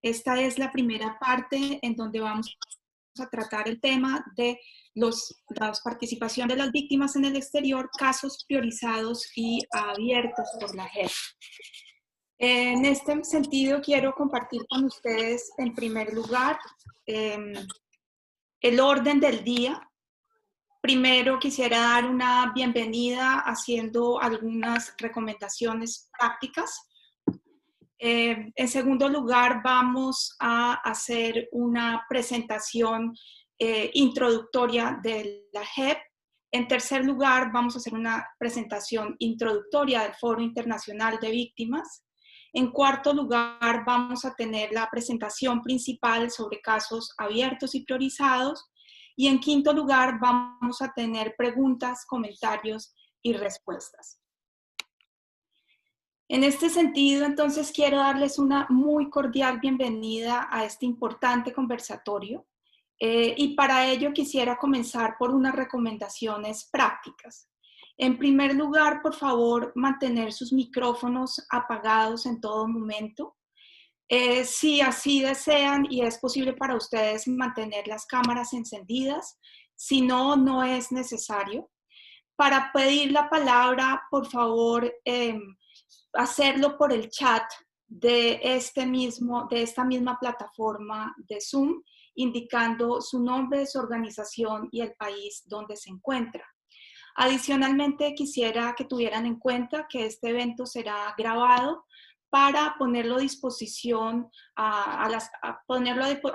Esta es la primera parte en donde vamos a tratar el tema de la participación de las víctimas en el exterior, casos priorizados y abiertos por la JEP. En este sentido, quiero compartir con ustedes, en primer lugar, el orden del día. Primero quisiera dar una bienvenida haciendo algunas recomendaciones prácticas. En segundo lugar, vamos a hacer una presentación introductoria de la JEP. En tercer lugar, vamos a hacer una presentación introductoria del Foro Internacional de Víctimas. En cuarto lugar, vamos a tener la presentación principal sobre casos abiertos y priorizados. Y en quinto lugar, vamos a tener preguntas, comentarios y respuestas. En este sentido, entonces, quiero darles una muy cordial bienvenida a este importante conversatorio y para ello quisiera comenzar por unas recomendaciones prácticas. En primer lugar, por favor, mantener sus micrófonos apagados en todo momento. Si así desean y es posible para ustedes mantener las cámaras encendidas, si no, no es necesario. Para pedir la palabra, por favor, hacerlo por el chat de esta misma plataforma de Zoom, indicando su nombre, su organización y el país donde se encuentra. Adicionalmente, quisiera que tuvieran en cuenta que este evento será grabado para ponerlo a disposición, a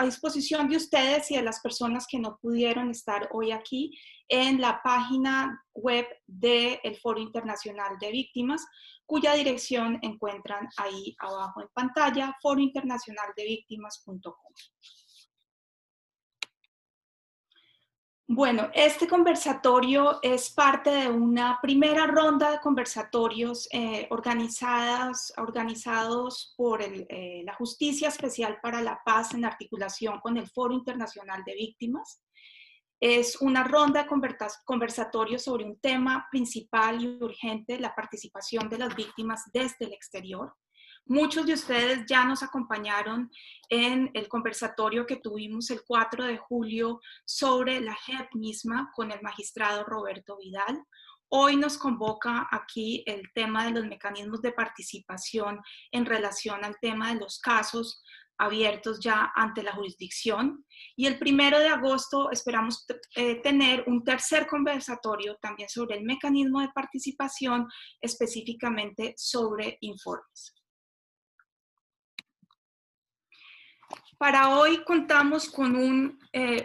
disposición de ustedes y de las personas que no pudieron estar hoy aquí en la página web del Foro Internacional de Víctimas, cuya dirección encuentran ahí abajo en pantalla, forointernacionaldevíctimas.com. Bueno, este conversatorio es parte de una primera ronda de conversatorios organizados por la Justicia Especial para la Paz en articulación con el Foro Internacional de Víctimas. Es una ronda de conversatorios sobre un tema principal y urgente, la participación de las víctimas desde el exterior. Muchos de ustedes ya nos acompañaron en el conversatorio que tuvimos el 4 de julio sobre la JEP misma con el magistrado Roberto Vidal. Hoy nos convoca aquí el tema de los mecanismos de participación en relación al tema de los casos abiertos ya ante la jurisdicción. Y el 1 de agosto esperamos tener un tercer conversatorio también sobre el mecanismo de participación, específicamente sobre informes. Para hoy contamos con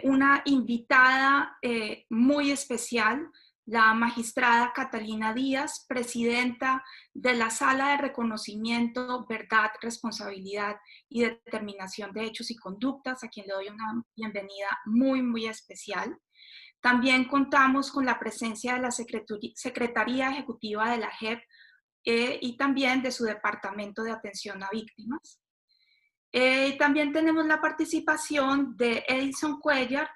una invitada muy especial, la magistrada Catalina Díaz, presidenta de la Sala de Reconocimiento, Verdad, Responsabilidad y Determinación de Hechos y Conductas, a quien le doy una bienvenida muy, muy especial. También contamos con la presencia de la Secretaría Ejecutiva de la JEP y también de su Departamento de Atención a Víctimas. También tenemos la participación de Edison Cuellar,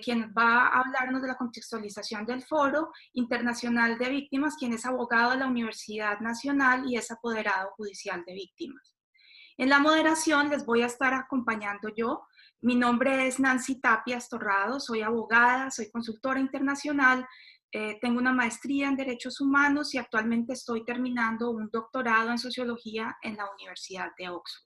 quien va a hablarnos de la contextualización del Foro Internacional de Víctimas, quien es abogado de la Universidad Nacional y es apoderado judicial de víctimas. En la moderación les voy a estar acompañando yo. Mi nombre es Nancy Tapia Estorrado, soy abogada, soy consultora internacional, tengo una maestría en Derechos Humanos y actualmente estoy terminando un doctorado en Sociología en la Universidad de Oxford.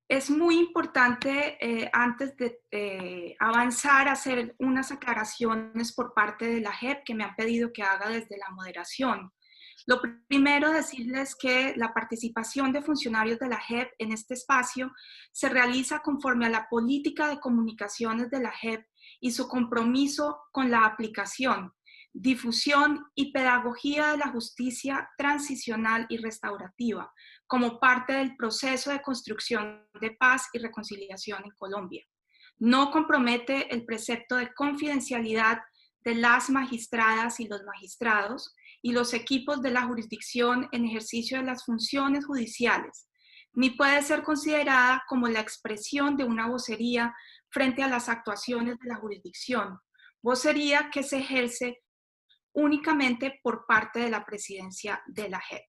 Es muy importante, antes de avanzar, hacer unas aclaraciones por parte de la JEP que me han pedido que haga desde la moderación. Lo primero, decirles que la participación de funcionarios de la JEP en este espacio se realiza conforme a la política de comunicaciones de la JEP y su compromiso con la aplicación, difusión y pedagogía de la justicia transicional y restaurativa, como parte del proceso de construcción de paz y reconciliación en Colombia. No compromete el precepto de confidencialidad de las magistradas y los magistrados y los equipos de la jurisdicción en ejercicio de las funciones judiciales, ni puede ser considerada como la expresión de una vocería frente a las actuaciones de la jurisdicción, vocería que se ejerce únicamente por parte de la presidencia de la JEP.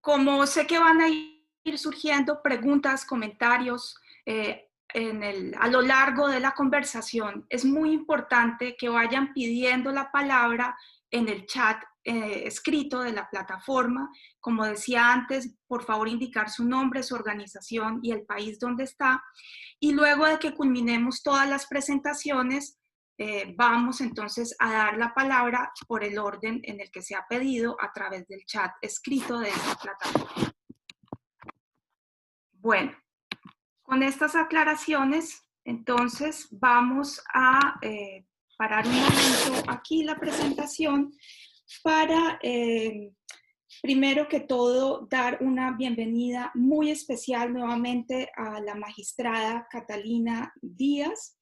Como sé que van a ir surgiendo preguntas, comentarios a lo largo de la conversación, es muy importante que vayan pidiendo la palabra en el chat escrito de la plataforma. Como decía antes, por favor indicar su nombre, su organización y el país donde está. Y luego de que culminemos todas las presentaciones, vamos entonces a dar la palabra por el orden en el que se ha pedido a través del chat escrito de esta plataforma. Bueno, con estas aclaraciones, entonces vamos a parar un momento aquí la presentación para, primero que todo, dar una bienvenida muy especial nuevamente a la magistrada Catalina Díaz.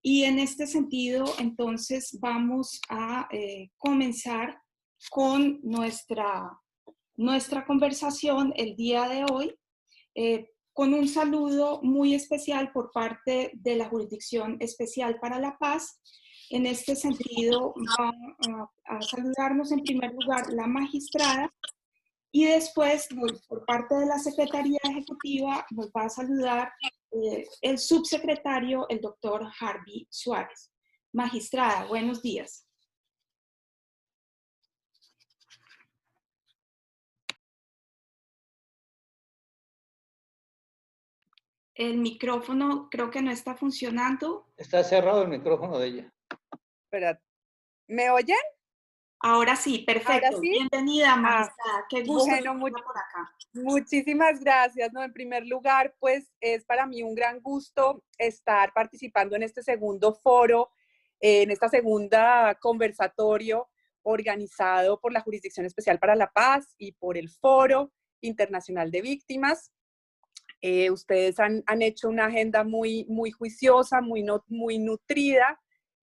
Y en este sentido, entonces, vamos a comenzar con nuestra conversación el día de hoy, con un saludo muy especial por parte de la Jurisdicción Especial para la Paz. En este sentido, va a saludarnos en primer lugar la magistrada y después, por parte de la Secretaría Ejecutiva, nos va a saludar el subsecretario, el doctor Harvey Suárez. Magistrada, buenos días. El micrófono creo que no está funcionando. Está cerrado el micrófono de ella. Espera, ¿me oyen? Ahora sí, perfecto. ¿Ahora sí? Bienvenida, magistrada. Qué gusto Bueno, tenerla por acá. muchísimas gracias. No, en primer lugar, pues es para mí un gran gusto estar participando en este segundo foro, en esta segunda conversatorio organizado por la Jurisdicción Especial para la Paz y por el Foro Internacional de Víctimas. Ustedes han hecho una agenda muy juiciosa, muy nutrida,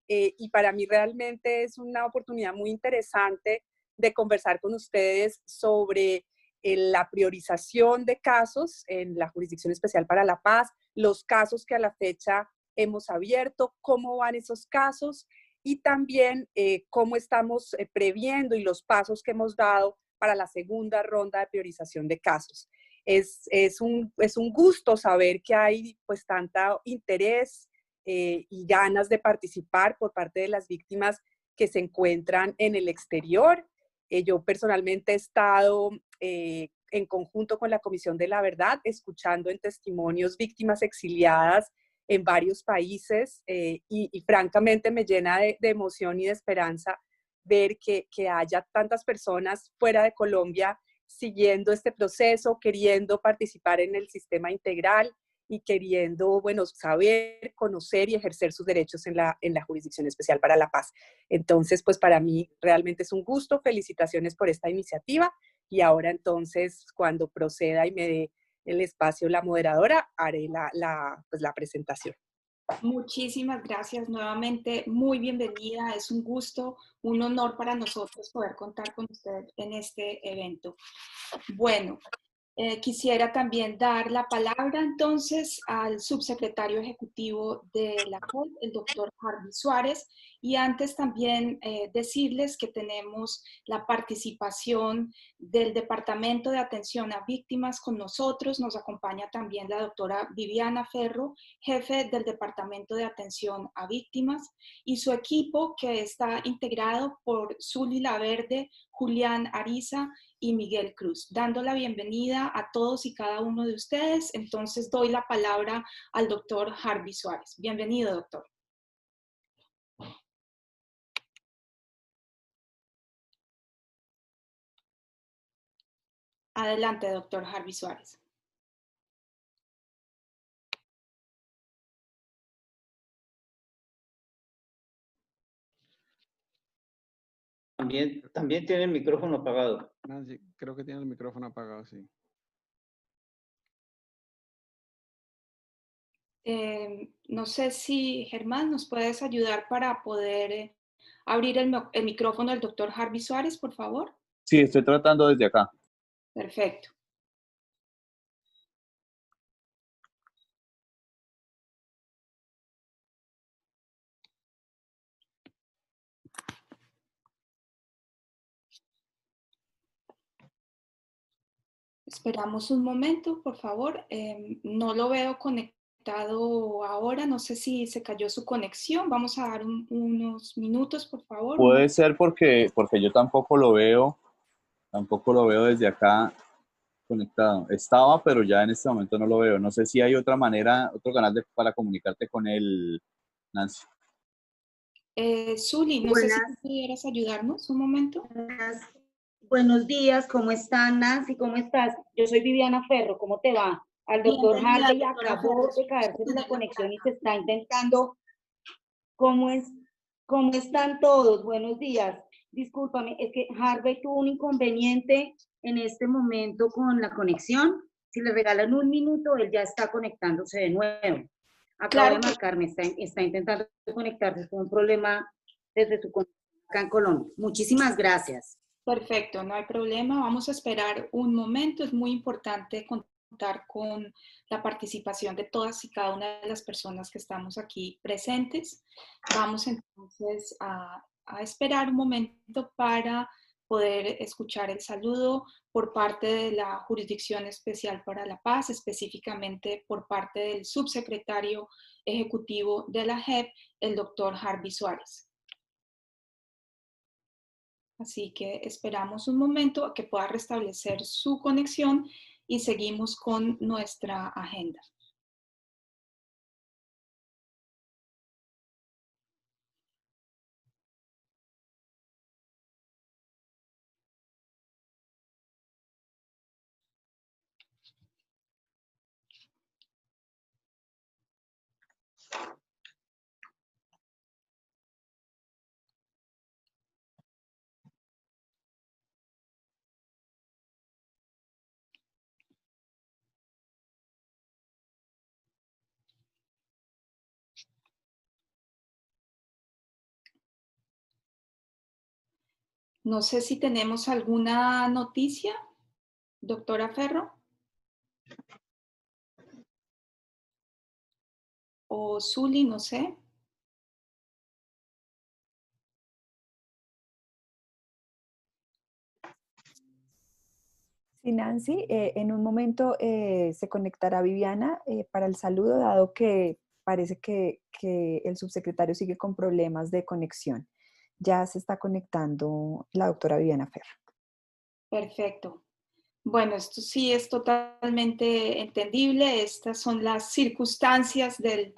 y para mí realmente es una oportunidad muy interesante de conversar con ustedes sobre la priorización de casos en la Jurisdicción Especial para la Paz, los casos que a la fecha hemos abierto, cómo van esos casos y también cómo estamos previendo y los pasos que hemos dado para la segunda ronda de priorización de casos. Es un gusto saber que hay pues tanto interés y ganas de participar por parte de las víctimas que se encuentran en el exterior. Yo personalmente he estado en conjunto con la Comisión de la Verdad, escuchando en testimonios víctimas exiliadas en varios países y francamente me llena de emoción y de esperanza ver que haya tantas personas fuera de Colombia siguiendo este proceso, queriendo participar en el sistema integral y queriendo, bueno, saber, conocer y ejercer sus derechos en la Jurisdicción Especial para la Paz. Entonces, pues para mí realmente es un gusto. Felicitaciones por esta iniciativa. Y ahora entonces, cuando proceda y me dé el espacio la moderadora, haré pues, la presentación. Muchísimas gracias nuevamente, muy bienvenida, es un gusto, un honor para nosotros poder contar con usted en este evento. Bueno, quisiera también dar la palabra entonces al subsecretario ejecutivo de la COP, el doctor Harvey Suárez, y antes también decirles que tenemos la participación del Departamento de Atención a Víctimas con nosotros. Nos acompaña también la doctora Viviana Ferro, jefe del Departamento de Atención a Víctimas, y su equipo que está integrado por Zuli Laverde, Julián Ariza y Miguel Cruz, dando la bienvenida a todos y cada uno de ustedes. Entonces doy la palabra al doctor Harvey Suárez. Bienvenido, doctor. Adelante, doctor Harvey Suárez. También tiene el micrófono apagado. Nancy, creo que tiene el micrófono apagado, sí. No sé si, Germán, nos puedes ayudar para poder abrir el micrófono del doctor Harvey Suárez, por favor. Sí, estoy tratando desde acá. Perfecto. Esperamos un momento, por favor. No lo veo conectado ahora. No sé si se cayó su conexión. Vamos a dar unos minutos, por favor. Puede ser porque yo tampoco lo veo desde acá conectado. Estaba, pero ya en este momento no lo veo. No sé si hay otra manera, otro canal para comunicarte con él, Nancy. Zuli, no sé si tú pudieras ayudarnos un momento. Buenos días, ¿cómo están, Nancy? ¿Cómo estás? Yo soy Viviana Ferro, ¿cómo te va? Al doctor Harvey acabó de caerse la conexión y se está intentando. ¿Cómo están todos? Buenos días. Discúlpame, es que Harvey tuvo un inconveniente en este momento con la conexión. Si le regalan un minuto, él ya está conectándose de nuevo. Acaba de marcarme, está intentando conectarse con un problema desde su conexión acá en Colombia. Muchísimas gracias. Perfecto, no hay problema. Vamos a esperar un momento. Es muy importante contar con la participación de todas y cada una de las personas que estamos aquí presentes. Vamos entonces a esperar un momento para poder escuchar el saludo por parte de la Jurisdicción Especial para la Paz, específicamente por parte del subsecretario ejecutivo de la JEP, el doctor Harvey Suárez. Así que esperamos un momento a que pueda restablecer su conexión y seguimos con nuestra agenda. No sé si tenemos alguna noticia, doctora Ferro. O Zuli, no sé. Sí, Nancy, en un momento se conectará Viviana para el saludo, dado que parece que el subsecretario sigue con problemas de conexión. Ya se está conectando la doctora Viviana Ferro. Perfecto. Bueno, esto sí es totalmente entendible. Estas son las circunstancias de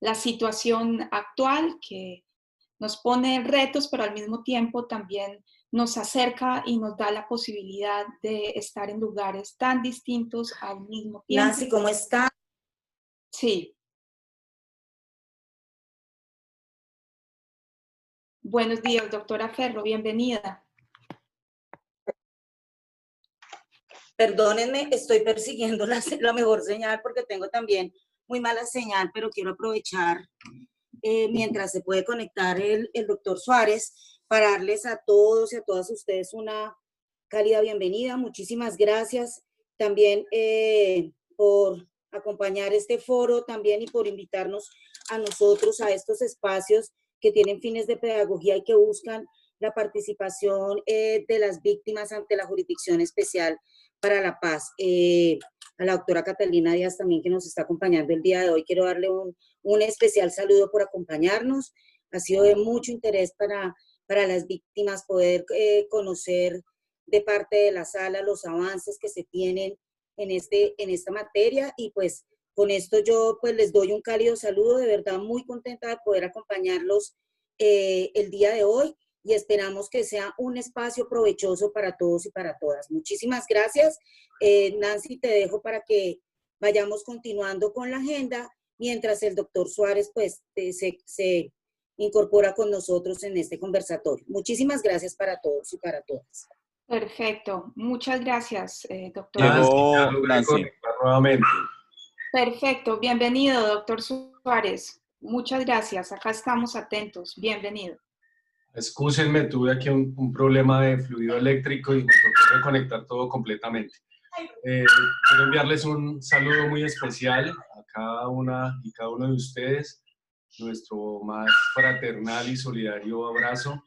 la situación actual que nos pone retos, pero al mismo tiempo también nos acerca y nos da la posibilidad de estar en lugares tan distintos al mismo tiempo. Nancy, ¿cómo está? Sí. Buenos días, doctora Ferro, bienvenida. Perdónenme, estoy persiguiendo la mejor señal porque tengo también muy mala señal, pero quiero aprovechar mientras se puede conectar el doctor Suárez para darles a todos y a todas ustedes una cálida bienvenida. Muchísimas gracias también por acompañar este foro también y por invitarnos a nosotros a estos espacios que tienen fines de pedagogía y que buscan la participación de las víctimas ante la Jurisdicción Especial para la Paz. A la doctora Catalina Díaz también que nos está acompañando el día de hoy. Quiero darle un especial saludo por acompañarnos. Ha sido de mucho interés para las víctimas poder conocer de parte de la sala los avances que se tienen en esta materia y pues con esto yo pues les doy un cálido saludo, de verdad muy contenta de poder acompañarlos el día de hoy y esperamos que sea un espacio provechoso para todos y para todas. Muchísimas gracias. Nancy, te dejo para que vayamos continuando con la agenda mientras el doctor Suárez pues se incorpora con nosotros en este conversatorio. Muchísimas gracias para todos y para todas. Perfecto, muchas gracias, doctor. Llegó Nancy. Nuevamente. Perfecto, bienvenido, doctor Suárez. Muchas gracias, acá estamos atentos. Bienvenido. Excúsenme, tuve aquí un problema de fluido eléctrico y me tocó reconectar todo completamente. Quiero enviarles un saludo muy especial a cada una y cada uno de ustedes, nuestro más fraternal y solidario abrazo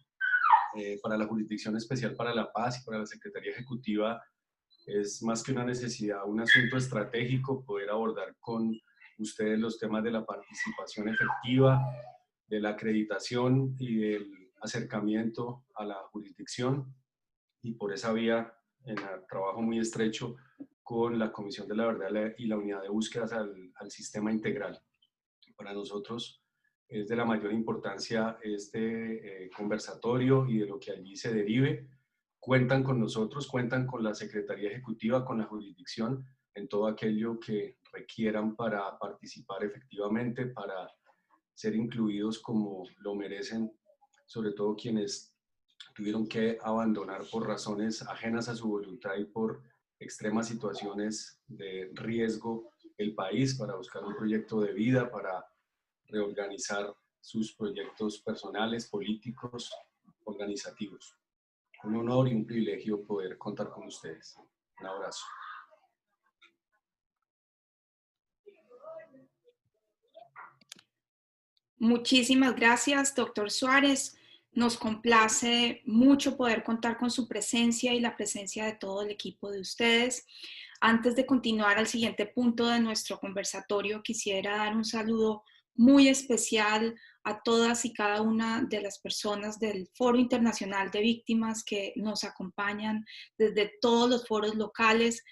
para la Jurisdicción Especial para la Paz y para la Secretaría Ejecutiva Es más que una necesidad, un asunto estratégico poder abordar con ustedes los temas de la participación efectiva, de la acreditación y del acercamiento a la jurisdicción, y por esa vía, en el trabajo muy estrecho con la Comisión de la Verdad y la Unidad de Búsquedas al sistema integral. Para nosotros es de la mayor importancia este conversatorio y de lo que allí se derive. Cuentan con nosotros, cuentan con la Secretaría Ejecutiva, con la jurisdicción, en todo aquello que requieran para participar efectivamente, para ser incluidos como lo merecen, sobre todo quienes tuvieron que abandonar por razones ajenas a su voluntad y por extremas situaciones de riesgo el país para buscar un proyecto de vida, para reorganizar sus proyectos personales, políticos, organizativos. Un honor y un privilegio poder contar con ustedes. Un abrazo. Muchísimas gracias, doctor Suárez. Nos complace mucho poder contar con su presencia y la presencia de todo el equipo de ustedes. Antes de continuar al siguiente punto de nuestro conversatorio, quisiera dar un saludo muy especial a todas y cada una de las personas del Foro Internacional de Víctimas que nos acompañan desde todos los foros locales.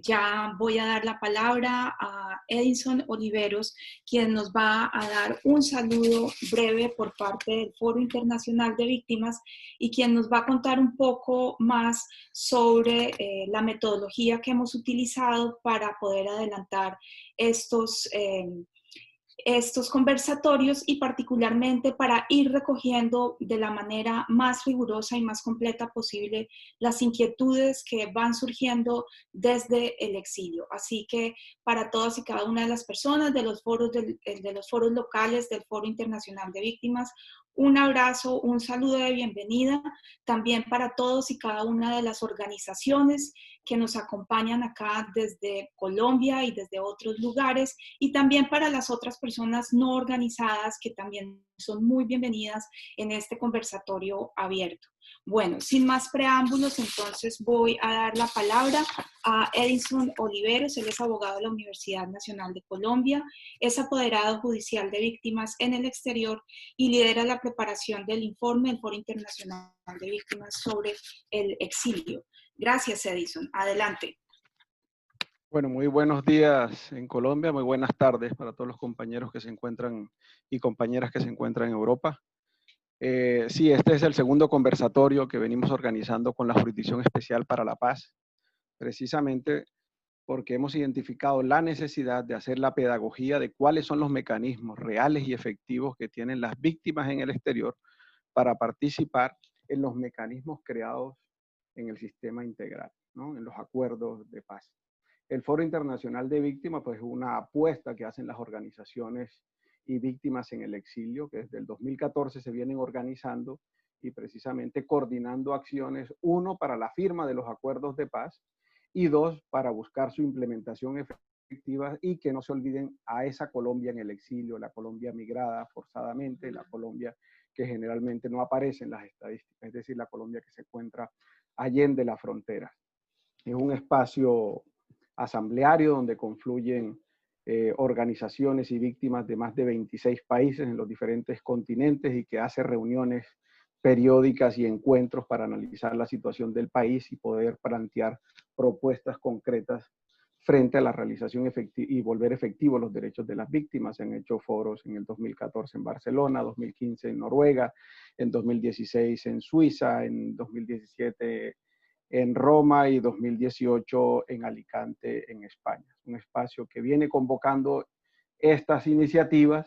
Ya voy a dar la palabra a Edison Oliveros, quien nos va a dar un saludo breve por parte del Foro Internacional de Víctimas y quien nos va a contar un poco más sobre la metodología que hemos utilizado para poder adelantar estos conversatorios y particularmente para ir recogiendo de la manera más rigurosa y más completa posible las inquietudes que van surgiendo desde el exilio. Así que para todas y cada una de las personas de los foros locales del Foro Internacional de Víctimas, un abrazo, un saludo de bienvenida, también para todos y cada una de las organizaciones que nos acompañan acá desde Colombia y desde otros lugares, y también para las otras personas no organizadas que también son muy bienvenidas en este conversatorio abierto. Bueno, sin más preámbulos, entonces voy a dar la palabra a Edison Oliveros. Él es abogado de la Universidad Nacional de Colombia, es apoderado judicial de víctimas en el exterior y lidera la preparación del informe del Foro Internacional de Víctimas sobre el exilio. Gracias, Edison. Adelante. Bueno, muy buenos días en Colombia, muy buenas tardes para todos los compañeros que se encuentran y compañeras que se encuentran en Europa. Sí, este es el segundo conversatorio que venimos organizando con la Jurisdicción Especial para la Paz, precisamente porque hemos identificado la necesidad de hacer la pedagogía de cuáles son los mecanismos reales y efectivos que tienen las víctimas en el exterior para participar en los mecanismos creados en el sistema integral, ¿no? En los acuerdos de paz. El Foro Internacional de Víctimas, pues, es una apuesta que hacen las organizaciones y víctimas en el exilio, que desde el 2014 se vienen organizando y precisamente coordinando acciones, uno, para la firma de los acuerdos de paz, y dos, para buscar su implementación efectiva y que no se olviden a esa Colombia en el exilio, la Colombia migrada forzadamente, la Colombia que generalmente no aparece en las estadísticas, es decir, la Colombia que se encuentra allende la frontera. Es un espacio asambleario donde confluyen organizaciones y víctimas de más de 26 países en los diferentes continentes y que hace reuniones periódicas y encuentros para analizar la situación del país y poder plantear propuestas concretas frente a la realización efectiva y volver efectivos los derechos de las víctimas. Se han hecho foros en el 2014 en Barcelona, 2015 en Noruega, en 2016 en Suiza, en 2017 en Roma y 2018 en Alicante, en España. Un espacio que viene convocando estas iniciativas,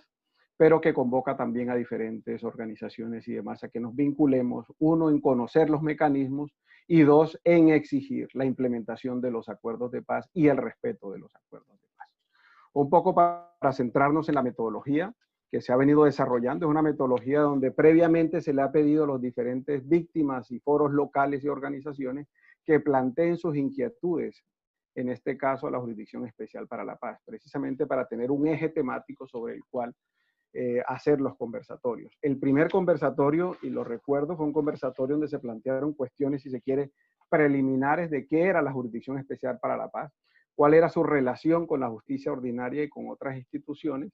pero que convoca también a diferentes organizaciones y demás a que nos vinculemos, uno, en conocer los mecanismos y dos, en exigir la implementación de los acuerdos de paz y el respeto de los acuerdos de paz. Un poco para centrarnos en la metodología que se ha venido desarrollando, es una metodología donde previamente se le ha pedido a las diferentes víctimas y foros locales y organizaciones que planteen sus inquietudes, en este caso a la Jurisdicción Especial para la Paz, precisamente para tener un eje temático sobre el cual hacer los conversatorios. El primer conversatorio, y lo recuerdo, fue un conversatorio donde se plantearon cuestiones, si se quiere, preliminares de qué era la Jurisdicción Especial para la Paz, cuál era su relación con la justicia ordinaria y con otras instituciones.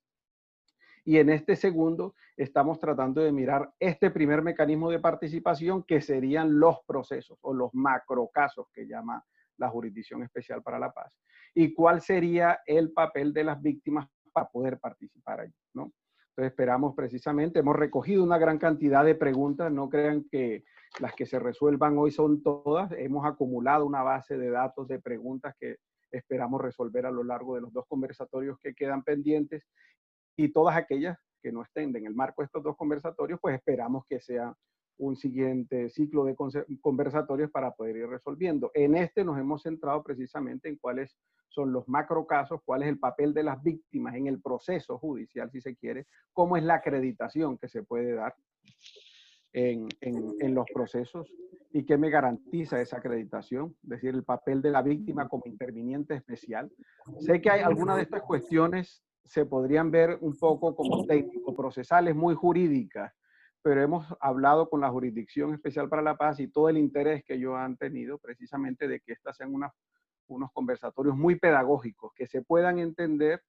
Y en este segundo estamos tratando de mirar este primer mecanismo de participación, que serían los procesos o los macrocasos que llama la Jurisdicción Especial para la Paz, y cuál sería el papel de las víctimas para poder participar allí, ¿no? Entonces esperamos precisamente, hemos recogido una gran cantidad de preguntas, no crean que las que se resuelvan hoy son todas, hemos acumulado una base de datos de preguntas que esperamos resolver a lo largo de los 2 conversatorios que quedan pendientes, y todas aquellas que no estén en el marco de estos 2 conversatorios, pues esperamos que sea un siguiente ciclo de conversatorios para poder ir resolviendo. En este nos hemos centrado precisamente en cuáles son los macrocasos, cuál es el papel de las víctimas en el proceso judicial, si se quiere, cómo es la acreditación que se puede dar en los procesos y qué me garantiza esa acreditación, es decir, el papel de la víctima como interviniente especial. Sé que hay algunas de estas cuestiones se podrían ver un poco como técnico-procesales, muy jurídicas, pero hemos hablado con la Jurisdicción Especial para la Paz y todo el interés que ellos han tenido precisamente de que estas sean unos conversatorios muy pedagógicos, que se puedan entender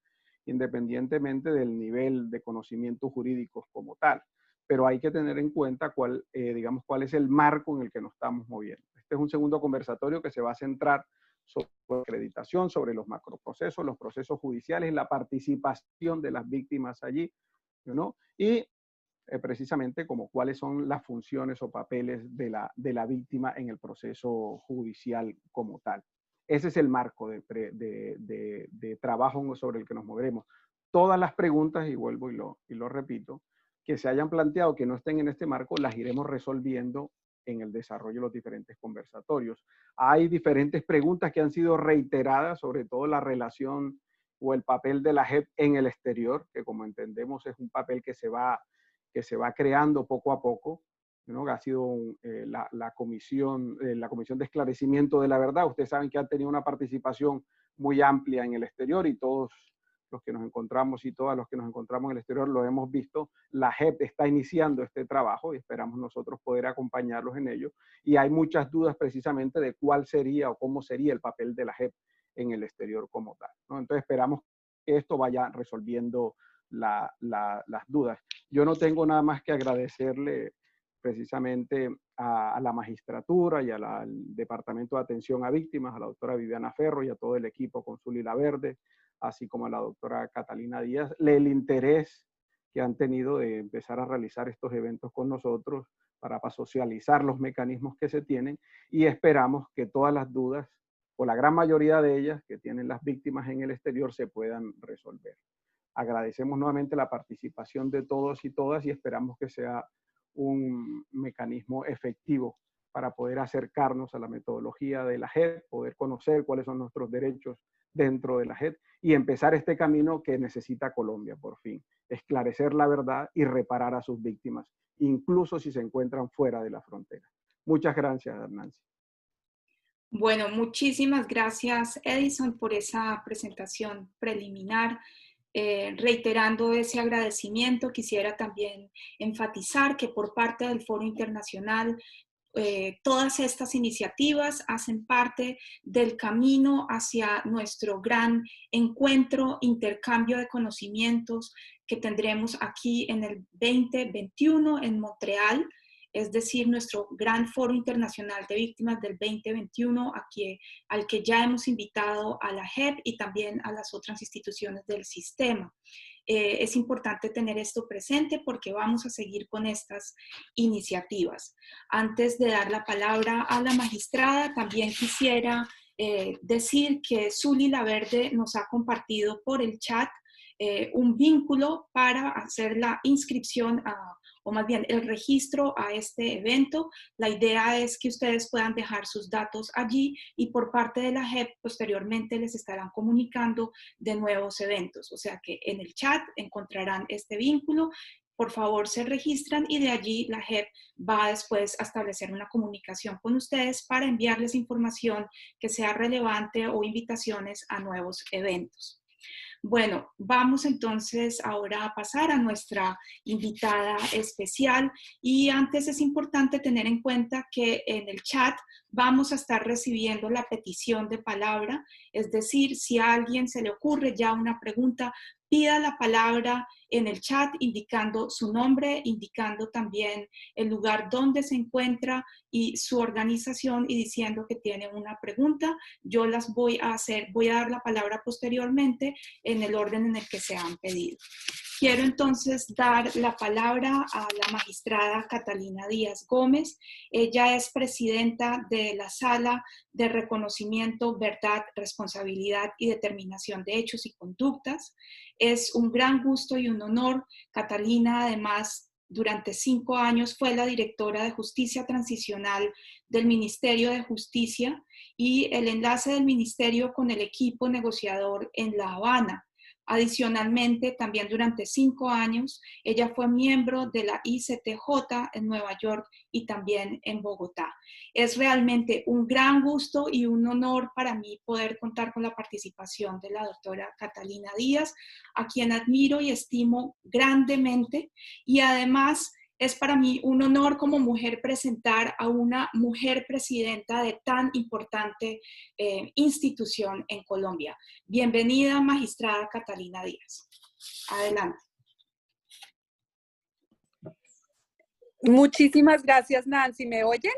independientemente del nivel de conocimiento jurídico como tal. Pero hay que tener en cuenta cuál es el marco en el que nos estamos moviendo. Este es un segundo conversatorio que se va a centrar sobre acreditación, sobre los macroprocesos, los procesos judiciales, la participación de las víctimas allí, ¿no? Y precisamente como cuáles son las funciones o papeles de la víctima en el proceso judicial como tal. Ese es el marco de trabajo sobre el que nos moveremos. Todas las preguntas, y vuelvo y lo repito, que se hayan planteado que no estén en este marco, las iremos resolviendo en el desarrollo de los diferentes conversatorios. Hay diferentes preguntas que han sido reiteradas, sobre todo la relación o el papel de la JEP en el exterior, que como entendemos es un papel que se va creando poco a poco, ¿no? Ha sido la comisión de esclarecimiento de la verdad. Ustedes saben que ha tenido una participación muy amplia en el exterior y todos los que nos encontramos y todas los que nos encontramos en el exterior lo hemos visto. La JEP está iniciando este trabajo y esperamos nosotros poder acompañarlos en ello. Y hay muchas dudas precisamente de cuál sería o cómo sería el papel de la JEP en el exterior como tal, ¿no? Entonces esperamos que esto vaya resolviendo las dudas. Yo no tengo nada más que agradecerle precisamente a la magistratura y al Departamento de Atención a Víctimas, a la doctora Viviana Ferro y a todo el equipo con Zuli Laverde, así como a la doctora Catalina Díaz, el interés que han tenido de empezar a realizar estos eventos con nosotros para socializar los mecanismos que se tienen, y esperamos que todas las dudas, o la gran mayoría de ellas que tienen las víctimas en el exterior, se puedan resolver. Agradecemos nuevamente la participación de todos y todas y esperamos que sea un mecanismo efectivo para poder acercarnos a la metodología de la JEP, poder conocer cuáles son nuestros derechos dentro de la JEP y empezar este camino que necesita Colombia por fin, esclarecer la verdad y reparar a sus víctimas, incluso si se encuentran fuera de la frontera. Muchas gracias, Nancy. Bueno, muchísimas gracias, Edison, por esa presentación preliminar. Reiterando ese agradecimiento, quisiera también enfatizar que por parte del Foro Internacional, todas estas iniciativas hacen parte del camino hacia nuestro gran encuentro, intercambio de conocimientos que tendremos aquí en el 2021 en Montreal, es decir, nuestro gran Foro Internacional de Víctimas del 2021, al que ya hemos invitado a la JEP y también a las otras instituciones del sistema. Es importante tener esto presente porque vamos a seguir con estas iniciativas. Antes de dar la palabra a la magistrada, también quisiera decir que Zuli Laverde nos ha compartido por el chat un vínculo para hacer la inscripción o más bien el registro a este evento. La idea es que ustedes puedan dejar sus datos allí y por parte de la JEP posteriormente les estarán comunicando de nuevos eventos. O sea que en el chat encontrarán este vínculo. Por favor, se registran y de allí la JEP va después a establecer una comunicación con ustedes para enviarles información que sea relevante o invitaciones a nuevos eventos. Bueno, vamos entonces ahora a pasar a nuestra invitada especial y antes es importante tener en cuenta que en el chat vamos a estar recibiendo la petición de palabra, es decir, si a alguien se le ocurre ya una pregunta, pida la palabra en el chat indicando su nombre, indicando también el lugar donde se encuentra y su organización y diciendo que tiene una pregunta. Yo las voy a dar la palabra posteriormente en el orden en el que se han pedido. Quiero entonces dar la palabra a la magistrada Catalina Díaz Gómez. Ella es presidenta de la Sala de Reconocimiento, Verdad, Responsabilidad y Determinación de Hechos y Conductas. Es un gran gusto y un honor. Catalina, además, durante 5 años fue la directora de Justicia Transicional del Ministerio de Justicia y el enlace del ministerio con el equipo negociador en La Habana. Adicionalmente, también durante 5 años, ella fue miembro de la ICTJ en Nueva York y también en Bogotá. Es realmente un gran gusto y un honor para mí poder contar con la participación de la doctora Catalina Díaz, a quien admiro y estimo grandemente, y además es para mí un honor como mujer presentar a una mujer presidenta de tan importante institución en Colombia. Bienvenida, magistrada Catalina Díaz. Adelante. Muchísimas gracias, Nancy. ¿Me oyen?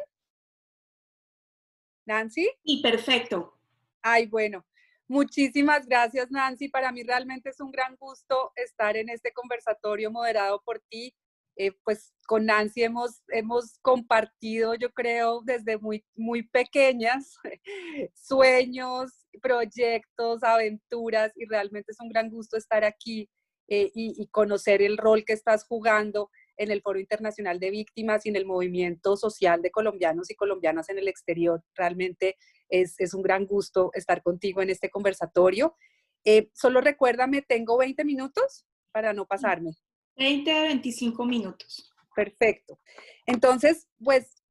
¿Nancy? Y perfecto. Ay, bueno. Muchísimas gracias, Nancy. Para mí realmente es un gran gusto estar en este conversatorio moderado por ti. Pues con Nancy hemos compartido, yo creo, desde muy pequeñas, sueños, proyectos, aventuras, y realmente es un gran gusto estar aquí y conocer el rol que estás jugando en el Foro Internacional de Víctimas y en el movimiento social de colombianos y colombianas en el exterior. Realmente es un gran gusto estar contigo en este conversatorio. Solo recuérdame, tengo 20 minutos para no pasarme. 20 a 25 minutos. Perfecto. Entonces, pues,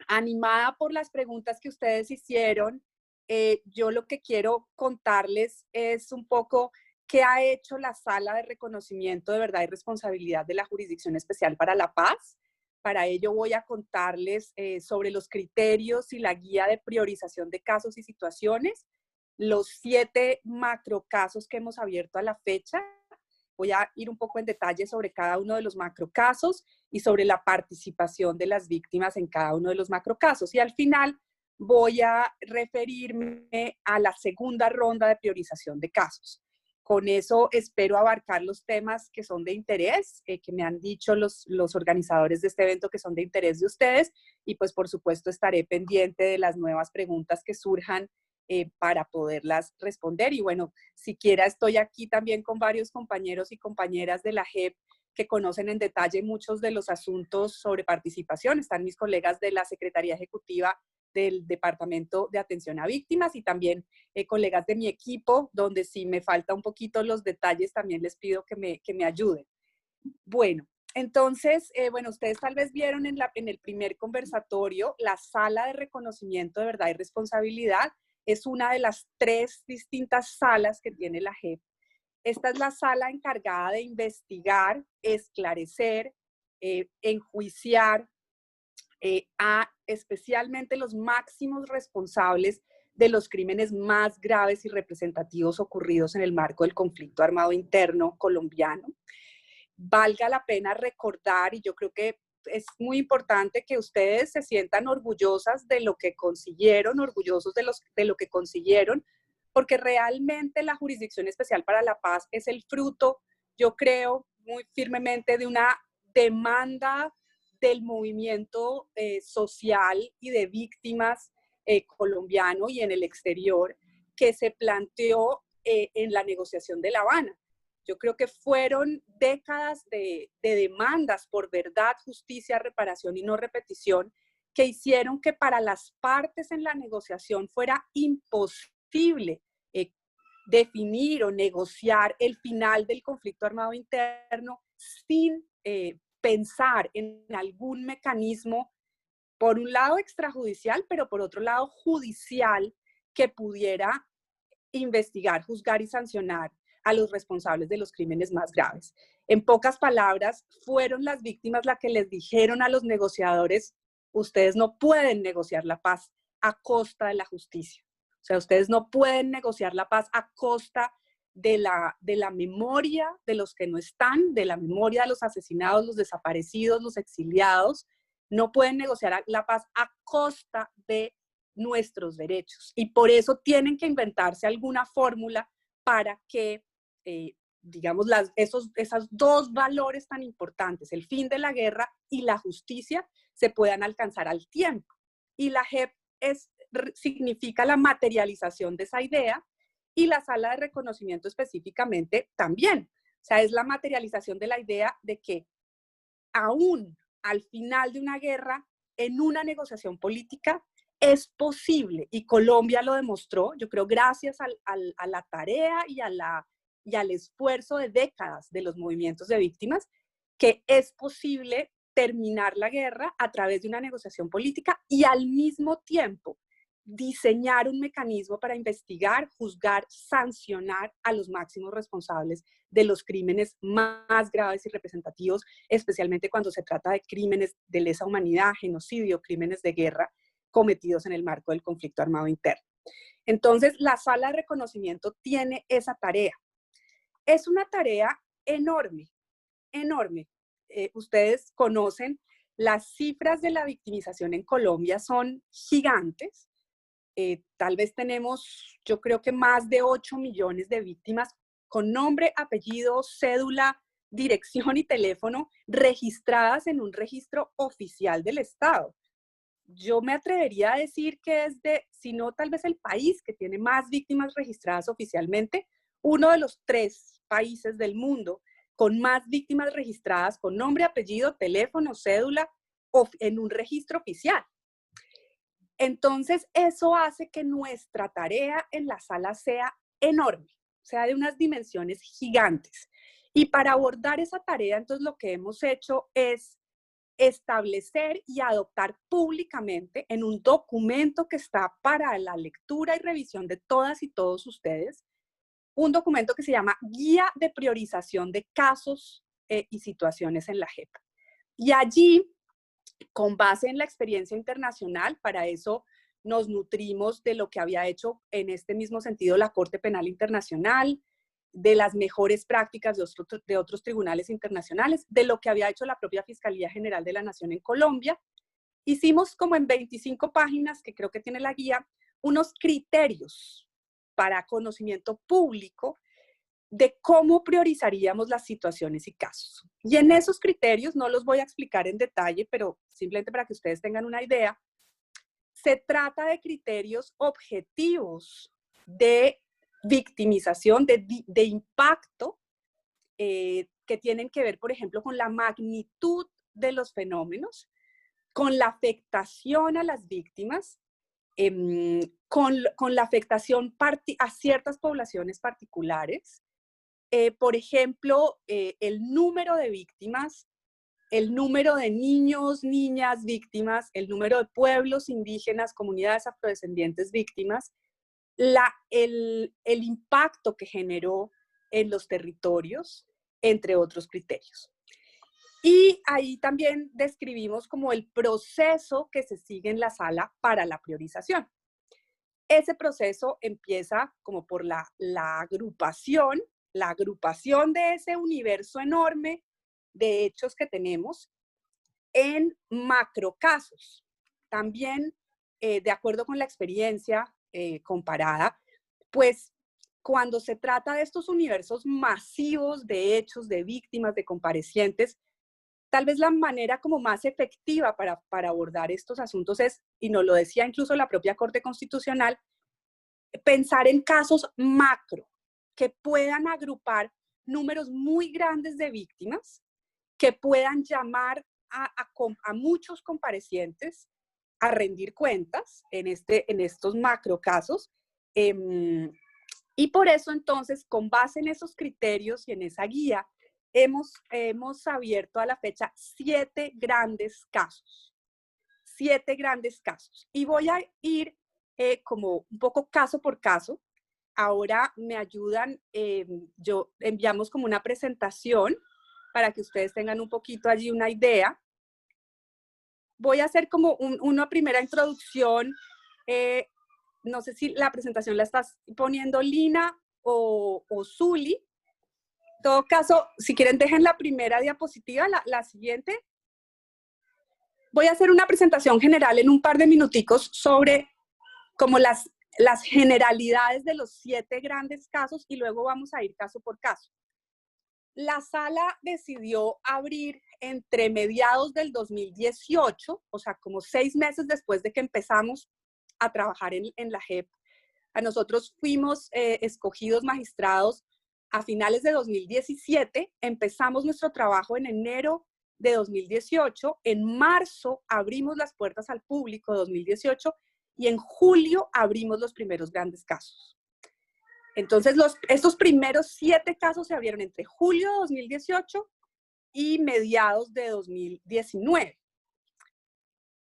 animada por las preguntas que ustedes hicieron, yo lo que quiero contarles es un poco qué ha hecho la Sala de Reconocimiento de Verdad y Responsabilidad de la Jurisdicción Especial para la Paz. Para ello voy a contarles sobre los criterios y la guía de priorización de casos y situaciones, los 7 macrocasos que hemos abierto a la fecha. Voy a ir un poco en detalle sobre cada uno de los macrocasos y sobre la participación de las víctimas en cada uno de los macrocasos. Y al final voy a referirme a la segunda ronda de priorización de casos. Con eso espero abarcar los temas que son de interés, que me han dicho los organizadores de este evento que son de interés de ustedes, y pues por supuesto estaré pendiente de las nuevas preguntas que surjan para poderlas responder. Y bueno, siquiera estoy aquí también con varios compañeros y compañeras de la JEP que conocen en detalle muchos de los asuntos sobre participación. Están mis colegas de la Secretaría Ejecutiva del Departamento de Atención a Víctimas y también colegas de mi equipo, donde si me falta un poquito los detalles, también les pido que me ayuden. Bueno, entonces, bueno, ustedes tal vez vieron en el primer conversatorio, la Sala de Reconocimiento de Verdad y Responsabilidad es una de las 3 distintas salas que tiene la JEP. Esta es la sala encargada de investigar, esclarecer, enjuiciar a especialmente los máximos responsables de los crímenes más graves y representativos ocurridos en el marco del conflicto armado interno colombiano. Valga la pena recordar, y yo creo que es muy importante que ustedes se sientan orgullosas de lo que consiguieron, orgullosos de lo que consiguieron, porque realmente la Jurisdicción Especial para la Paz es el fruto, yo creo, muy firmemente de una demanda del movimiento social y de víctimas colombiano y en el exterior que se planteó en la negociación de La Habana. Yo creo que fueron décadas de demandas por verdad, justicia, reparación y no repetición que hicieron que para las partes en la negociación fuera imposible definir o negociar el final del conflicto armado interno sin pensar en algún mecanismo, por un lado extrajudicial, pero por otro lado judicial, que pudiera investigar, juzgar y sancionar a los responsables de los crímenes más graves. En pocas palabras, fueron las víctimas las que les dijeron a los negociadores, ustedes no pueden negociar la paz a costa de la justicia. O sea, ustedes no pueden negociar la paz a costa de la memoria de los que no están, de la memoria de los asesinados, los desaparecidos, los exiliados. No pueden negociar la paz a costa de nuestros derechos. Y por eso tienen que inventarse alguna fórmula para que, digamos, esos dos valores tan importantes, el fin de la guerra y la justicia, se puedan alcanzar al tiempo. Y la JEP significa la materialización de esa idea, y la sala de reconocimiento específicamente también. O sea, es la materialización de la idea de que aún al final de una guerra, en una negociación política, es posible, y Colombia lo demostró, yo creo, gracias a la tarea y al esfuerzo de décadas de los movimientos de víctimas, que es posible terminar la guerra a través de una negociación política y al mismo tiempo diseñar un mecanismo para investigar, juzgar, sancionar a los máximos responsables de los crímenes más graves y representativos, especialmente cuando se trata de crímenes de lesa humanidad, genocidio, crímenes de guerra cometidos en el marco del conflicto armado interno. Entonces, la sala de reconocimiento tiene esa tarea. Es una tarea enorme, enorme. Ustedes conocen, las cifras de la victimización en Colombia son gigantes. Tal vez tenemos, yo creo que más de 8 millones de víctimas con nombre, apellido, cédula, dirección y teléfono registradas en un registro oficial del Estado. Yo me atrevería a decir que es si no tal vez el país que tiene más víctimas registradas oficialmente, uno de los 3 países del mundo con más víctimas registradas con nombre, apellido, teléfono, cédula, en un registro oficial. Entonces, eso hace que nuestra tarea en la sala sea enorme, sea de unas dimensiones gigantes. Y para abordar esa tarea, entonces lo que hemos hecho es establecer y adoptar públicamente en un documento que está para la lectura y revisión de todas y todos ustedes, un documento que se llama Guía de Priorización de Casos y Situaciones en la JEP. Y allí, con base en la experiencia internacional, para eso nos nutrimos de lo que había hecho en este mismo sentido la Corte Penal Internacional, de las mejores prácticas de otros tribunales internacionales, de lo que había hecho la propia Fiscalía General de la Nación en Colombia. Hicimos como en 25 páginas, que creo que tiene la guía, unos criterios para conocimiento público de cómo priorizaríamos las situaciones y casos. Y en esos criterios, no los voy a explicar en detalle, pero simplemente para que ustedes tengan una idea, se trata de criterios objetivos de victimización, de impacto, que tienen que ver, por ejemplo, con la magnitud de los fenómenos, con la afectación a las víctimas, con la afectación a ciertas poblaciones particulares. Por ejemplo, el número de víctimas, el número de niños, niñas víctimas, el número de pueblos indígenas, comunidades afrodescendientes víctimas, el impacto que generó en los territorios, entre otros criterios. Y ahí también describimos como el proceso que se sigue en la sala para la priorización. Ese proceso empieza como por la agrupación de ese universo enorme de hechos que tenemos en macrocasos. También, de acuerdo con la experiencia comparada, pues cuando se trata de estos universos masivos de hechos, de víctimas, de comparecientes, tal vez la manera como más efectiva para abordar estos asuntos es, y nos lo decía incluso la propia Corte Constitucional, pensar en casos macro, que puedan agrupar números muy grandes de víctimas, que puedan llamar a muchos comparecientes a rendir cuentas en estos macro casos. Y por eso entonces, con base en esos criterios y en esa guía, hemos abierto a la fecha 7 grandes casos. 7 grandes casos. Y voy a ir como un poco caso por caso. Ahora me ayudan, enviamos como una presentación para que ustedes tengan un poquito allí una idea voy a hacer como una primera introducción. No sé si la presentación la estás poniendo Lina o Zuli. En todo caso, si quieren dejen la primera diapositiva, la siguiente. Voy a hacer una presentación general en un par de minuticos sobre como las generalidades de los 7 grandes casos y luego vamos a ir caso por caso. La sala decidió abrir entre mediados del 2018, o sea, como 6 meses después de que empezamos a trabajar en la JEP. A nosotros fuimos escogidos magistrados a finales de 2017, empezamos nuestro trabajo en enero de 2018, en marzo abrimos las puertas al público de 2018 y en julio abrimos los primeros grandes casos. Entonces, estos primeros 7 casos se abrieron entre julio de 2018 y mediados de 2019.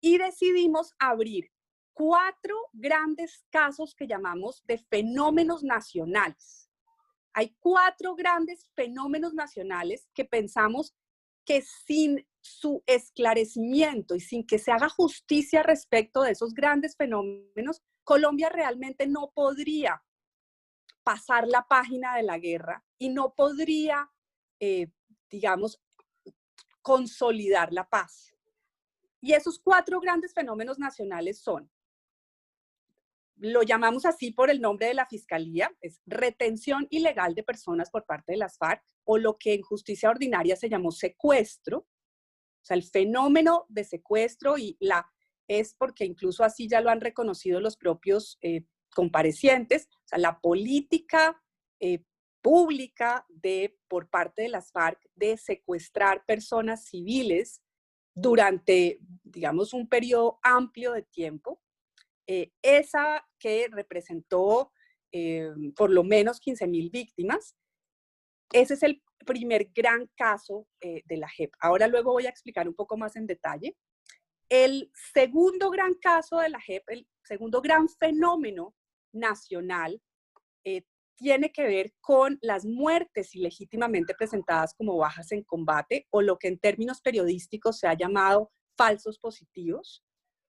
Y decidimos abrir 4 grandes casos que llamamos de fenómenos nacionales. Hay 4 grandes fenómenos nacionales que pensamos que sin su esclarecimiento y sin que se haga justicia respecto de esos grandes fenómenos, Colombia realmente no podría pasar la página de la guerra y no podría, digamos, consolidar la paz. Y esos 4 grandes fenómenos nacionales son, lo llamamos así por el nombre de la Fiscalía, es retención ilegal de personas por parte de las FARC, o lo que en justicia ordinaria se llamó secuestro, o sea, el fenómeno de secuestro, y es porque incluso así ya lo han reconocido los propios comparecientes, o sea, la política pública por parte de las FARC de secuestrar personas civiles durante, digamos, un periodo amplio de tiempo, esa que representó por lo menos 15.000 víctimas. Ese es el primer gran caso de la JEP. Ahora luego voy a explicar un poco más en detalle. El segundo gran caso de la JEP, el segundo gran fenómeno nacional, tiene que ver con las muertes ilegítimamente presentadas como bajas en combate, o lo que en términos periodísticos se ha llamado falsos positivos,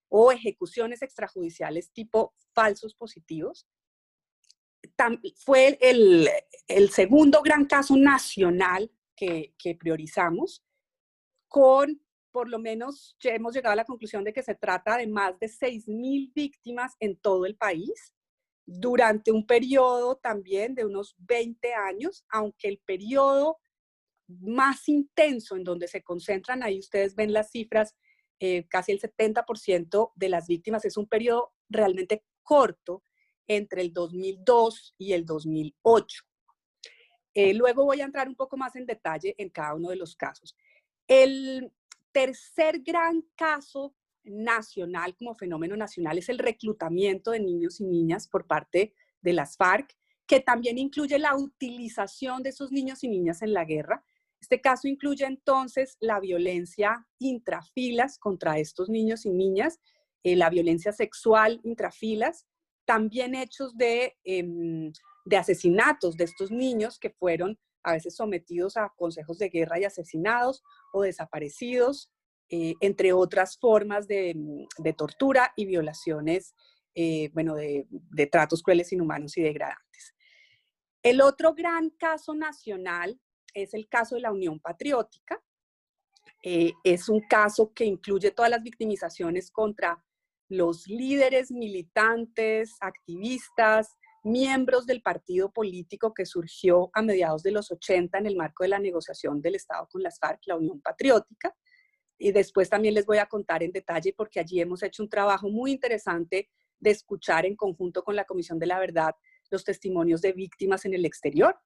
o ejecuciones extrajudiciales tipo falsos positivos. Fue el segundo gran caso nacional que priorizamos, con por lo menos ya hemos llegado a la conclusión de que se trata de más de 6.000 víctimas en todo el país, durante un periodo también de unos 20 años, aunque el periodo más intenso en donde se concentran, ahí ustedes ven las cifras, casi el 70% de las víctimas, es un periodo realmente corto, entre el 2002 y el 2008. Luego voy a entrar un poco más en detalle en cada uno de los casos. El tercer gran caso nacional, como fenómeno nacional, es el reclutamiento de niños y niñas por parte de las FARC, que también incluye la utilización de esos niños y niñas en la guerra. Este caso incluye entonces la violencia intrafilas contra estos niños y niñas, la violencia sexual intrafilas, también hechos de asesinatos de estos niños que fueron a veces sometidos a consejos de guerra y asesinados o desaparecidos, entre otras formas de tortura y violaciones, de tratos crueles, inhumanos y degradantes. El otro gran caso nacional es el caso de la Unión Patriótica. Es un caso que incluye todas las victimizaciones contra los líderes militantes, activistas, miembros del partido político que surgió a mediados de los 80 en el marco de la negociación del Estado con las FARC, la Unión Patriótica. Y después también les voy a contar en detalle, porque allí hemos hecho un trabajo muy interesante de escuchar en conjunto con la Comisión de la Verdad los testimonios de víctimas en el exterior.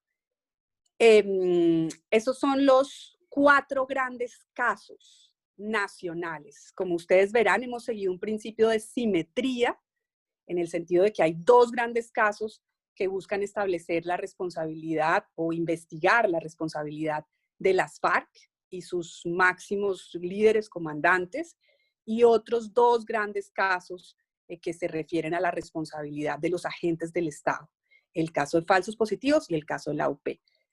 Esos son los 4 grandes casos nacionales. Como ustedes verán, hemos seguido un principio de simetría, en el sentido de que hay 2 grandes casos que buscan establecer la responsabilidad o investigar la responsabilidad de las FARC y sus máximos líderes comandantes, y otros 2 grandes casos que se refieren a la responsabilidad de los agentes del Estado, el caso de falsos positivos y el caso de la UP.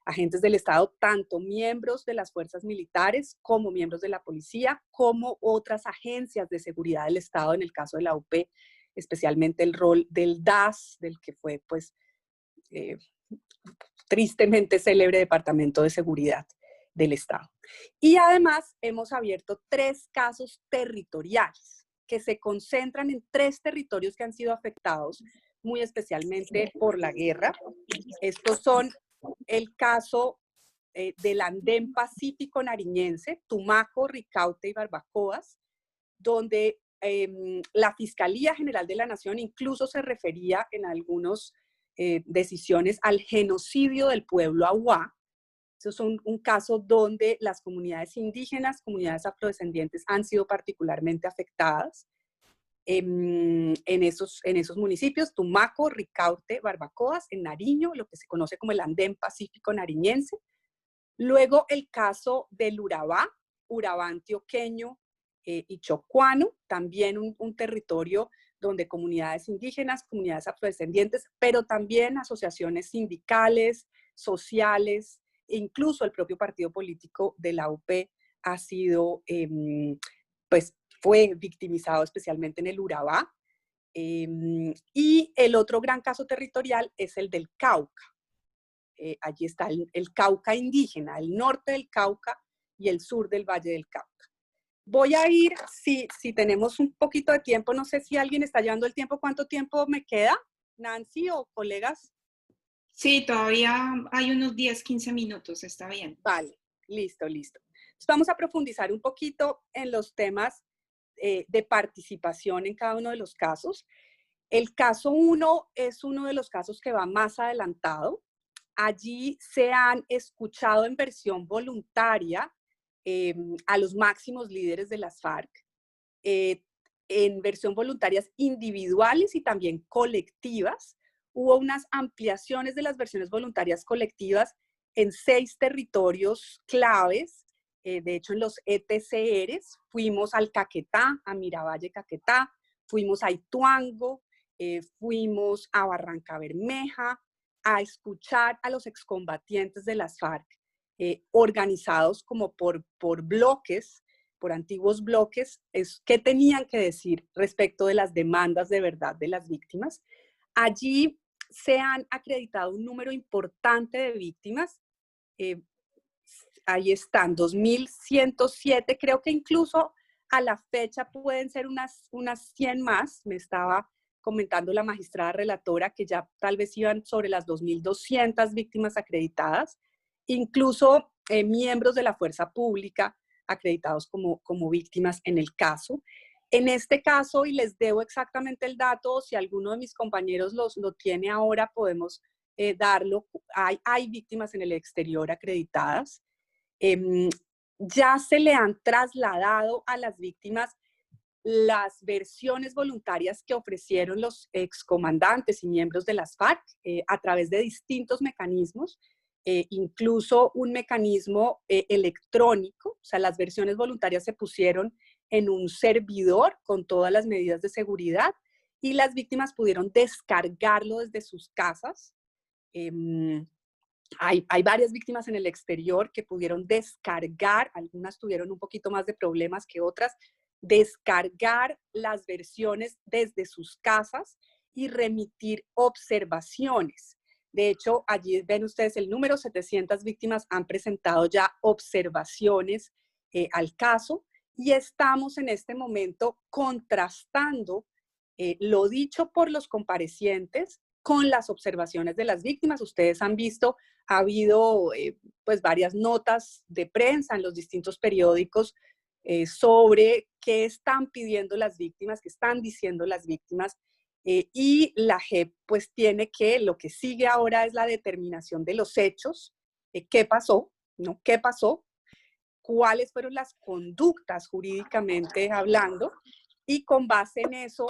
agentes del Estado, tanto miembros de las fuerzas militares como miembros de la policía, como otras agencias de seguridad del Estado, en el caso de la UP, especialmente el rol del DAS, del que fue pues tristemente célebre Departamento de Seguridad del Estado. Y además hemos abierto 3 casos territoriales que se concentran en 3 territorios que han sido afectados muy especialmente por la guerra. Estos son el caso del Andén Pacífico Nariñense, Tumaco, Ricaute y Barbacoas, donde la Fiscalía General de la Nación incluso se refería en algunas decisiones al genocidio del pueblo Awá. Eso es un caso donde las comunidades indígenas, comunidades afrodescendientes han sido particularmente afectadas en esos municipios, Tumaco, Ricaute, Barbacoas, en Nariño, lo que se conoce como el Andén Pacífico Nariñense. Luego el caso del Urabá antioqueño y chocuano, también un territorio donde comunidades indígenas, comunidades afrodescendientes, pero también asociaciones sindicales, sociales, incluso el propio partido político de la UP ha sido, pues fue victimizado especialmente en el Urabá. Y el otro gran caso territorial es el del Cauca. Allí está el Cauca indígena, el norte del Cauca y el sur del Valle del Cauca. Voy a ir, si tenemos un poquito de tiempo, no sé si alguien está llevando el tiempo, ¿cuánto tiempo me queda? Nancy o colegas. Sí, todavía hay unos 10, 15 minutos, está bien. Vale, listo. Entonces vamos a profundizar un poquito en los temas de participación en cada uno de los casos. El caso 1 es uno de los casos que va más adelantado. Allí se han escuchado en versión voluntaria a los máximos líderes de las FARC, en versión voluntarias individuales y también colectivas. Hubo unas ampliaciones de las versiones voluntarias colectivas en 6 territorios claves. De hecho, en los ETCRs fuimos al Caquetá, a Miravalle Caquetá, fuimos a Ituango, fuimos a Barranca Bermeja, a escuchar a los excombatientes de las FARC, organizados como por bloques, por antiguos bloques, qué tenían que decir respecto de las demandas de verdad de las víctimas. Allí se han acreditado un número importante de víctimas. Ahí están, 2.107, creo que incluso a la fecha pueden ser unas 100 más. Me estaba comentando la magistrada relatora que ya tal vez iban sobre las 2.200 víctimas acreditadas, incluso miembros de la fuerza pública acreditados como víctimas en el caso. En este caso, y les debo exactamente el dato, si alguno de mis compañeros lo tiene ahora, podemos darlo. Hay víctimas en el exterior acreditadas. Ya se le han trasladado a las víctimas las versiones voluntarias que ofrecieron los excomandantes y miembros de las FARC a través de distintos mecanismos, incluso un mecanismo electrónico. O sea, las versiones voluntarias se pusieron en un servidor con todas las medidas de seguridad y las víctimas pudieron descargarlo desde sus casas. Hay varias víctimas en el exterior que pudieron descargar, algunas tuvieron un poquito más de problemas que otras, descargar las versiones desde sus casas y remitir observaciones. De hecho, allí ven ustedes el número, 700 víctimas han presentado ya observaciones al caso y estamos en este momento contrastando lo dicho por los comparecientes con las observaciones de las víctimas. Ustedes han visto, ha habido pues varias notas de prensa en los distintos periódicos sobre qué están pidiendo las víctimas, qué están diciendo las víctimas, y la JEP pues tiene que, lo que sigue ahora es la determinación de los hechos, qué pasó, ¿no? ¿Qué pasó? ¿Cuáles fueron las conductas jurídicamente hablando? Y con base en eso,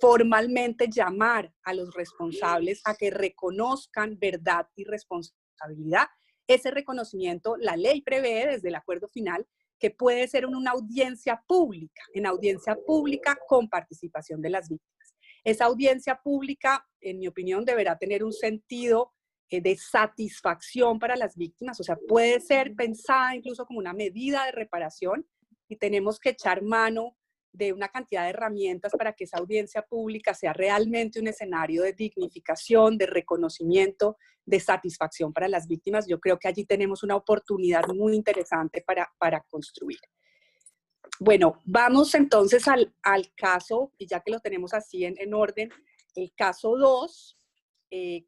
formalmente llamar a los responsables a que reconozcan verdad y responsabilidad. Ese reconocimiento, la ley prevé desde el acuerdo final que puede ser en una audiencia pública, con participación de las víctimas. Esa audiencia pública, en mi opinión, deberá tener un sentido de satisfacción para las víctimas, o sea, puede ser pensada incluso como una medida de reparación y tenemos que echar mano de una cantidad de herramientas para que esa audiencia pública sea realmente un escenario de dignificación, de reconocimiento, de satisfacción para las víctimas. Yo creo que allí tenemos una oportunidad muy interesante para construir. Bueno, vamos entonces al caso, y ya que lo tenemos así en orden, el caso 2,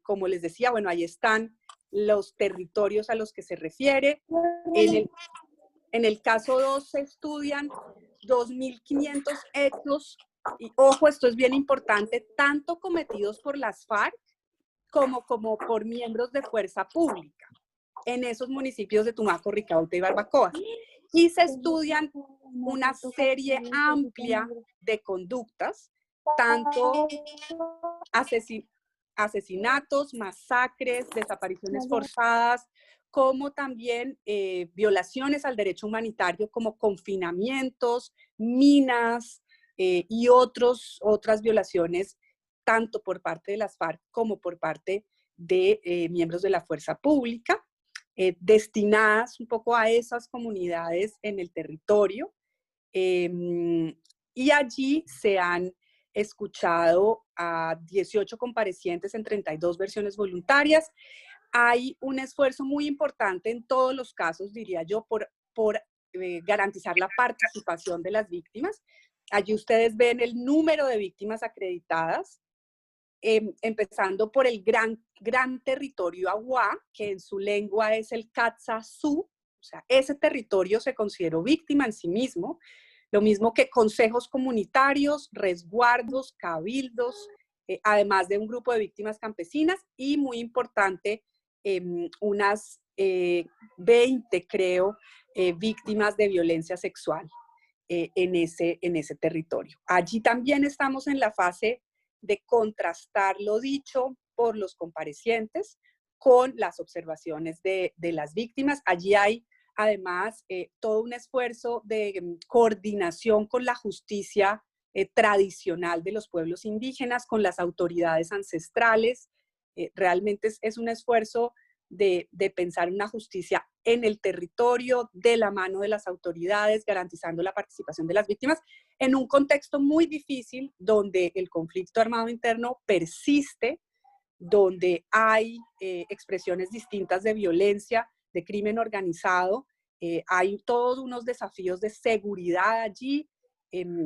como les decía, bueno, ahí están los territorios a los que se refiere. En el caso 2 se estudian 2.500 hechos, y ojo, esto es bien importante, tanto cometidos por las FARC como por miembros de fuerza pública en esos municipios de Tumaco, Ricaurte y Barbacoa. Y se estudian una serie amplia de conductas, tanto asesinatos, masacres, desapariciones forzadas, como también violaciones al derecho humanitario, como confinamientos, minas y otras violaciones, tanto por parte de las FARC como por parte de miembros de la fuerza pública, destinadas un poco a esas comunidades en el territorio. Y allí se han escuchado a 18 comparecientes en 32 versiones voluntarias. Hay un esfuerzo muy importante en todos los casos, diría yo, por garantizar la participación de las víctimas. Allí ustedes ven el número de víctimas acreditadas, empezando por el gran territorio Aguá, que en su lengua es el Katsazú. O sea, ese territorio se consideró víctima en sí mismo, lo mismo que consejos comunitarios, resguardos, cabildos, además de un grupo de víctimas campesinas y, muy importante, unas 20, creo, víctimas de violencia sexual en ese territorio. Allí también estamos en la fase de contrastar lo dicho por los comparecientes con las observaciones de las víctimas. Allí hay además todo un esfuerzo de coordinación con la justicia tradicional de los pueblos indígenas, con las autoridades ancestrales. Realmente es un esfuerzo de pensar una justicia en el territorio, de la mano de las autoridades, garantizando la participación de las víctimas, en un contexto muy difícil donde el conflicto armado interno persiste, donde hay expresiones distintas de violencia, de crimen organizado, hay todos unos desafíos de seguridad allí,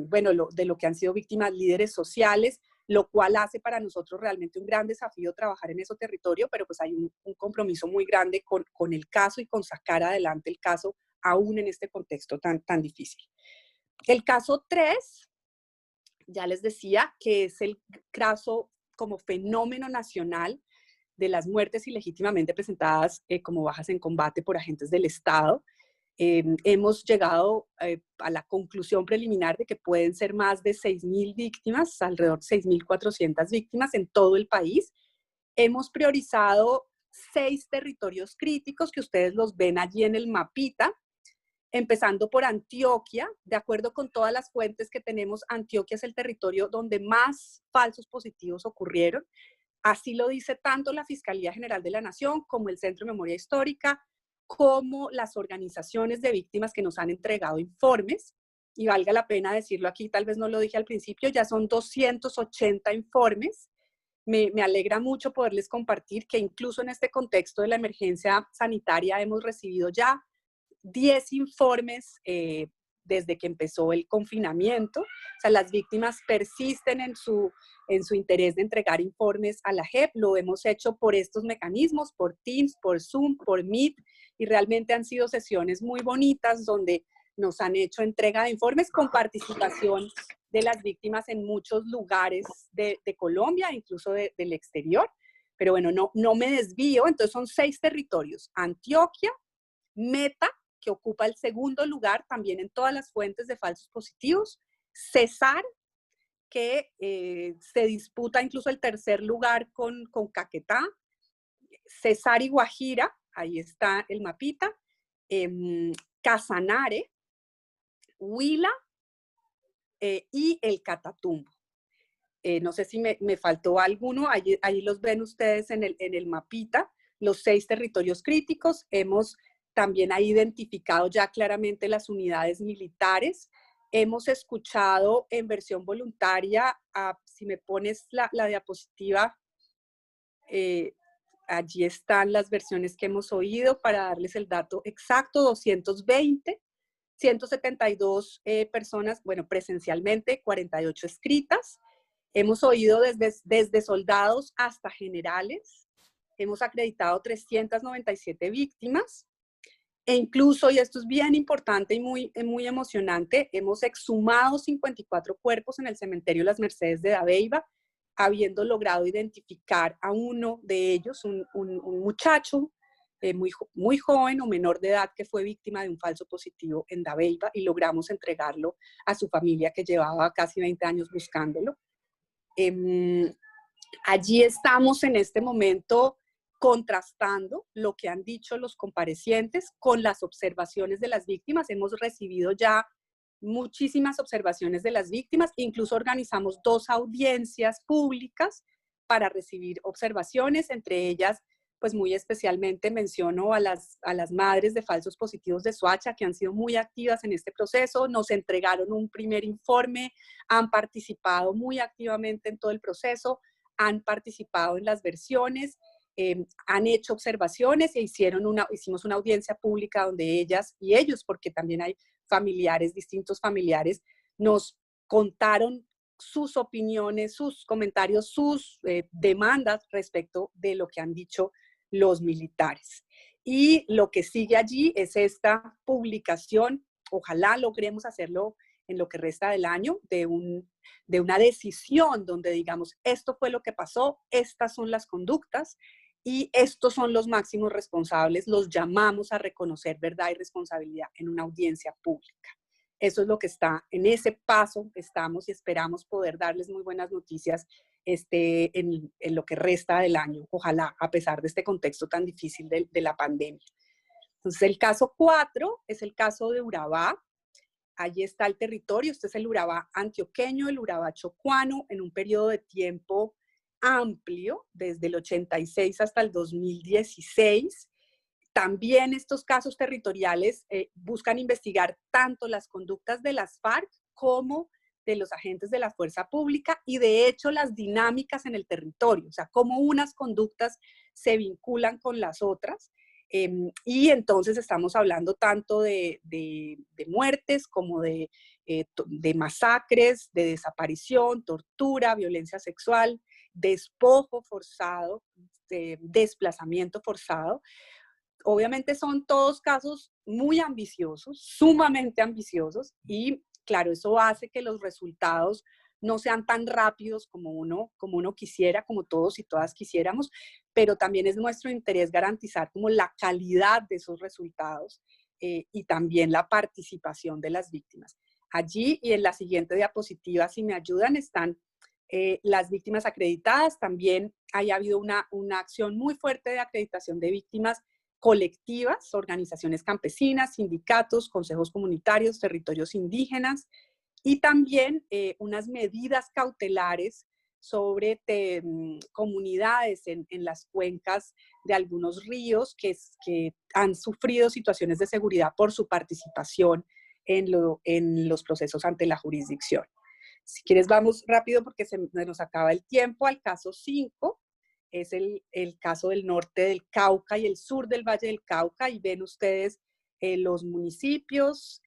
bueno, de lo que han sido víctimas líderes sociales, lo cual hace para nosotros realmente un gran desafío trabajar en ese territorio, pero pues hay un compromiso muy grande con el caso y con sacar adelante el caso aún en este contexto tan difícil. El caso 3, ya les decía que es el caso como fenómeno nacional de las muertes ilegítimamente presentadas como bajas en combate por agentes del Estado. Hemos llegado a la conclusión preliminar de que pueden ser más de 6.000 víctimas, alrededor de 6.400 víctimas en todo el país. Hemos priorizado 6 territorios críticos que ustedes los ven allí en el mapita, empezando por Antioquia. De acuerdo con todas las fuentes que tenemos, Antioquia es el territorio donde más falsos positivos ocurrieron. Así lo dice tanto la Fiscalía General de la Nación como el Centro de Memoria Histórica, como las organizaciones de víctimas que nos han entregado informes. Y valga la pena decirlo aquí, tal vez no lo dije al principio, ya son 280 informes. Me alegra mucho poderles compartir que incluso en este contexto de la emergencia sanitaria hemos recibido ya 10 informes desde que empezó el confinamiento. O sea, las víctimas persisten en su interés de entregar informes a la JEP. Lo hemos hecho por estos mecanismos, por Teams, por Zoom, por Meet, y realmente han sido sesiones muy bonitas donde nos han hecho entrega de informes con participación de las víctimas en muchos lugares de Colombia, incluso del exterior. Pero bueno, no me desvío. Entonces son 6 territorios: Antioquia, Meta, que ocupa el segundo lugar también en todas las fuentes de falsos positivos; Cesar, que se disputa incluso el tercer lugar con Caquetá; Cesar y Guajira, ahí está el mapita; Casanare, Huila y el Catatumbo. No sé si me faltó alguno, ahí los ven ustedes en el mapita. los 6 territorios críticos. Hemos también identificado ya claramente las unidades militares. Hemos escuchado en versión voluntaria, si me pones la diapositiva, allí están las versiones que hemos oído para darles el dato exacto: 220, 172 personas, bueno, presencialmente, 48 escritas. Hemos oído desde soldados hasta generales. Hemos acreditado 397 víctimas. E incluso, y esto es bien importante y muy emocionante, hemos exhumado 54 cuerpos en el cementerio Las Mercedes de Dabeiba, habiendo logrado identificar a uno de ellos, un muchacho muy joven o menor de edad que fue víctima de un falso positivo en Dabeiba, y logramos entregarlo a su familia, que llevaba casi 20 años buscándolo. Allí estamos en este momento contrastando lo que han dicho los comparecientes con las observaciones de las víctimas. Hemos recibido ya muchísimas observaciones de las víctimas, incluso organizamos 2 audiencias públicas para recibir observaciones. Entre ellas, pues muy especialmente menciono a las madres de falsos positivos de Soacha, que han sido muy activas en este proceso. Nos entregaron un primer informe, han participado muy activamente en todo el proceso, han participado en las versiones, han hecho observaciones e hicimos una audiencia pública donde ellas y ellos, porque también hay familiares, distintos familiares, nos contaron sus opiniones, sus comentarios, sus demandas respecto de lo que han dicho los militares. Y lo que sigue allí es esta publicación. Ojalá logremos hacerlo en lo que resta del año, de una decisión donde digamos, esto fue lo que pasó, estas son las conductas y estos son los máximos responsables, los llamamos a reconocer verdad y responsabilidad en una audiencia pública. Eso es lo que está, en ese paso estamos, y esperamos poder darles muy buenas noticias en lo que resta del año, ojalá, a pesar de este contexto tan difícil de la pandemia. Entonces, el caso 4 es el caso de Urabá. Allí está el territorio. Este es el Urabá antioqueño, el Urabá chocuano, en un periodo de tiempo amplio, desde el 86 hasta el 2016. También estos casos territoriales buscan investigar tanto las conductas de las FARC como de los agentes de la fuerza pública, y de hecho las dinámicas en el territorio, o sea, cómo unas conductas se vinculan con las otras. Y entonces estamos hablando tanto de muertes como de masacres, de desaparición, tortura, violencia sexual, despojo forzado, desplazamiento forzado. Obviamente son todos casos muy ambiciosos, sumamente ambiciosos, y claro, eso hace que los resultados no sean tan rápidos como uno quisiera, como todos y todas quisiéramos, pero también es nuestro interés garantizar como la calidad de esos resultados y también la participación de las víctimas. Allí, y en la siguiente diapositiva, si me ayudan, están las víctimas acreditadas. También ha habido una acción muy fuerte de acreditación de víctimas colectivas, organizaciones campesinas, sindicatos, consejos comunitarios, territorios indígenas, y también unas medidas cautelares sobre comunidades en las cuencas de algunos ríos que han sufrido situaciones de seguridad por su participación en los procesos ante la jurisdicción. Si quieres, vamos rápido porque se nos acaba el tiempo. Al caso 5, es el caso del norte del Cauca y el sur del Valle del Cauca, y ven ustedes los municipios.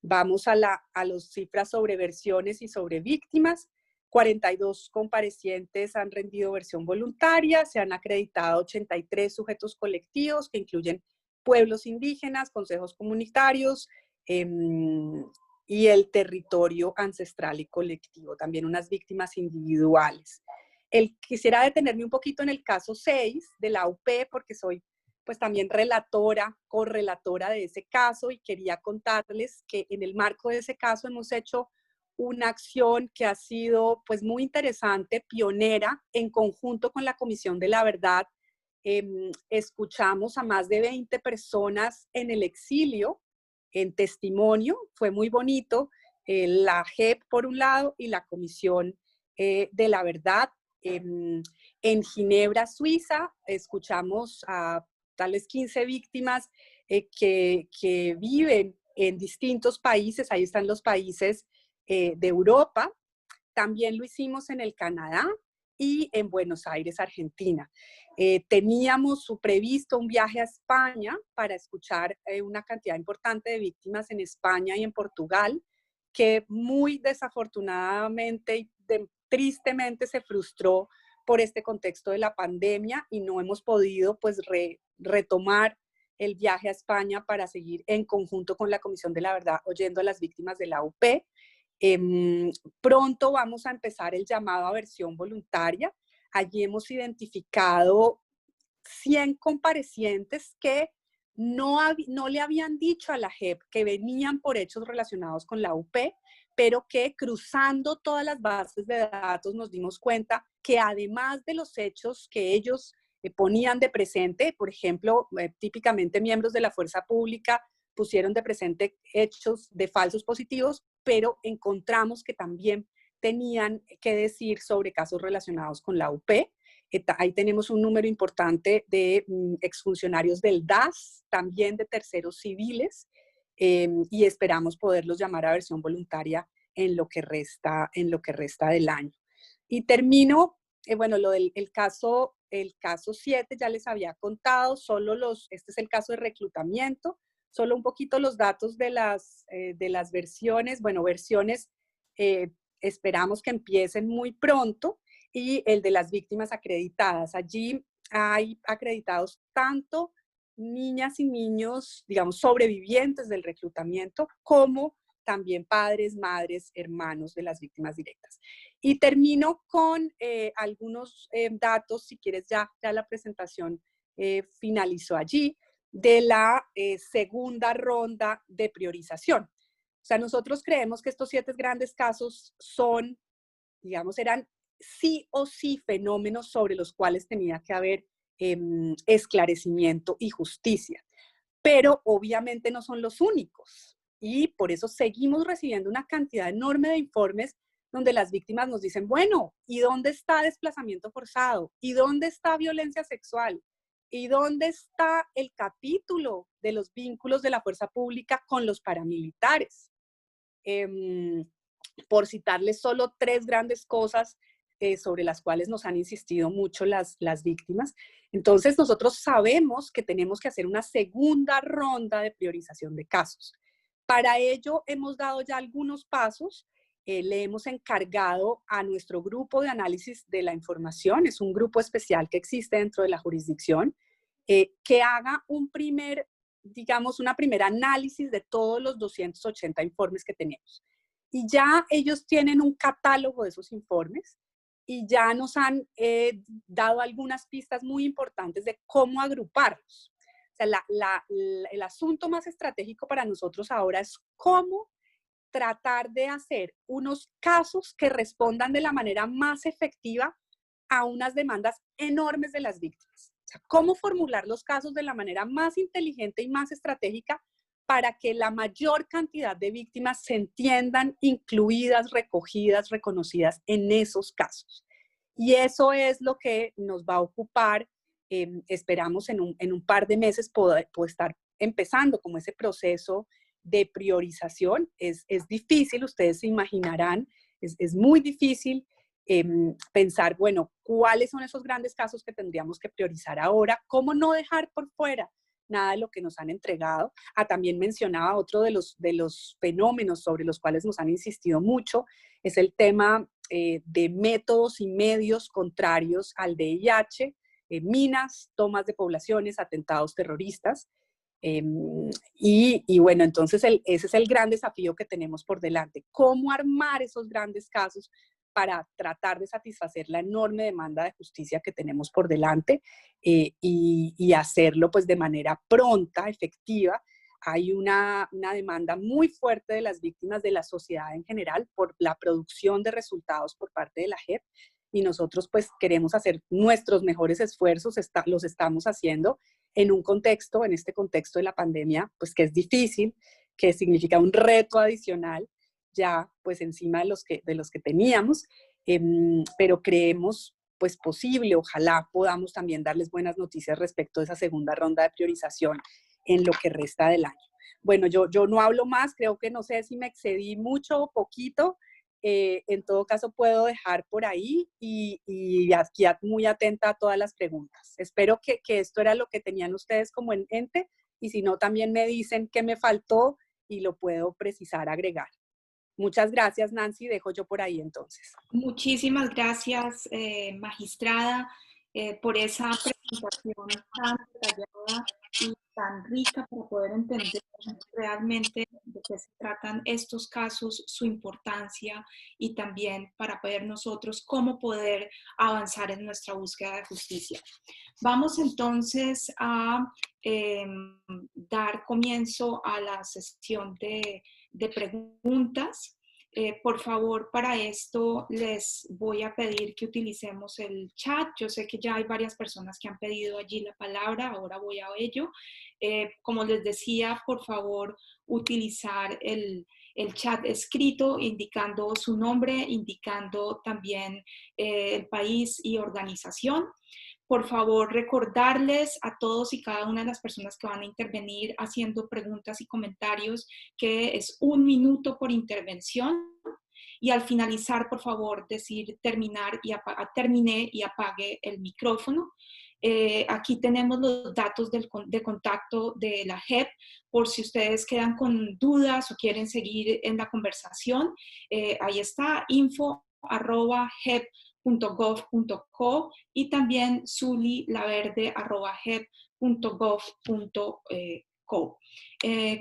Vamos a las cifras sobre versiones y sobre víctimas. 42 comparecientes han rendido versión voluntaria, se han acreditado 83 sujetos colectivos que incluyen pueblos indígenas, consejos comunitarios y el territorio ancestral y colectivo, también unas víctimas individuales. Quisiera detenerme un poquito en el caso 6 de la UP, porque soy pues también correlatora de ese caso, y quería contarles que en el marco de ese caso hemos hecho una acción que ha sido pues muy interesante, pionera, en conjunto con la Comisión de la Verdad. Escuchamos a más de 20 personas en el exilio, en testimonio, fue muy bonito, la JEP por un lado y la Comisión de la Verdad. En Ginebra, Suiza, escuchamos a tal vez 15 víctimas que viven en distintos países. Ahí están los países de Europa. También lo hicimos en el Canadá y en Buenos Aires, Argentina. Teníamos previsto un viaje a España para escuchar una cantidad importante de víctimas en España y en Portugal, que muy desafortunadamente y tristemente se frustró por este contexto de la pandemia y no hemos podido pues retomar el viaje a España para seguir en conjunto con la Comisión de la Verdad oyendo a las víctimas de la UP. Pronto vamos a empezar el llamado a versión voluntaria. Allí hemos identificado 100 comparecientes que no le habían dicho a la JEP que venían por hechos relacionados con la UP, pero que cruzando todas las bases de datos nos dimos cuenta que además de los hechos que ellos ponían de presente, por ejemplo, típicamente miembros de la fuerza pública pusieron de presente hechos de falsos positivos, pero encontramos que también tenían que decir sobre casos relacionados con la UP. Ahí tenemos un número importante de exfuncionarios del DAS, también de terceros civiles, y esperamos poderlos llamar a versión voluntaria en lo que resta del año. Y termino, bueno, lo del el caso 7 ya les había contado, este es el caso de reclutamiento, solo un poquito los datos de las versiones. Bueno, versiones esperamos que empiecen muy pronto, y el de las víctimas acreditadas. Allí hay acreditados tanto niñas y niños, digamos, sobrevivientes del reclutamiento, como también padres, madres, hermanos de las víctimas directas. Y termino con algunos datos, si quieres ya la presentación finalizó allí, de la segunda ronda de priorización. O sea, nosotros creemos que estos 7 grandes casos son, digamos, eran sí o sí fenómenos sobre los cuales tenía que haber esclarecimiento y justicia. Pero obviamente no son los únicos. Y por eso seguimos recibiendo una cantidad enorme de informes donde las víctimas nos dicen, bueno, ¿y dónde está desplazamiento forzado? ¿Y dónde está violencia sexual? ¿Y dónde está el capítulo de los vínculos de la fuerza pública con los paramilitares? Por citarles solo 3 grandes cosas sobre las cuales nos han insistido mucho las víctimas. Entonces nosotros sabemos que tenemos que hacer una segunda ronda de priorización de casos. Para ello hemos dado ya algunos pasos. Le hemos encargado a nuestro grupo de análisis de la información, es un grupo especial que existe dentro de la jurisdicción, que haga una primera análisis de todos los 280 informes que tenemos. Y ya ellos tienen un catálogo de esos informes y ya nos han dado algunas pistas muy importantes de cómo agruparlos. O sea, el asunto más estratégico para nosotros ahora es cómo tratar de hacer unos casos que respondan de la manera más efectiva a unas demandas enormes de las víctimas. O sea, cómo formular los casos de la manera más inteligente y más estratégica para que la mayor cantidad de víctimas se entiendan incluidas, recogidas, reconocidas en esos casos. Y eso es lo que nos va a ocupar, esperamos en un par de meses poder estar empezando como ese proceso de priorización. Es difícil, ustedes se imaginarán, es muy difícil pensar, bueno, cuáles son esos grandes casos que tendríamos que priorizar ahora, cómo no dejar por fuera nada de lo que nos han entregado. También mencionaba otro de los fenómenos sobre los cuales nos han insistido mucho, es el tema de métodos y medios contrarios al VIH, minas, tomas de poblaciones, atentados terroristas. Y bueno, entonces ese es el gran desafío que tenemos por delante. ¿Cómo armar esos grandes casos para tratar de satisfacer la enorme demanda de justicia que tenemos por delante y hacerlo pues de manera pronta, efectiva? Hay una demanda muy fuerte de las víctimas, de la sociedad en general, por la producción de resultados por parte de la JEP, y nosotros pues queremos hacer nuestros mejores esfuerzos, los estamos haciendo en este contexto de la pandemia, pues que es difícil, que significa un reto adicional ya pues encima de los que teníamos, pero creemos pues posible. Ojalá podamos también darles buenas noticias respecto a esa segunda ronda de priorización en lo que resta del año. Bueno, yo no hablo más, creo que no sé si me excedí mucho o poquito. En todo caso puedo dejar por ahí y aquí muy atenta a todas las preguntas. Espero que esto era lo que tenían ustedes como en mente, y si no, también me dicen qué me faltó y lo puedo precisar, agregar. Muchas gracias, Nancy. Dejo yo por ahí entonces. Muchísimas gracias, magistrada, por esa presentación tan detallada y tan rica para poder entender realmente de qué se tratan estos casos, su importancia, y también para ver nosotros cómo poder avanzar en nuestra búsqueda de justicia. Vamos entonces a dar comienzo a la sesión de preguntas. Por favor, para esto les voy a pedir que utilicemos el chat. Yo sé que ya hay varias personas que han pedido allí la palabra, ahora voy a ello. Como les decía, por favor, utilizar el chat escrito, indicando su nombre, indicando también el país y organización. Por favor, recordarles a todos y cada una de las personas que van a intervenir haciendo preguntas y comentarios que es 1 minuto por intervención, y al finalizar, por favor, decir terminé y apague el micrófono. Aquí tenemos los datos de contacto de la JEP, por si ustedes quedan con dudas o quieren seguir en la conversación. Ahí está, info@jep.gov.co, y también zulilaverde@jep.gov.co.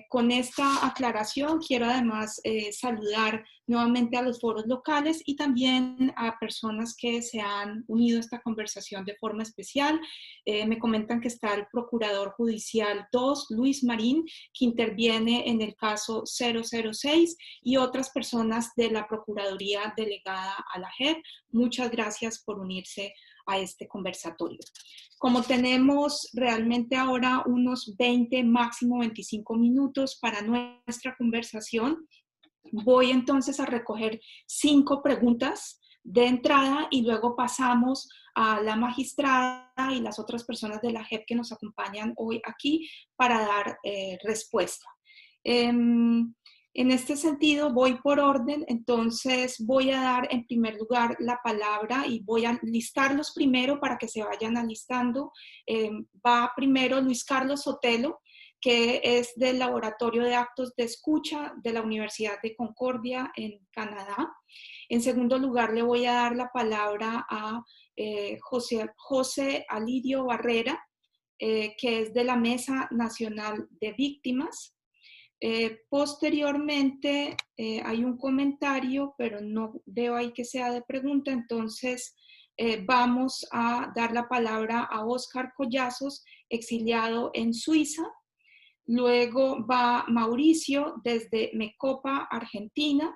Con esta aclaración quiero además saludar nuevamente a los foros locales y también a personas que se han unido a esta conversación de forma especial. Me comentan que está el Procurador Judicial 2, Luis Marín, que interviene en el caso 006, y otras personas de la Procuraduría delegada a la JEP. Muchas gracias por unirse a este conversatorio. Como tenemos realmente ahora unos 20, máximo 25 minutos para nuestra conversación, voy entonces a recoger 5 preguntas de entrada y luego pasamos a la magistrada y las otras personas de la JEP que nos acompañan hoy aquí para dar respuesta. En este sentido, voy por orden, entonces voy a dar en primer lugar la palabra y voy a listarlos primero para que se vayan alistando. Va primero Luis Carlos Sotelo, que es del Laboratorio de Actos de Escucha de la Universidad de Concordia en Canadá. En segundo lugar, le voy a dar la palabra a José Alidio Barrera, que es de la Mesa Nacional de Víctimas. Posteriormente hay un comentario, pero no veo ahí que sea de pregunta, entonces vamos a dar la palabra a Óscar Collazos, exiliado en Suiza. Luego va Mauricio desde Mecopa, Argentina.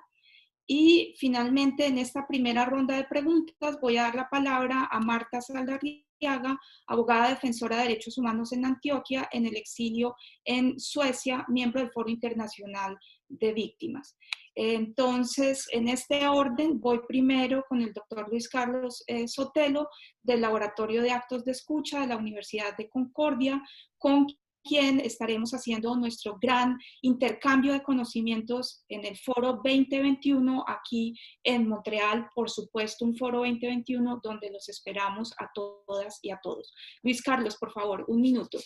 Y finalmente, en esta primera ronda de preguntas, voy a dar la palabra a Marta Saldarriaga, abogada defensora de derechos humanos en Antioquia, en el exilio en Suecia, miembro del Foro Internacional de Víctimas. Entonces, en este orden, voy primero con el doctor Luis Carlos Sotelo, del Laboratorio de Actos de Escucha de la Universidad de Concordia, con quien estaremos haciendo nuestro gran intercambio de conocimientos en el Foro 2021 aquí en Montreal. Por supuesto, un Foro 2021 donde los esperamos a todas y a todos. Luis Carlos, por favor, 1 minuto.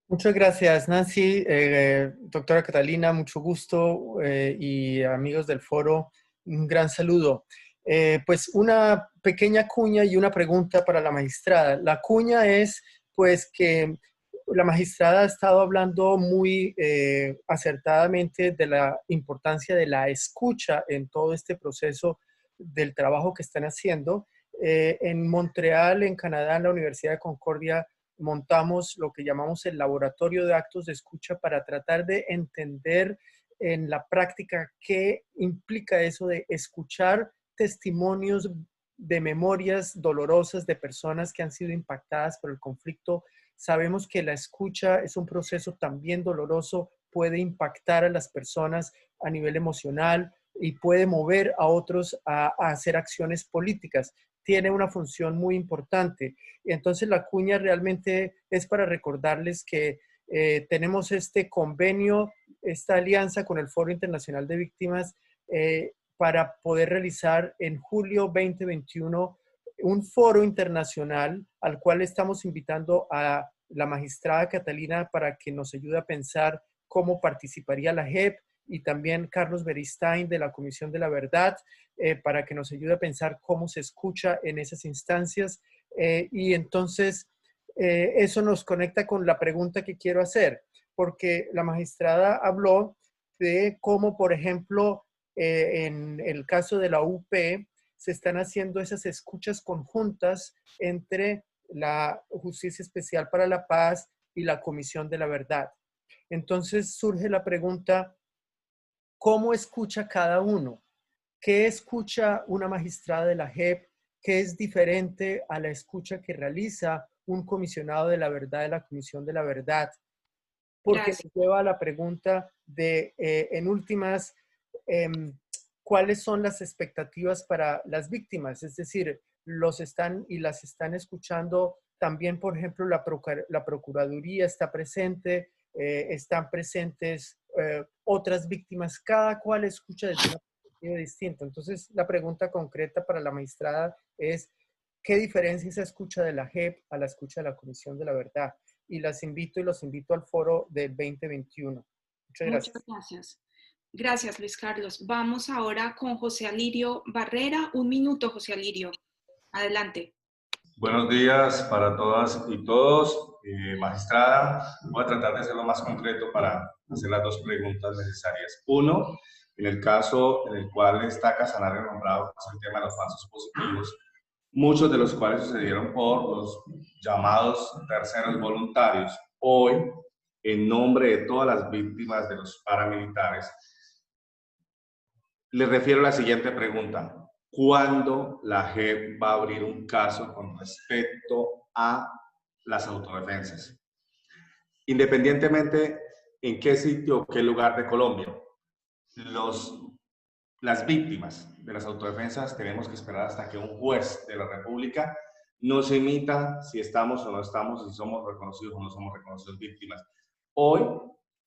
Muchas gracias, Nancy. Doctora Catalina, mucho gusto, y amigos del foro, un gran saludo. Pues una pequeña cuña y una pregunta para la magistrada. La cuña es pues que la magistrada ha estado hablando muy acertadamente de la importancia de la escucha en todo este proceso del trabajo que están haciendo. En Montreal, en Canadá, en la Universidad de Concordia, montamos lo que llamamos el Laboratorio de Actos de Escucha para tratar de entender en la práctica qué implica eso de escuchar testimonios de memorias dolorosas de personas que han sido impactadas por el conflicto. Sabemos que la escucha es un proceso también doloroso, puede impactar a las personas a nivel emocional y puede mover a otros a hacer acciones políticas. tiene una función muy importante. Y entonces la cuña realmente es para recordarles que tenemos este convenio, esta alianza con el Foro Internacional de Víctimas para poder realizar en julio 2021 un foro internacional al cual estamos invitando a la magistrada Catalina para que nos ayude a pensar cómo participaría la JEP, y también Carlos Beristain de la Comisión de la Verdad, para que nos ayude a pensar cómo se escucha en esas instancias. Y entonces eso nos conecta con la pregunta que quiero hacer, porque la magistrada habló de cómo, por ejemplo, en el caso de la UP, se están haciendo esas escuchas conjuntas entre la Justicia Especial para la Paz y la Comisión de la Verdad. Entonces surge la pregunta, ¿cómo escucha cada uno? ¿Qué escucha una magistrada de la JEP? ¿Qué es diferente a la escucha que realiza un comisionado de la verdad de la Comisión de la Verdad? Porque nos lleva a la pregunta de, en últimas, ¿cuáles son las expectativas para las víctimas? Es decir, los están y las están escuchando también, por ejemplo, la Procuraduría está presente, están presentes otras víctimas, cada cual escucha desde una perspectiva distinta. Entonces, la pregunta concreta para la magistrada es, ¿qué diferencia se escucha de la JEP a la escucha de la Comisión de la Verdad? Y los invito al foro del 2021. Muchas gracias. Muchas gracias. Gracias, Luis Carlos. Vamos ahora con José Alirio Barrera. 1 minuto, José Alirio. Adelante. Buenos días para todas y todos. Magistrada, voy a tratar de ser lo más concreto para hacer las 2 preguntas necesarias. Uno, en el caso en el cual está Casanare nombrado, es el tema de los falsos positivos, muchos de los cuales sucedieron por los llamados terceros voluntarios. Hoy, en nombre de todas las víctimas de los paramilitares, les refiero a la siguiente pregunta. ¿Cuándo la JEP va a abrir un caso con respecto a las autodefensas? Independientemente en qué sitio o qué lugar de Colombia, las víctimas de las autodefensas tenemos que esperar hasta que un juez de la República nos emita si estamos o no estamos, si somos reconocidos o no somos reconocidos víctimas. Hoy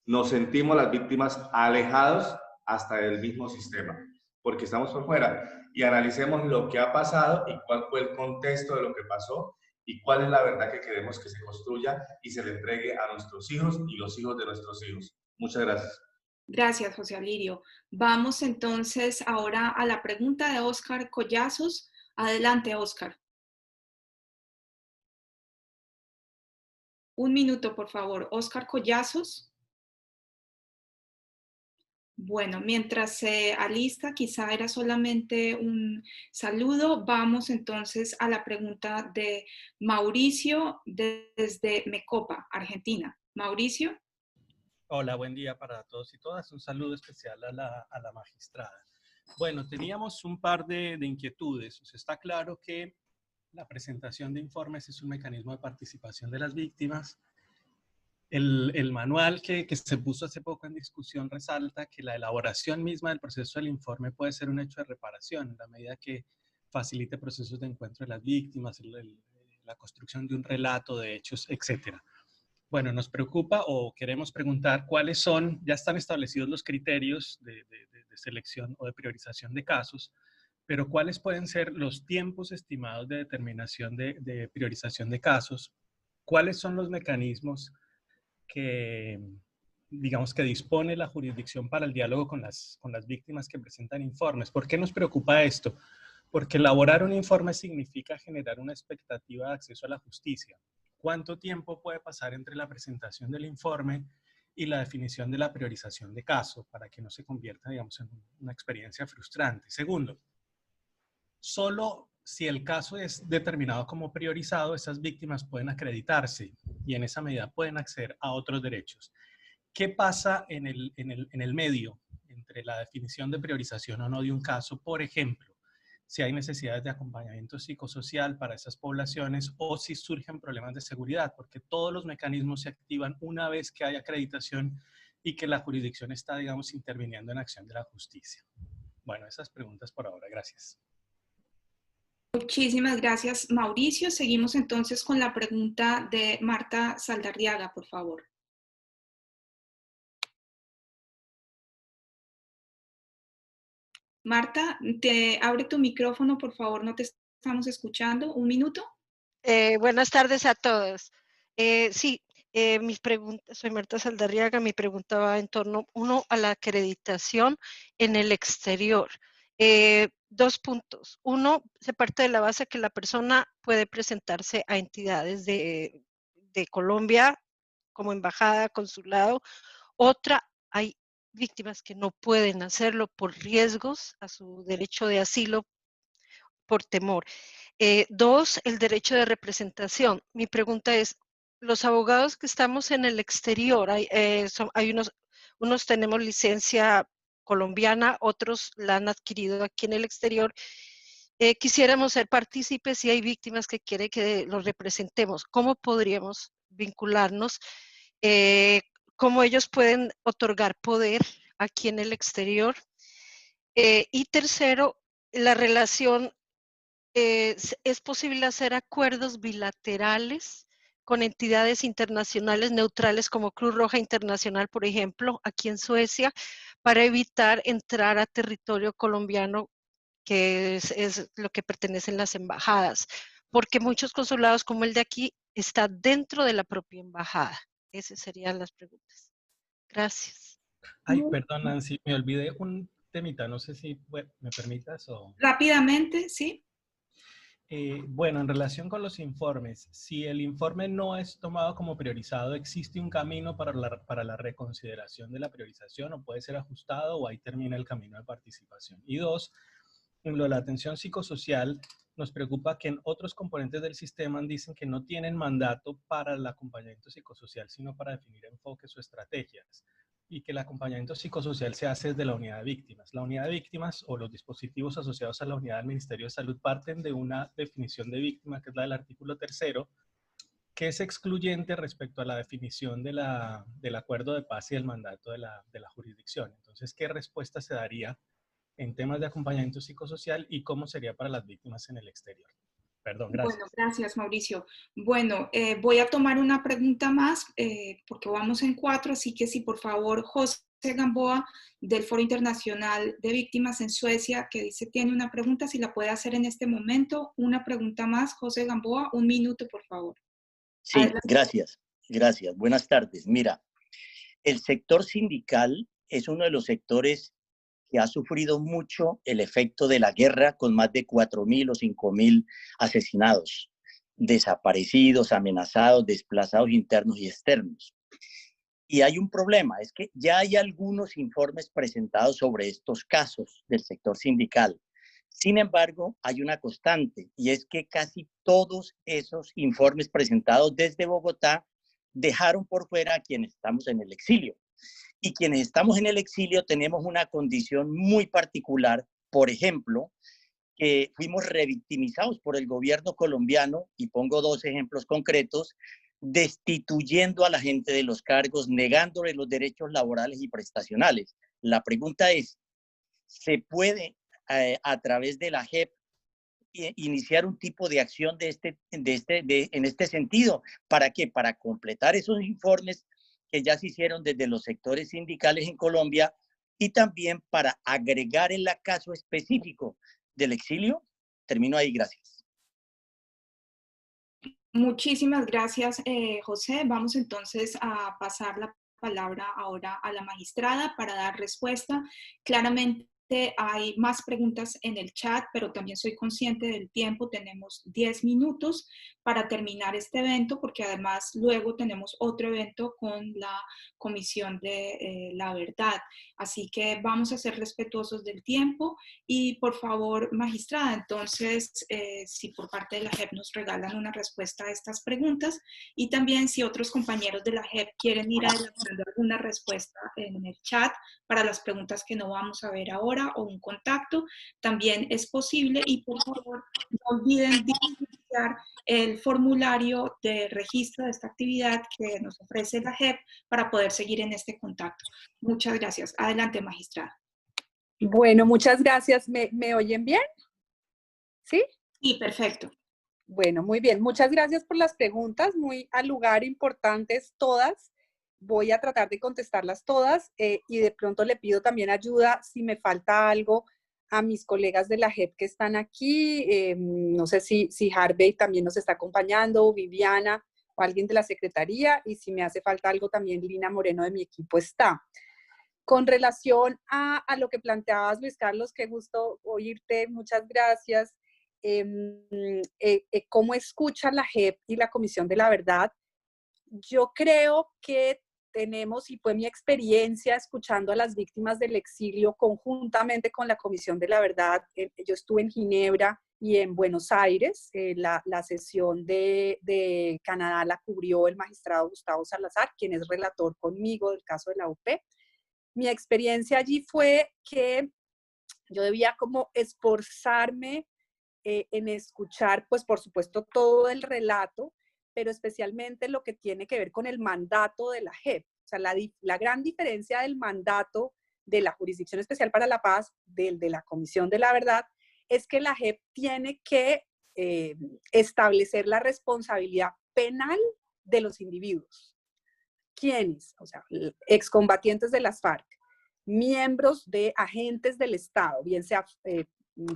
nos sentimos las víctimas alejados hasta del mismo sistema, porque estamos por fuera, y analicemos lo que ha pasado y cuál fue el contexto de lo que pasó y cuál es la verdad que queremos que se construya y se le entregue a nuestros hijos y los hijos de nuestros hijos. Muchas gracias. Gracias, José Alirio. Vamos entonces ahora a la pregunta de Óscar Collazos. Adelante, Óscar. 1 minuto, por favor. Óscar Collazos. Bueno, mientras se alista, quizá era solamente un saludo. Vamos entonces a la pregunta de Mauricio desde Mecopa, Argentina. Mauricio. Hola, buen día para todos y todas. Un saludo especial a la magistrada. Bueno, teníamos un par de inquietudes. O sea, está claro que la presentación de informes es un mecanismo de participación de las víctimas. El manual que se puso hace poco en discusión resalta que la elaboración misma del proceso del informe puede ser un hecho de reparación, en la medida que facilite procesos de encuentro de las víctimas, la construcción de un relato de hechos, etc. Bueno, nos preocupa o queremos preguntar cuáles son, ya están establecidos los criterios de selección o de priorización de casos, pero cuáles pueden ser los tiempos estimados de determinación de priorización de casos, cuáles son los mecanismos que, digamos, que dispone la jurisdicción para el diálogo con las víctimas que presentan informes. ¿Por qué nos preocupa esto? Porque elaborar un informe significa generar una expectativa de acceso a la justicia. ¿Cuánto tiempo puede pasar entre la presentación del informe y la definición de la priorización de caso para que no se convierta, digamos, en una experiencia frustrante? Segundo, solo si el caso es determinado como priorizado, esas víctimas pueden acreditarse y en esa medida pueden acceder a otros derechos. ¿Qué pasa en el medio entre la definición de priorización o no de un caso? Por ejemplo, si hay necesidades de acompañamiento psicosocial para esas poblaciones o si surgen problemas de seguridad, porque todos los mecanismos se activan una vez que hay acreditación y que la jurisdicción está, digamos, interviniendo en acción de la justicia. Bueno, esas preguntas por ahora. Gracias. Muchísimas gracias, Mauricio. Seguimos entonces con la pregunta de Marta Saldarriaga, por favor. Marta, abre tu micrófono, por favor, no te estamos escuchando. Un minuto. Buenas tardes a todos. Sí, soy Marta Saldarriaga, mi pregunta va en torno, uno, a la acreditación en el exterior. 2 puntos. Uno, se parte de la base que la persona puede presentarse a entidades de Colombia como embajada, consulado. Otra, hay víctimas que no pueden hacerlo por riesgos a su derecho de asilo, por temor. 2, el derecho de representación. Mi pregunta es, los abogados que estamos en el exterior, hay unos tenemos licencia colombiana, otros la han adquirido aquí en el exterior. Quisiéramos ser partícipes y hay víctimas que quieren que los representemos. ¿Cómo podríamos vincularnos? ¿Cómo ellos pueden otorgar poder aquí en el exterior? Y tercero, la relación, ¿es posible hacer acuerdos bilaterales con entidades internacionales neutrales como Cruz Roja Internacional, por ejemplo, aquí en Suecia, para evitar entrar a territorio colombiano, que es lo que pertenecen las embajadas? Porque muchos consulados como el de aquí está dentro de la propia embajada. Esas serían las preguntas. Gracias. Ay, perdón, Nancy, me olvidé un temita, no sé si me permitas o... Rápidamente, ¿sí? Bueno, en relación con los informes, si el informe no es tomado como priorizado, ¿existe un camino para la reconsideración de la priorización o puede ser ajustado o ahí termina el camino de participación? Y 2, en lo de la atención psicosocial, nos preocupa que en otros componentes del sistema dicen que no tienen mandato para el acompañamiento psicosocial, sino para definir enfoques o estrategias, y que el acompañamiento psicosocial se hace desde la unidad de víctimas. La unidad de víctimas o los dispositivos asociados a la unidad del Ministerio de Salud parten de una definición de víctima, que es la del artículo 3º, que es excluyente respecto a la definición del acuerdo de paz y el mandato de la jurisdicción. Entonces, ¿qué respuesta se daría en temas de acompañamiento psicosocial y cómo sería para las víctimas en el exterior? Perdón, gracias. Bueno, gracias, Mauricio. Bueno, voy a tomar una pregunta más porque vamos en 4, así que sí, por favor, José Gamboa, del Foro Internacional de Víctimas en Suecia, que dice tiene una pregunta, si la puede hacer en este momento. Una pregunta más, José Gamboa, 1 minuto, por favor. Sí, Adelante. gracias. Buenas tardes. Mira, el sector sindical es uno de los sectores que ha sufrido mucho el efecto de la guerra, con más de 4.000 o 5.000 asesinados, desaparecidos, amenazados, desplazados internos y externos. Y hay un problema, es que ya hay algunos informes presentados sobre estos casos del sector sindical. Sin embargo, hay una constante, y es que casi todos esos informes presentados desde Bogotá dejaron por fuera a quienes estamos en el exilio. Y quienes estamos en el exilio tenemos una condición muy particular, por ejemplo, que fuimos revictimizados por el gobierno colombiano, y pongo 2 ejemplos concretos, destituyendo a la gente de los cargos, negándole los derechos laborales y prestacionales. La pregunta es, ¿se puede a través de la JEP iniciar un tipo de acción en este sentido? ¿Para qué? Para completar esos informes que ya se hicieron desde los sectores sindicales en Colombia, y también para agregar el caso específico del exilio. Termino ahí, gracias. Muchísimas gracias, José. Vamos entonces a pasar la palabra ahora a la magistrada para dar respuesta. Claramente hay más preguntas en el chat, pero también soy consciente del tiempo. Tenemos 10 minutos para terminar este evento, porque además luego tenemos otro evento con la Comisión de la Verdad. Así que vamos a ser respetuosos del tiempo y, por favor, magistrada, entonces, si por parte de la JEP nos regalan una respuesta a estas preguntas, y también si otros compañeros de la JEP quieren ir adelantando alguna respuesta en el chat para las preguntas que no vamos a ver ahora, o un contacto, también es posible. Y por favor, no olviden utilizar el formulario de registro de esta actividad que nos ofrece la JEP para poder seguir en este contacto. Muchas gracias. Adelante, magistrada. Bueno, muchas gracias. ¿Me oyen bien? ¿Sí? Sí, perfecto. Bueno, muy bien. Muchas gracias por las preguntas, muy al lugar, importantes todas. Voy a tratar de contestarlas todas y de pronto le pido también ayuda si me falta algo a mis colegas de la JEP que están aquí. No sé si Harvey también nos está acompañando, Viviana o alguien de la Secretaría, y si me hace falta algo también Lina Moreno de mi equipo está. Con relación a lo que planteabas, Luis Carlos, qué gusto oírte, muchas gracias. ¿Cómo escucha la JEP y la Comisión de la Verdad? Yo creo que tenemos, y fue mi experiencia escuchando a las víctimas del exilio conjuntamente con la Comisión de la Verdad. Yo estuve en Ginebra y en Buenos Aires. La sesión de Canadá la cubrió el magistrado Gustavo Salazar, quien es relator conmigo del caso de la UP. Mi experiencia allí fue que yo debía como esforzarme en escuchar, pues por supuesto, todo el relato, pero especialmente lo que tiene que ver con el mandato de la JEP. O sea, la gran diferencia del mandato de la Jurisdicción Especial para la Paz, del de la Comisión de la Verdad, es que la JEP tiene que establecer la responsabilidad penal de los individuos. ¿Quiénes? O sea, excombatientes de las FARC, miembros de agentes del Estado, bien sea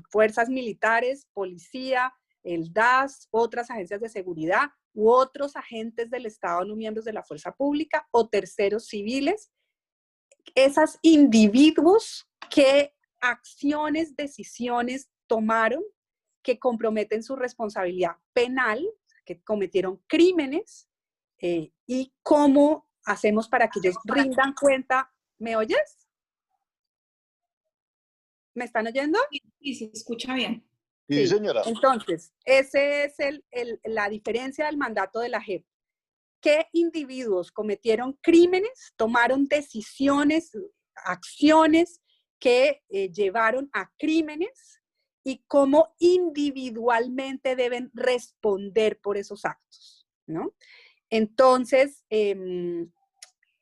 fuerzas militares, policía, el DAS, otras agencias de seguridad u otros agentes del Estado no miembros de la fuerza pública o terceros civiles, esos individuos que acciones, decisiones tomaron que comprometen su responsabilidad penal, que cometieron crímenes, y cómo hacemos para que ellos rindan cuenta. ¿Me oyes? ¿Me están oyendo? Sí, se escucha bien. Sí, señora. Entonces, esa es la diferencia del mandato de la JEP. ¿Qué individuos cometieron crímenes, tomaron decisiones, acciones que llevaron a crímenes y cómo individualmente deben responder por esos actos, ¿no? Entonces,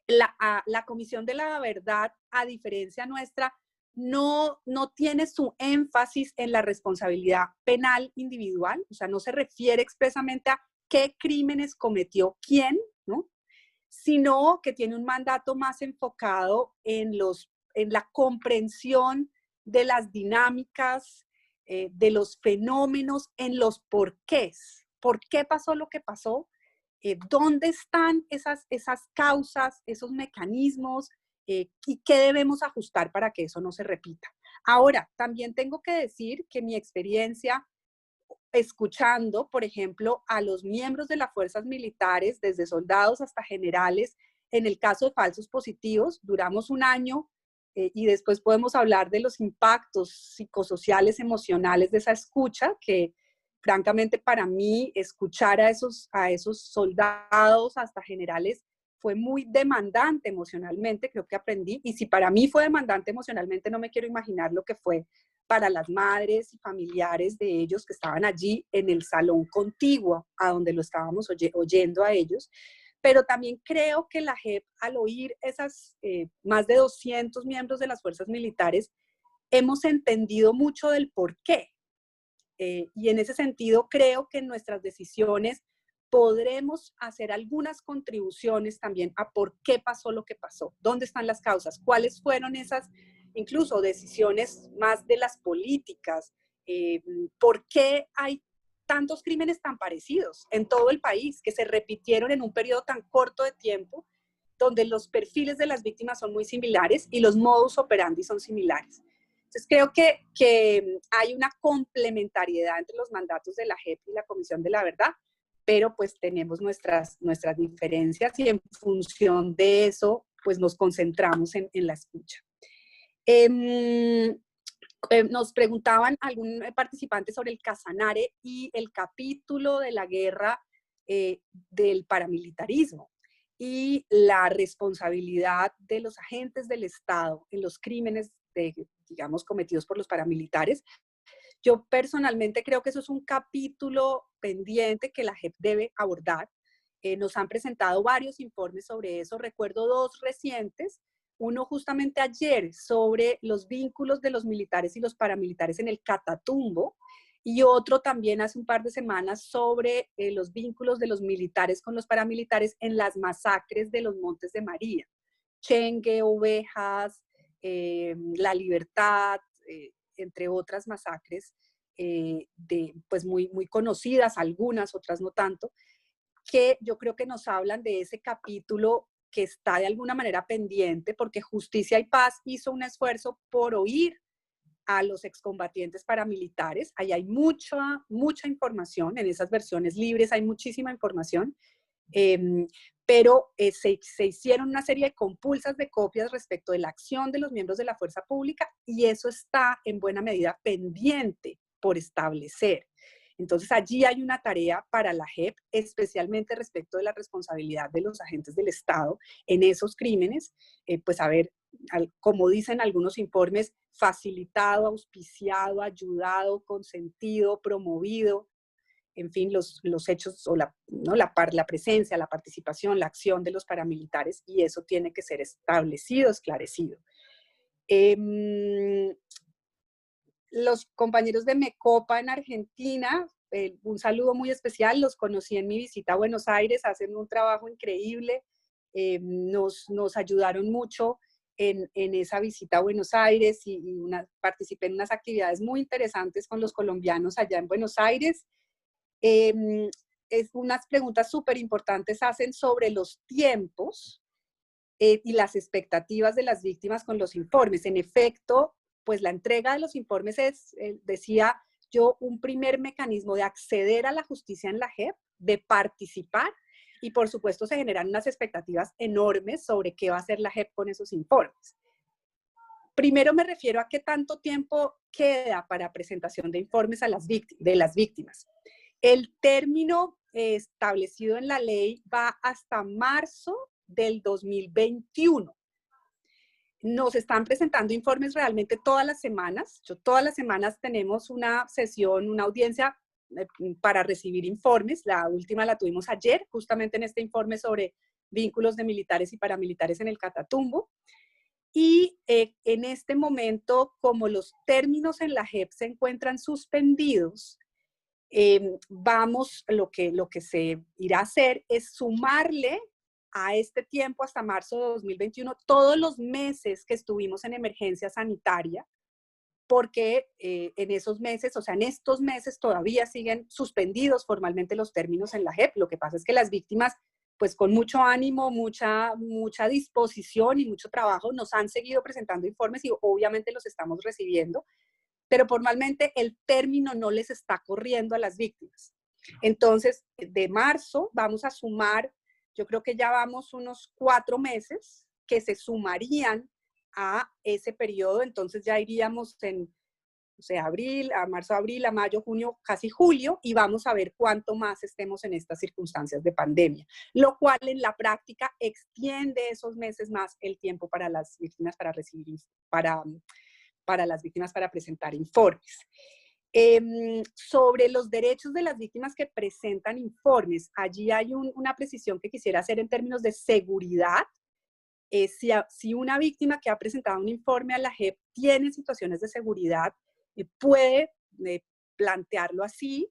la Comisión de la Verdad, a diferencia nuestra, no tiene su énfasis en la responsabilidad penal individual, o sea, no se refiere expresamente a qué crímenes cometió quién, ¿no? Sino que tiene un mandato más enfocado en la comprensión de las dinámicas, de los fenómenos, en los porqués. ¿Por qué pasó lo que pasó? ¿Dónde están esas causas, esos mecanismos, y qué debemos ajustar para que eso no se repita? Ahora, también tengo que decir que mi experiencia escuchando, por ejemplo, a los miembros de las fuerzas militares, desde soldados hasta generales, en el caso de falsos positivos, duramos un año y después podemos hablar de los impactos psicosociales, emocionales de esa escucha, que francamente para mí escuchar a esos soldados hasta generales fue muy demandante emocionalmente, creo que aprendí, y si para mí fue demandante emocionalmente, no me quiero imaginar lo que fue para las madres y familiares de ellos que estaban allí en el salón contiguo a donde lo estábamos oyendo a ellos. Pero también creo que la JEP, al oír esas más de 200 miembros de las fuerzas militares, hemos entendido mucho del por qué. Y en ese sentido creo que en nuestras decisiones podremos hacer algunas contribuciones también a por qué pasó lo que pasó, dónde están las causas, cuáles fueron esas incluso decisiones más de las políticas, por qué hay tantos crímenes tan parecidos en todo el país que se repitieron en un periodo tan corto de tiempo, donde los perfiles de las víctimas son muy similares y los modus operandi son similares. Entonces creo que hay una complementariedad entre los mandatos de la JEP y la Comisión de la Verdad, pero pues tenemos nuestras diferencias y en función de eso pues nos concentramos en la escucha. Nos preguntaban algún participante sobre el Casanare y el capítulo de la guerra del paramilitarismo y la responsabilidad de los agentes del Estado en los crímenes, digamos, cometidos por los paramilitares. Yo personalmente creo que eso es un capítulo pendiente que la JEP debe abordar. Nos han presentado varios informes sobre eso. Recuerdo dos recientes. Uno justamente ayer sobre los vínculos de los militares y los paramilitares en el Catatumbo, y otro también hace un par de semanas sobre los vínculos de los militares con los paramilitares en las masacres de los Montes de María. Chengue, Ovejas, La Libertad, entre otras masacres pues muy conocidas, algunas, otras no tanto, que yo creo que nos hablan de ese capítulo que está de alguna manera pendiente, porque Justicia y Paz hizo un esfuerzo por oír a los excombatientes paramilitares. Ahí hay mucha información, en esas versiones libres hay muchísima información, pero se hicieron una serie de compulsas de copias respecto de la acción de los miembros de la fuerza pública, y eso está en buena medida pendiente por establecer. Entonces allí hay una tarea para la JEP, especialmente respecto de la responsabilidad de los agentes del Estado en esos crímenes, pues a ver, como dicen algunos informes, facilitado, auspiciado, ayudado, consentido, promovido, en fin, los hechos o la presencia, la participación, la acción de los paramilitares, y eso tiene que ser establecido, esclarecido. Los compañeros de MECOPA en Argentina, un saludo muy especial, los conocí en mi visita a Buenos Aires, hacen un trabajo increíble, nos ayudaron mucho en esa visita a Buenos Aires y participé en unas actividades muy interesantes con los colombianos allá en Buenos Aires. Unas preguntas súper importantes hacen sobre los tiempos y las expectativas de las víctimas con los informes. En efecto, pues la entrega de los informes es, decía yo, un primer mecanismo de acceder a la justicia en la JEP, de participar, y por supuesto se generan unas expectativas enormes sobre qué va a hacer la JEP con esos informes. Primero me refiero a qué tanto tiempo queda para presentación de informes de las víctimas. El término establecido en la ley va hasta marzo del 2021. Nos están presentando informes realmente todas las semanas. Todas las semanas tenemos una sesión, una audiencia para recibir informes. La última la tuvimos ayer, justamente en este informe sobre vínculos de militares y paramilitares en el Catatumbo. Y en este momento, como los términos en la JEP se encuentran suspendidos, lo que se irá a hacer es sumarle a este tiempo hasta marzo de 2021 todos los meses que estuvimos en emergencia sanitaria, porque en esos meses, o sea, en estos meses todavía siguen suspendidos formalmente los términos en la JEP. Lo que pasa es que las víctimas, pues con mucho ánimo, mucha disposición y mucho trabajo, nos han seguido presentando informes y obviamente los estamos recibiendo, pero formalmente el término no les está corriendo a las víctimas. Entonces, de marzo vamos a sumar, yo creo que ya vamos unos 4 meses que se sumarían a ese periodo, entonces ya iríamos en, o sea, marzo, abril, a mayo, junio, casi julio, y vamos a ver cuánto más estemos en estas circunstancias de pandemia, lo cual en la práctica extiende esos meses más el tiempo para las víctimas para recibir, para las víctimas para presentar informes. Sobre los derechos de las víctimas que presentan informes, allí hay una precisión que quisiera hacer en términos de seguridad. Si una víctima que ha presentado un informe a la JEP tiene situaciones de seguridad, puede plantearlo así,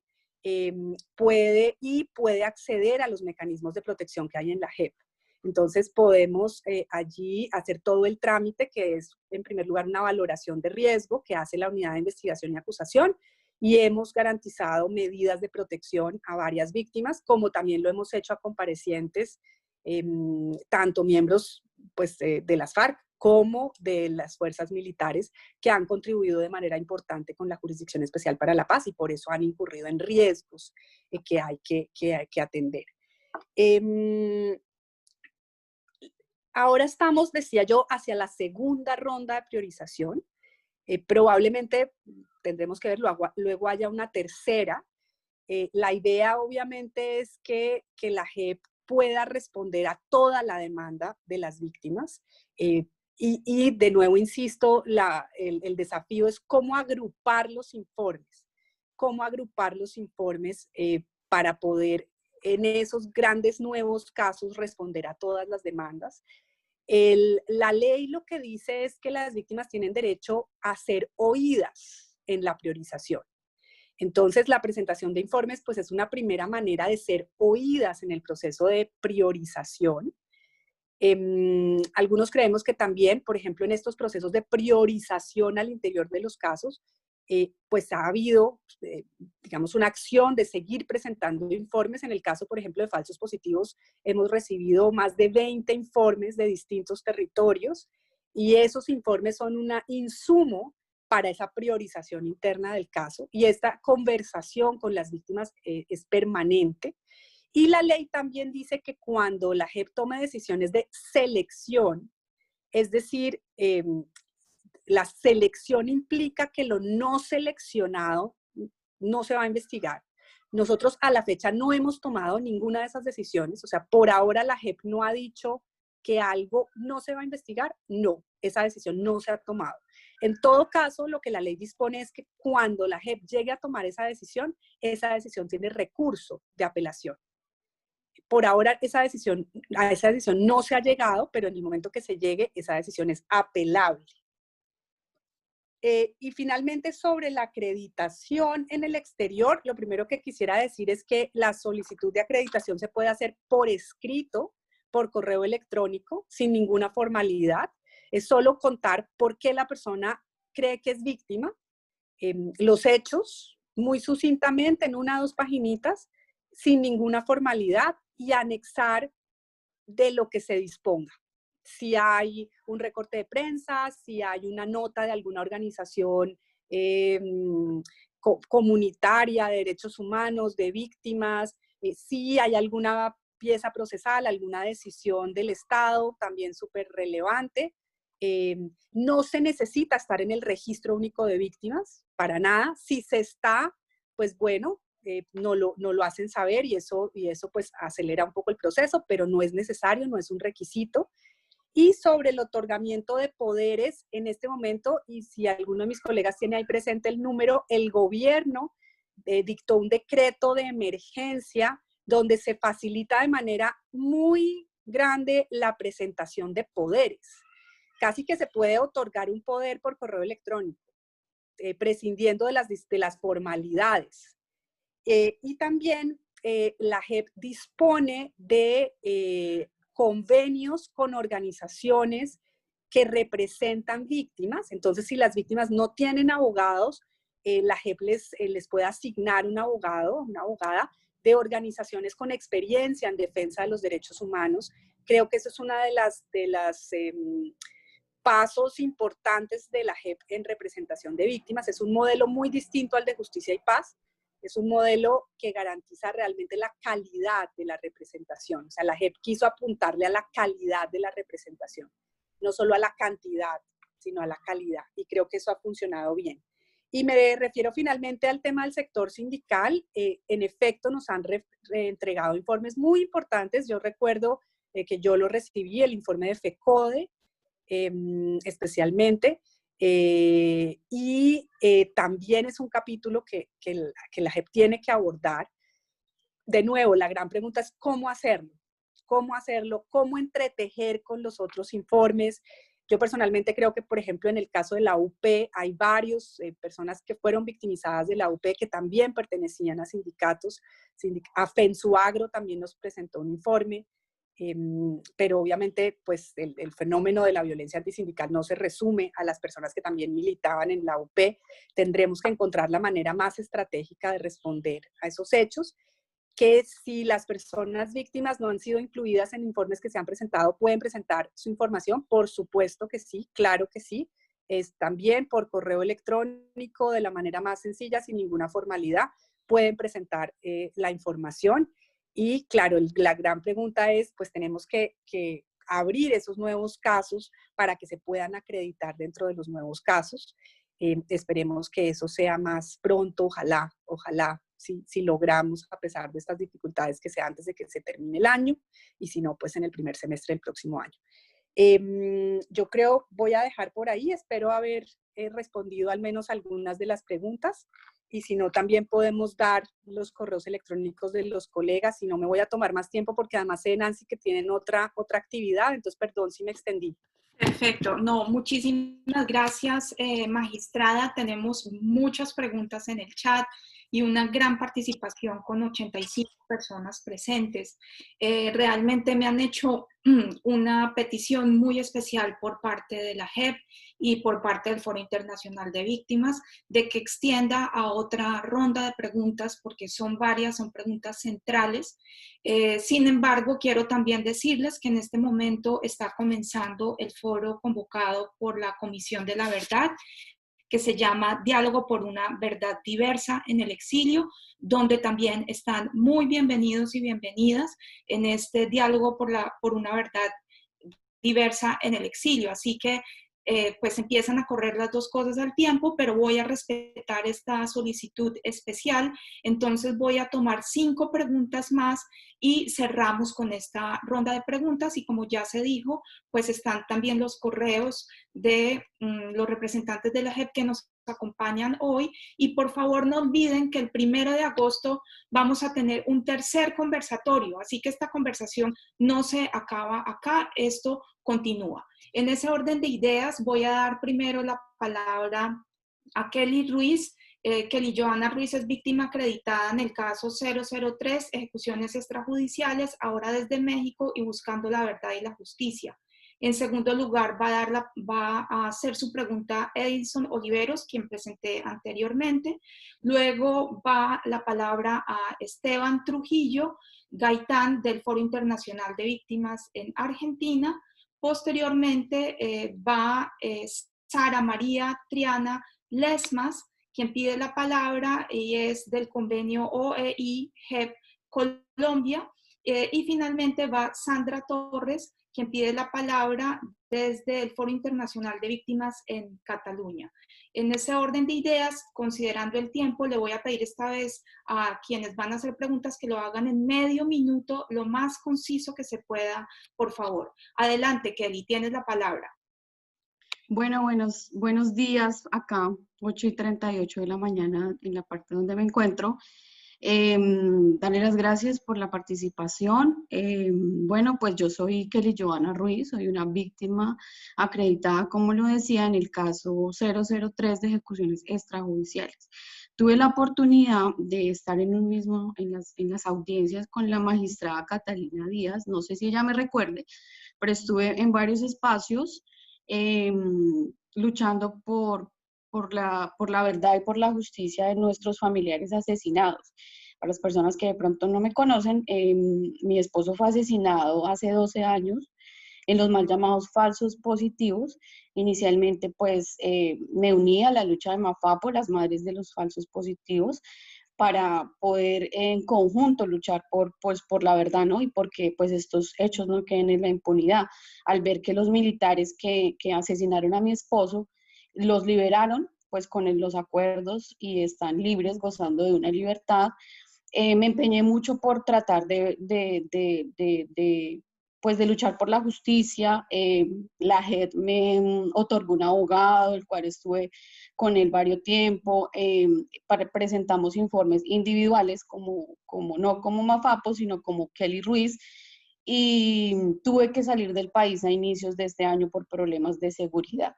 puede acceder a los mecanismos de protección que hay en la JEP. Entonces podemos allí hacer todo el trámite, que es en primer lugar una valoración de riesgo que hace la unidad de investigación y acusación, y hemos garantizado medidas de protección a varias víctimas, como también lo hemos hecho a comparecientes, tanto miembros pues, de las FARC como de las fuerzas militares, que han contribuido de manera importante con la Jurisdicción Especial para la Paz y por eso han incurrido en riesgos que hay que atender. Ahora estamos, decía yo, hacia la segunda ronda de priorización. Probablemente tendremos que ver, luego haya una tercera. La idea obviamente es que la JEP pueda responder a toda la demanda de las víctimas. Y de nuevo, insisto, el desafío es cómo agrupar los informes. Cómo agrupar los informes para poder en esos grandes nuevos casos responder a todas las demandas. La ley lo que dice es que las víctimas tienen derecho a ser oídas en la priorización. Entonces, la presentación de informes pues es una primera manera de ser oídas en el proceso de priorización. Algunos creemos que también, por ejemplo, en estos procesos de priorización al interior de los casos, pues ha habido, digamos, una acción de seguir presentando informes. En el caso, por ejemplo, de falsos positivos, hemos recibido más de 20 informes de distintos territorios y esos informes son un insumo para esa priorización interna del caso, y esta conversación con las víctimas es permanente. Y la ley también dice que cuando la JEP tome decisiones de selección, es decir, la selección implica que lo no seleccionado no se va a investigar. Nosotros a la fecha no hemos tomado ninguna de esas decisiones, o sea, por ahora la JEP no ha dicho que algo no se va a investigar, no, esa decisión no se ha tomado. En todo caso, lo que la ley dispone es que cuando la JEP llegue a tomar esa decisión tiene recurso de apelación. Por ahora a esa decisión no se ha llegado, pero en el momento que se llegue, esa decisión es apelable. Y finalmente, sobre la acreditación en el exterior, lo primero que quisiera decir es que la solicitud de acreditación se puede hacer por escrito, por correo electrónico, sin ninguna formalidad. Es solo contar por qué la persona cree que es víctima, los hechos, muy sucintamente, en 1 o 2 paginitas, sin ninguna formalidad, y anexar de lo que se disponga. Si hay un recorte de prensa, si hay una nota de alguna organización comunitaria de derechos humanos, de víctimas, si hay alguna pieza procesal, alguna decisión del Estado, también súper relevante. No se necesita estar en el registro único de víctimas, para nada. Si se está, pues bueno, no lo hacen saber y eso pues acelera un poco el proceso, pero no es necesario, no es un requisito. Y sobre el otorgamiento de poderes, en este momento, y si alguno de mis colegas tiene ahí presente el número, el gobierno dictó un decreto de emergencia donde se facilita de manera muy grande la presentación de poderes. Casi que se puede otorgar un poder por correo electrónico, prescindiendo de las formalidades. Y también la JEP dispone de convenios con organizaciones que representan víctimas. Entonces, si las víctimas no tienen abogados, la JEP les puede asignar un abogado, una abogada de organizaciones con experiencia en defensa de los derechos humanos. Creo que eso es una de las pasos importantes de la JEP en representación de víctimas. Es un modelo muy distinto al de Justicia y Paz. Es un modelo que garantiza realmente la calidad de la representación. O sea, la JEP quiso apuntarle a la calidad de la representación, no solo a la cantidad, sino a la calidad. Y creo que eso ha funcionado bien. Y me refiero finalmente al tema del sector sindical. En efecto, nos han entregado informes muy importantes. Yo recuerdo que yo lo recibí, el informe de FECODE, especialmente. También es un capítulo que la JEP tiene que abordar. De nuevo, la gran pregunta es cómo hacerlo, cómo entretejer con los otros informes. Yo personalmente creo que, por ejemplo, en el caso de la UP, hay varios personas que fueron victimizadas de la UP que también pertenecían a sindicatos. A FENSUAGRO también nos presentó un informe. Pero obviamente pues el fenómeno de la violencia antisindical no se resume a las personas que también militaban en la UP. Tendremos que encontrar la manera más estratégica de responder a esos hechos, que si las personas víctimas no han sido incluidas en informes que se han presentado, ¿pueden presentar su información? Por supuesto que sí, claro que sí. Es también por correo electrónico, de la manera más sencilla, sin ninguna formalidad, pueden presentar la información. Y claro, la gran pregunta es, pues tenemos que abrir esos nuevos casos para que se puedan acreditar dentro de los nuevos casos. Esperemos que eso sea más pronto, ojalá, si logramos, a pesar de estas dificultades, que sea antes de que se termine el año, y si no, pues en el primer semestre del próximo año. Yo creo, voy a dejar por ahí, espero haber respondido al menos algunas de las preguntas, y si no, también podemos dar los correos electrónicos de los colegas. Si no, me voy a tomar más tiempo porque además sé, Nancy, que tienen otra actividad, entonces perdón si me extendí. Perfecto. No, muchísimas gracias, magistrada. Tenemos muchas preguntas en el chat. y una gran participación con 85 personas presentes. Realmente me han hecho una petición muy especial por parte de la JEP y por parte del Foro Internacional de Víctimas de que extienda a otra ronda de preguntas, porque son varias, son preguntas centrales. Sin embargo, quiero también decirles que en este momento está comenzando el foro convocado por la Comisión de la Verdad, que se llama Diálogo por una Verdad Diversa en el Exilio, donde también están muy bienvenidos y bienvenidas en este diálogo por una verdad diversa en el exilio. Así que pues empiezan a correr las dos cosas al tiempo, pero voy a respetar esta solicitud especial. Entonces voy a tomar 5 preguntas más y cerramos con esta ronda de preguntas. Y como ya se dijo, pues están también los correos de los representantes de la JEP que nos acompañan hoy. Y por favor no olviden que el 1 de agosto vamos a tener un tercer conversatorio, así que esta conversación no se acaba acá, esto continúa. En ese orden de ideas voy a dar primero la palabra a Kelly Ruiz. Kelly Joana Ruiz es víctima acreditada en el caso 003, ejecuciones extrajudiciales, ahora desde México y buscando la verdad y la justicia. En segundo lugar, va a hacer su pregunta Edison Oliveros, quien presenté anteriormente. Luego va la palabra a Esteban Trujillo Gaitán, del Foro Internacional de Víctimas en Argentina. Posteriormente va Sara María Triana Lesmas, quien pide la palabra y es del convenio OEI-JEP Colombia. Y finalmente va Sandra Torres, quien pide la palabra desde el Foro Internacional de Víctimas en Cataluña. En ese orden de ideas, considerando el tiempo, le voy a pedir esta vez a quienes van a hacer preguntas que lo hagan en medio minuto, lo más conciso que se pueda, por favor. Adelante, Kelly, tienes la palabra. Bueno, buenos días acá, 8:38 de la mañana en la parte donde me encuentro. Darle las gracias por la participación. Bueno, pues yo soy Kelly Joana Ruiz, soy una víctima acreditada, como lo decía, en el caso 003 de ejecuciones extrajudiciales. Tuve la oportunidad de estar en las audiencias con la magistrada Catalina Díaz, no sé si ella me recuerde, pero estuve en varios espacios luchando por la verdad y por la justicia de nuestros familiares asesinados. Para las personas que de pronto no me conocen, mi esposo fue asesinado hace 12 años en los mal llamados falsos positivos. Inicialmente, pues, me uní a la lucha de MAFAPO, las madres de los falsos positivos, para poder en conjunto luchar por la verdad, ¿no? Y porque pues estos hechos no queden en la impunidad. Al ver que los militares que asesinaron a mi esposo los liberaron, pues con los acuerdos y están libres, gozando de una libertad. Me empeñé mucho por tratar de luchar por la justicia. La JEP me otorgó un abogado, el cual estuve con él varios tiempo. Presentamos informes individuales, no como Mafapo, sino como Kelly Ruiz, y tuve que salir del país a inicios de este año por problemas de seguridad.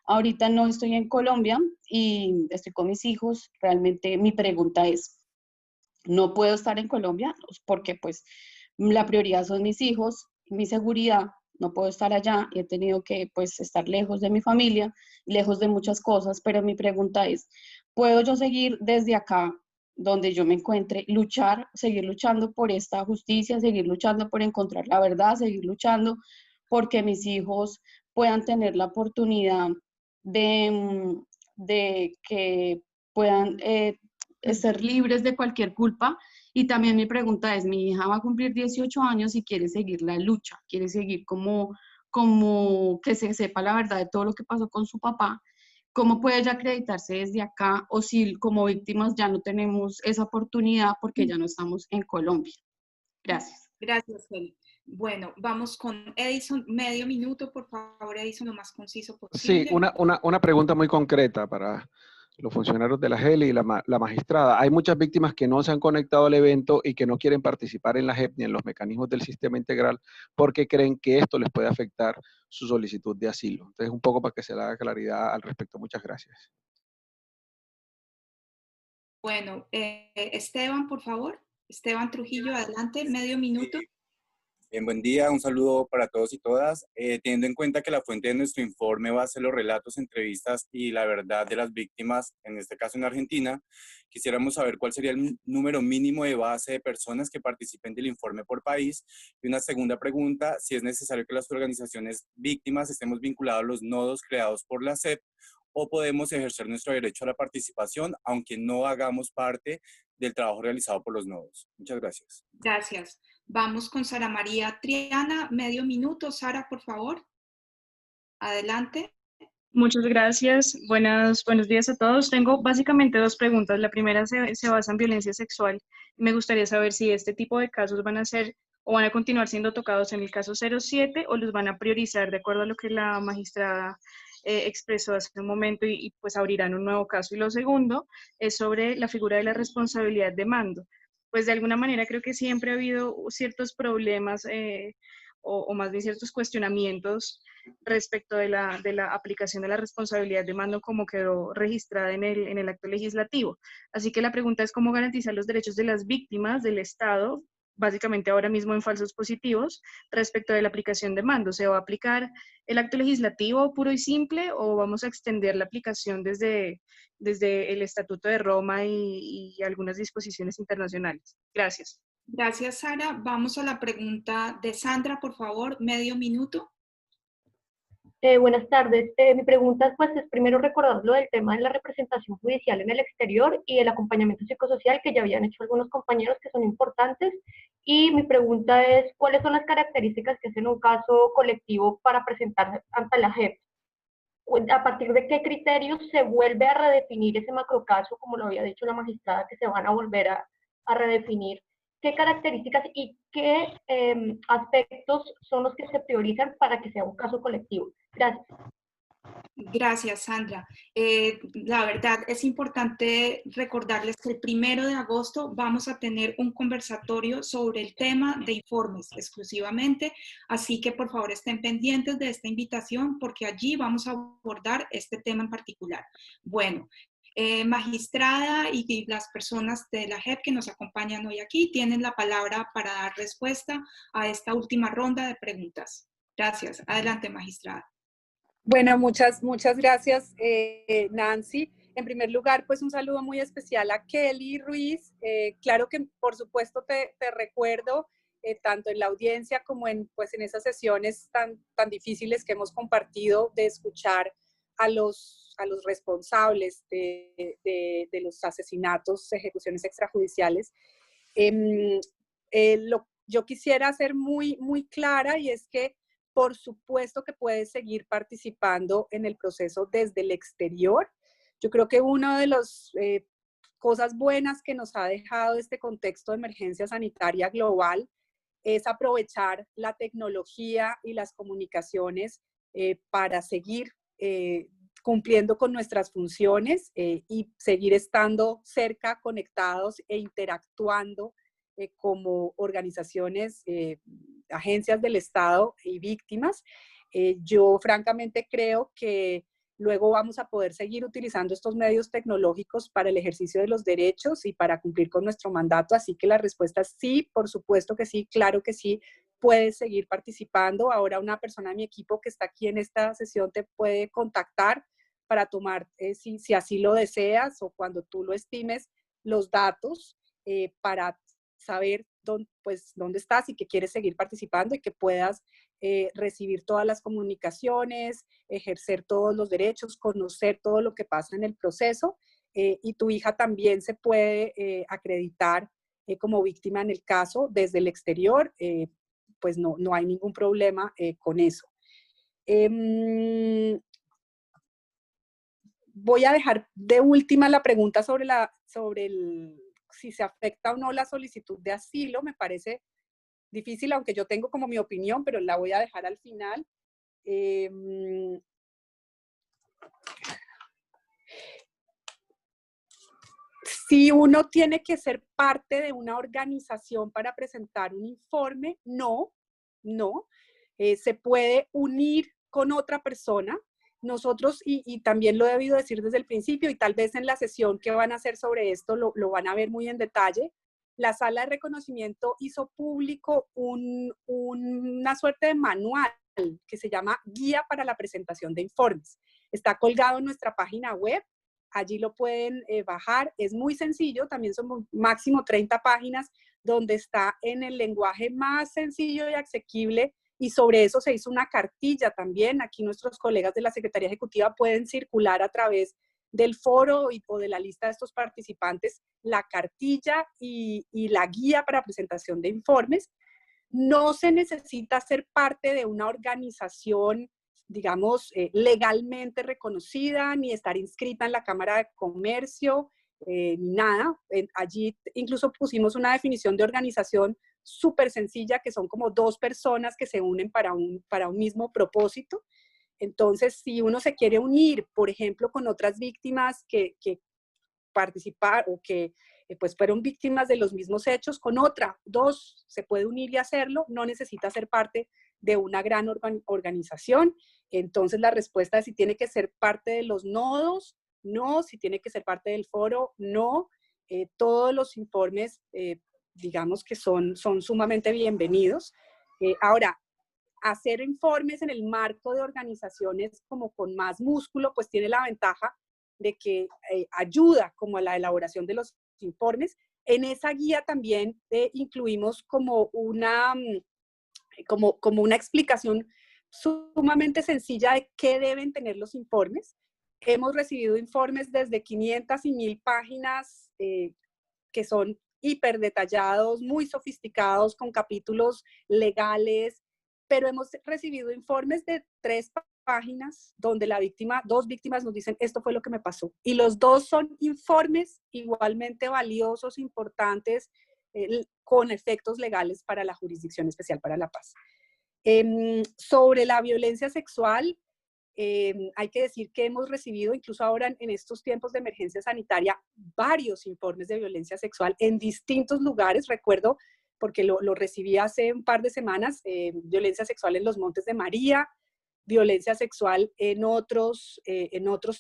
Ahorita no estoy en Colombia y estoy con mis hijos. Realmente mi pregunta es, no puedo estar en Colombia porque pues la prioridad son mis hijos, mi seguridad, no puedo estar allá y he tenido que pues estar lejos de mi familia, lejos de muchas cosas, pero mi pregunta es, ¿puedo yo seguir desde acá donde yo me encuentre, seguir luchando por esta justicia, seguir luchando por encontrar la verdad, seguir luchando porque mis hijos puedan tener la oportunidad de que puedan ser libres de cualquier culpa? Y también mi pregunta es, mi hija va a cumplir 18 años y quiere seguir la lucha, quiere seguir como que se sepa la verdad de todo lo que pasó con su papá. ¿Cómo puede ella acreditarse desde acá? O si como víctimas ya no tenemos esa oportunidad porque ya no estamos en Colombia. Gracias. Gracias, Kelly. Bueno, vamos con Edison, medio minuto, por favor, Edison, lo más conciso posible. Sí, una pregunta muy concreta para los funcionarios de la JEP y la magistrada. Hay muchas víctimas que no se han conectado al evento y que no quieren participar en la JEP ni en los mecanismos del sistema integral porque creen que esto les puede afectar su solicitud de asilo. Entonces, un poco para que se le haga claridad al respecto. Muchas gracias. Bueno, Esteban, por favor. Esteban Trujillo, adelante, medio minuto. Bien, buen día, un saludo para todos y todas. Teniendo en cuenta que la fuente de nuestro informe va a ser los relatos, entrevistas y la verdad de las víctimas, en este caso en Argentina, quisiéramos saber cuál sería el número mínimo de base de personas que participen del informe por país. Y una segunda pregunta, si es necesario que las organizaciones víctimas estemos vinculados a los nodos creados por la SEP o podemos ejercer nuestro derecho a la participación, aunque no hagamos parte del trabajo realizado por los nodos. Muchas gracias. Gracias. Vamos con Sara María Triana, medio minuto. Sara, por favor. Adelante. Muchas gracias. Buenos días a todos. Tengo básicamente dos preguntas. La primera se basa en violencia sexual. Me gustaría saber si este tipo de casos van a ser o van a continuar siendo tocados en el caso 07 o los van a priorizar de acuerdo a lo que la magistrada expresó hace un momento y pues abrirán un nuevo caso. Y lo segundo es sobre la figura de la responsabilidad de mando. Pues de alguna manera creo que siempre ha habido ciertos problemas o más bien ciertos cuestionamientos respecto de la aplicación de la responsabilidad de mando como quedó registrada en el acto legislativo. Así que la pregunta es cómo garantizar los derechos de las víctimas del Estado, básicamente ahora mismo en falsos positivos, respecto de la aplicación de mando. ¿Se va a aplicar el acto legislativo puro y simple o vamos a extender la aplicación desde el Estatuto de Roma y algunas disposiciones internacionales? Gracias. Gracias, Sara. Vamos a la pregunta de Sandra, por favor, medio minuto. Buenas tardes. Mi pregunta pues, es primero recordar lo del tema de la representación judicial en el exterior y el acompañamiento psicosocial que ya habían hecho algunos compañeros que son importantes. Y mi pregunta es, ¿cuáles son las características que hacen un caso colectivo para presentarse ante la JEP? ¿A partir de qué criterios se vuelve a redefinir ese macrocaso, como lo había dicho la magistrada, que se van a volver a redefinir? ¿Qué características y qué aspectos son los que se priorizan para que sea un caso colectivo? Gracias. Gracias, Sandra. La verdad es importante recordarles que el 1 de agosto vamos a tener un conversatorio sobre el tema de informes exclusivamente, así que por favor estén pendientes de esta invitación porque allí vamos a abordar este tema en particular. Bueno, magistrada y las personas de la JEP que nos acompañan hoy aquí tienen la palabra para dar respuesta a esta última ronda de preguntas. Gracias. Adelante, magistrada. Bueno, muchas gracias, Nancy. En primer lugar, pues un saludo muy especial a Kelly Ruiz. Claro que, por supuesto, te recuerdo, tanto en la audiencia como en esas sesiones tan difíciles que hemos compartido de escuchar a los responsables de los asesinatos, ejecuciones extrajudiciales. Yo quisiera ser muy clara y es que por supuesto que puedes seguir participando en el proceso desde el exterior. Yo creo que una de las cosas buenas que nos ha dejado este contexto de emergencia sanitaria global es aprovechar la tecnología y las comunicaciones para seguir cumpliendo con nuestras funciones y seguir estando cerca, conectados e interactuando como organizaciones, agencias del Estado y víctimas. Yo francamente creo que luego vamos a poder seguir utilizando estos medios tecnológicos para el ejercicio de los derechos y para cumplir con nuestro mandato, así que la respuesta es sí, por supuesto que sí, claro que sí, puedes seguir participando. Ahora una persona de mi equipo que está aquí en esta sesión te puede contactar para tomar, si así lo deseas o cuando tú lo estimes, los datos para saber dónde estás y que quieres seguir participando y que puedas recibir todas las comunicaciones, ejercer todos los derechos, conocer todo lo que pasa en el proceso y tu hija también se puede acreditar como víctima en el caso desde el exterior, pues no hay ningún problema con eso. Voy a dejar de última la pregunta sobre si se afecta o no la solicitud de asilo. Me parece difícil, aunque yo tengo como mi opinión, pero la voy a dejar al final. Si uno tiene que ser parte de una organización para presentar un informe, no. Se puede unir con otra persona. nosotros, y también lo he debido decir desde el principio, y tal vez en la sesión que van a hacer sobre esto lo van a ver muy en detalle, la sala de reconocimiento hizo público una suerte de manual que se llama Guía para la presentación de informes. Está colgado en nuestra página web, allí lo pueden bajar, es muy sencillo, también son máximo 30 páginas, donde está en el lenguaje más sencillo y asequible, y sobre eso se hizo una cartilla también. Aquí nuestros colegas de la Secretaría Ejecutiva pueden circular a través del foro o de la lista de estos participantes la cartilla y la guía para presentación de informes. No se necesita ser parte de una organización, digamos, legalmente reconocida, ni estar inscrita en la Cámara de Comercio, ni nada. Allí incluso pusimos una definición de organización súper sencilla, que son como dos personas que se unen para un mismo propósito. Entonces, si uno se quiere unir, por ejemplo, con otras víctimas que participar o que pues fueron víctimas de los mismos hechos, con dos se puede unir y hacerlo, no necesita ser parte de una gran organización. Entonces la respuesta es si tiene que ser parte de los nodos, no, si tiene que ser parte del foro, no. Todos los informes, digamos que son sumamente bienvenidos. Ahora, hacer informes en el marco de organizaciones como con más músculo, pues tiene la ventaja de que ayuda como a la elaboración de los informes. En esa guía también incluimos como una explicación sumamente sencilla de qué deben tener los informes. Hemos recibido informes desde 500 y 1000 páginas que son hiper detallados, muy sofisticados, con capítulos legales, pero hemos recibido informes de 3 páginas donde dos víctimas nos dicen esto fue lo que me pasó. Y los dos son informes igualmente valiosos, importantes, con efectos legales para la Jurisdicción Especial para la Paz. Sobre la violencia sexual, hay que decir que hemos recibido, incluso ahora en estos tiempos de emergencia sanitaria, varios informes de violencia sexual en distintos lugares. Recuerdo, porque lo recibí hace un par de semanas, violencia sexual en los Montes de María, violencia sexual en otros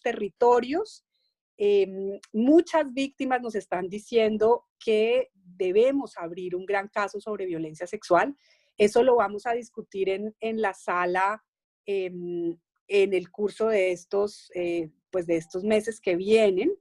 territorios. Muchas víctimas nos están diciendo que debemos abrir un gran caso sobre violencia sexual. Eso lo vamos a discutir en la sala en el curso de estos meses que vienen.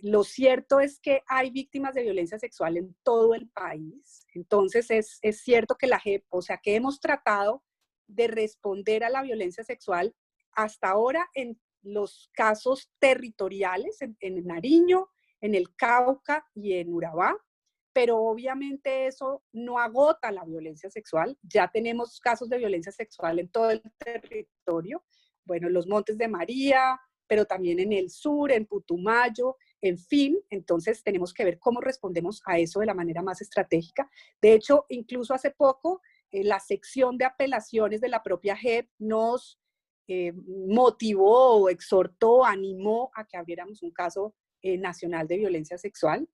Lo cierto es que hay víctimas de violencia sexual en todo el país. Entonces es cierto que la JEP, o sea, que hemos tratado de responder a la violencia sexual hasta ahora en los casos territoriales, en Nariño, en el Cauca y en Urabá, pero obviamente eso no agota la violencia sexual. Ya tenemos casos de violencia sexual en todo el territorio, bueno, en los Montes de María, pero también en el sur, en Putumayo, en fin. Entonces tenemos que ver cómo respondemos a eso de la manera más estratégica. De hecho, incluso hace poco, la sección de apelaciones de la propia JEP nos motivó o exhortó, animó a que abriéramos un caso nacional de violencia sexual.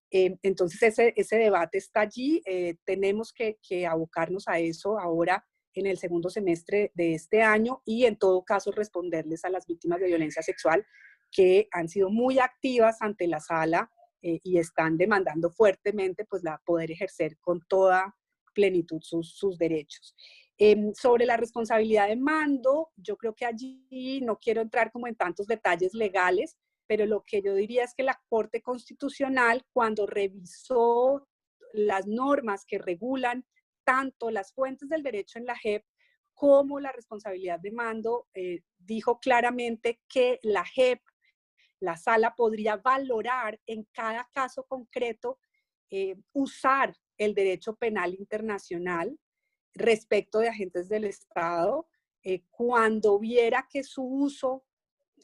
Entonces ese debate está allí. Tenemos que abocarnos a eso ahora en el segundo semestre de este año y en todo caso responderles a las víctimas de violencia sexual que han sido muy activas ante la sala y están demandando fuertemente pues poder ejercer con toda plenitud sus derechos. Sobre la responsabilidad de mando, yo creo que allí no quiero entrar como en tantos detalles legales, pero lo que yo diría es que la Corte Constitucional, cuando revisó las normas que regulan tanto las fuentes del derecho en la JEP como la responsabilidad de mando, dijo claramente que la JEP, la sala, podría valorar en cada caso concreto usar el derecho penal internacional respecto de agentes del Estado cuando viera que su uso,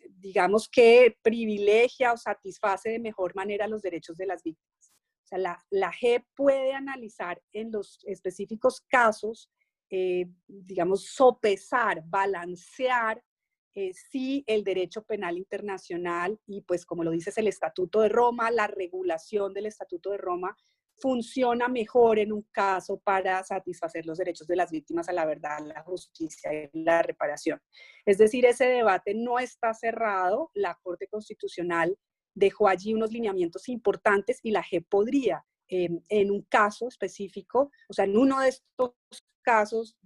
digamos que privilegia o satisface de mejor manera los derechos de las víctimas. O sea, la JEP puede analizar en los específicos casos, digamos, sopesar, balancear si el derecho penal internacional y pues como lo dice el Estatuto de Roma, la regulación del Estatuto de Roma funciona mejor en un caso para satisfacer los derechos de las víctimas a la verdad, la justicia y la reparación. Es decir, ese debate no está cerrado, la Corte Constitucional dejó allí unos lineamientos importantes y la JEP podría, en un caso específico, o sea, en uno de estos casos,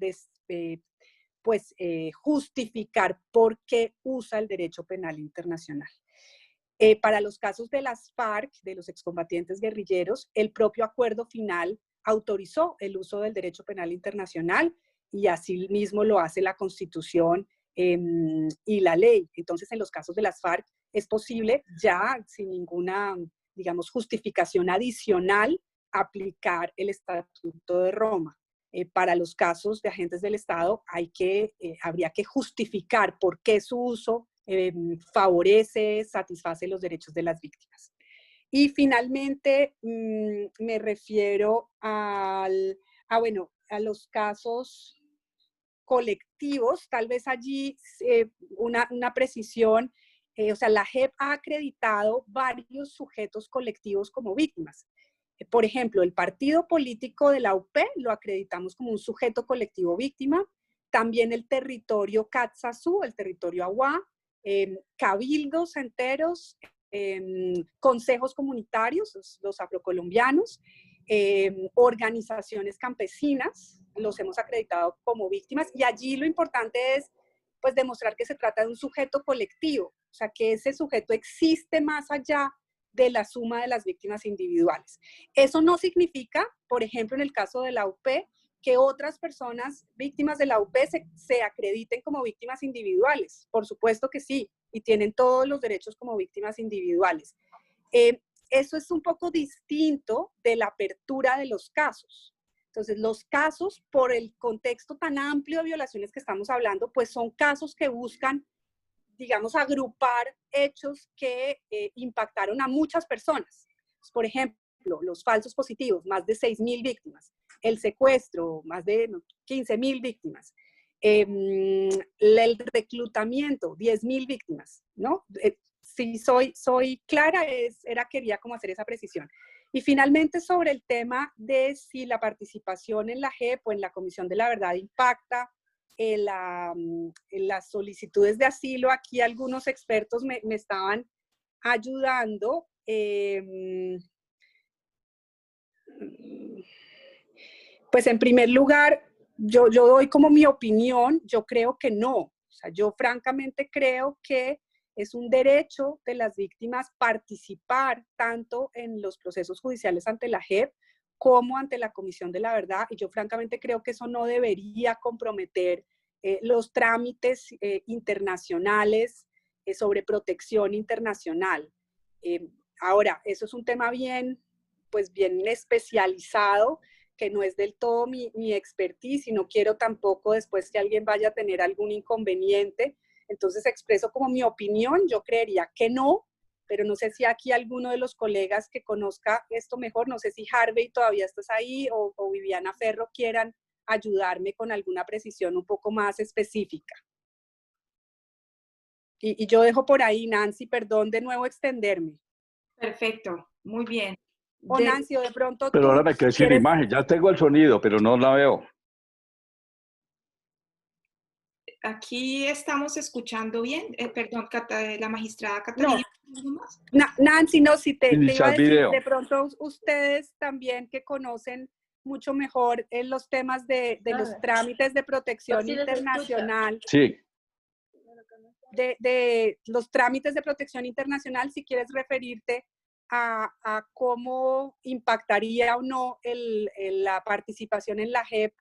justificar por qué usa el derecho penal internacional. Para los casos de las FARC, de los excombatientes guerrilleros, el propio acuerdo final autorizó el uso del derecho penal internacional y así mismo lo hace la Constitución y la ley. Entonces, en los casos de las FARC es posible ya sin ninguna, digamos, justificación adicional aplicar el Estatuto de Roma. Para los casos de agentes del Estado habría que justificar por qué su uso favorece, satisface los derechos de las víctimas. Y finalmente me refiero a los casos colectivos, tal vez allí una precisión, o sea, la JEP ha acreditado varios sujetos colectivos como víctimas. Por ejemplo, el partido político de la UP lo acreditamos como un sujeto colectivo víctima, también el territorio Catsazú, el territorio Aguá, cabildos enteros, consejos comunitarios, los afrocolombianos, organizaciones campesinas, los hemos acreditado como víctimas, y allí lo importante es pues demostrar que se trata de un sujeto colectivo, o sea, que ese sujeto existe más allá de la suma de las víctimas individuales. Eso no significa, por ejemplo, en el caso de la UP, que otras personas víctimas de la UP se acrediten como víctimas individuales. Por supuesto que sí, y tienen todos los derechos como víctimas individuales. Eso es un poco distinto de la apertura de los casos. Entonces, los casos, por el contexto tan amplio de violaciones que estamos hablando, pues son casos que buscan, digamos, agrupar hechos que impactaron a muchas personas. Pues, por ejemplo, los falsos positivos, más de 6.000 víctimas. El secuestro, más de 15.000 víctimas. El reclutamiento, 10.000 víctimas, ¿no? Si soy clara, quería como hacer esa precisión. Y finalmente, sobre el tema de si la participación en la JEP o en la Comisión de la Verdad impacta en las solicitudes de asilo, aquí algunos expertos me estaban ayudando. Pues en primer lugar, yo doy como mi opinión, yo creo que no. O sea, yo francamente creo que es un derecho de las víctimas participar tanto en los procesos judiciales ante la JEP como ante la Comisión de la Verdad, y yo francamente creo que eso no debería comprometer los trámites internacionales sobre protección internacional. Ahora, eso es un tema bien especializado, que no es del todo mi expertise, y no quiero tampoco después que alguien vaya a tener algún inconveniente. Entonces expreso como mi opinión, yo creería que no, pero no sé si aquí alguno de los colegas que conozca esto mejor, no sé si Harvey todavía estás ahí o Viviana Ferro quieran ayudarme con alguna precisión un poco más específica. Y yo dejo por ahí, Nancy, perdón de nuevo extenderme. Perfecto, muy bien. O Nancy, o de pronto Pero tú ahora me quedé sin imagen, ya tengo el sonido, pero no la veo. Aquí estamos escuchando bien, perdón, la magistrada Catalina. No, Nancy, no, si te iba a Iniciar decir, video. de pronto ustedes también que conocen mucho mejor en los temas de los trámites de protección internacional. Sí. De los trámites de protección internacional, si quieres referirte a cómo impactaría o no la participación en la JEP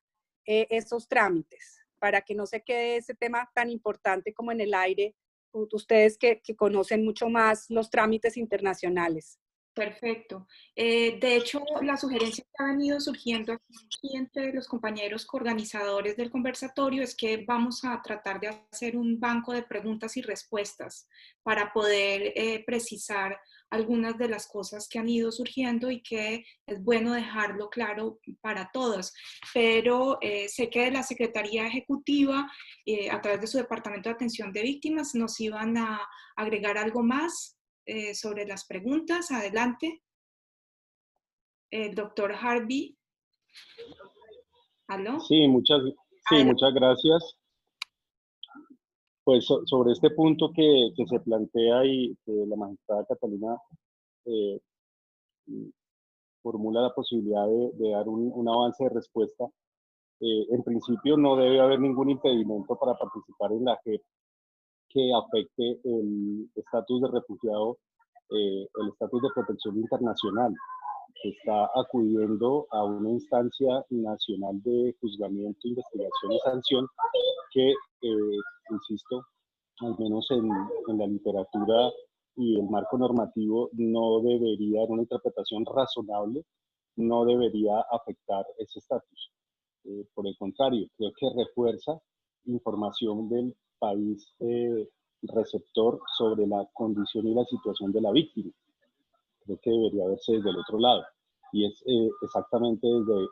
esos trámites, para que no se quede ese tema tan importante como en el aire, ustedes que conocen mucho más los trámites internacionales. Perfecto. De hecho, las sugerencias que han ido surgiendo aquí entre los compañeros organizadores del conversatorio es que vamos a tratar de hacer un banco de preguntas y respuestas para poder precisar algunas de las cosas que han ido surgiendo y que es bueno dejarlo claro para todos. Pero sé que la Secretaría Ejecutiva, a través de su Departamento de Atención de Víctimas, nos iban a agregar algo más sobre las preguntas. Adelante. doctor Harvey. ¿Aló? Sí, muchas gracias. Pues sobre este punto que se plantea y que la magistrada Catalina formula la posibilidad de dar un avance de respuesta, en principio no debe haber ningún impedimento para participar en la JEP que afecte el estatus de refugiado, el estatus de protección internacional. Se está acudiendo a una instancia nacional de juzgamiento, investigación y sanción que, insisto, al menos en la literatura y el marco normativo, no debería, en una interpretación razonable, no debería afectar ese estatus. Por el contrario, creo que refuerza información del país receptor sobre la condición y la situación de la víctima. Creo que debería verse desde el otro lado. Y es exactamente desde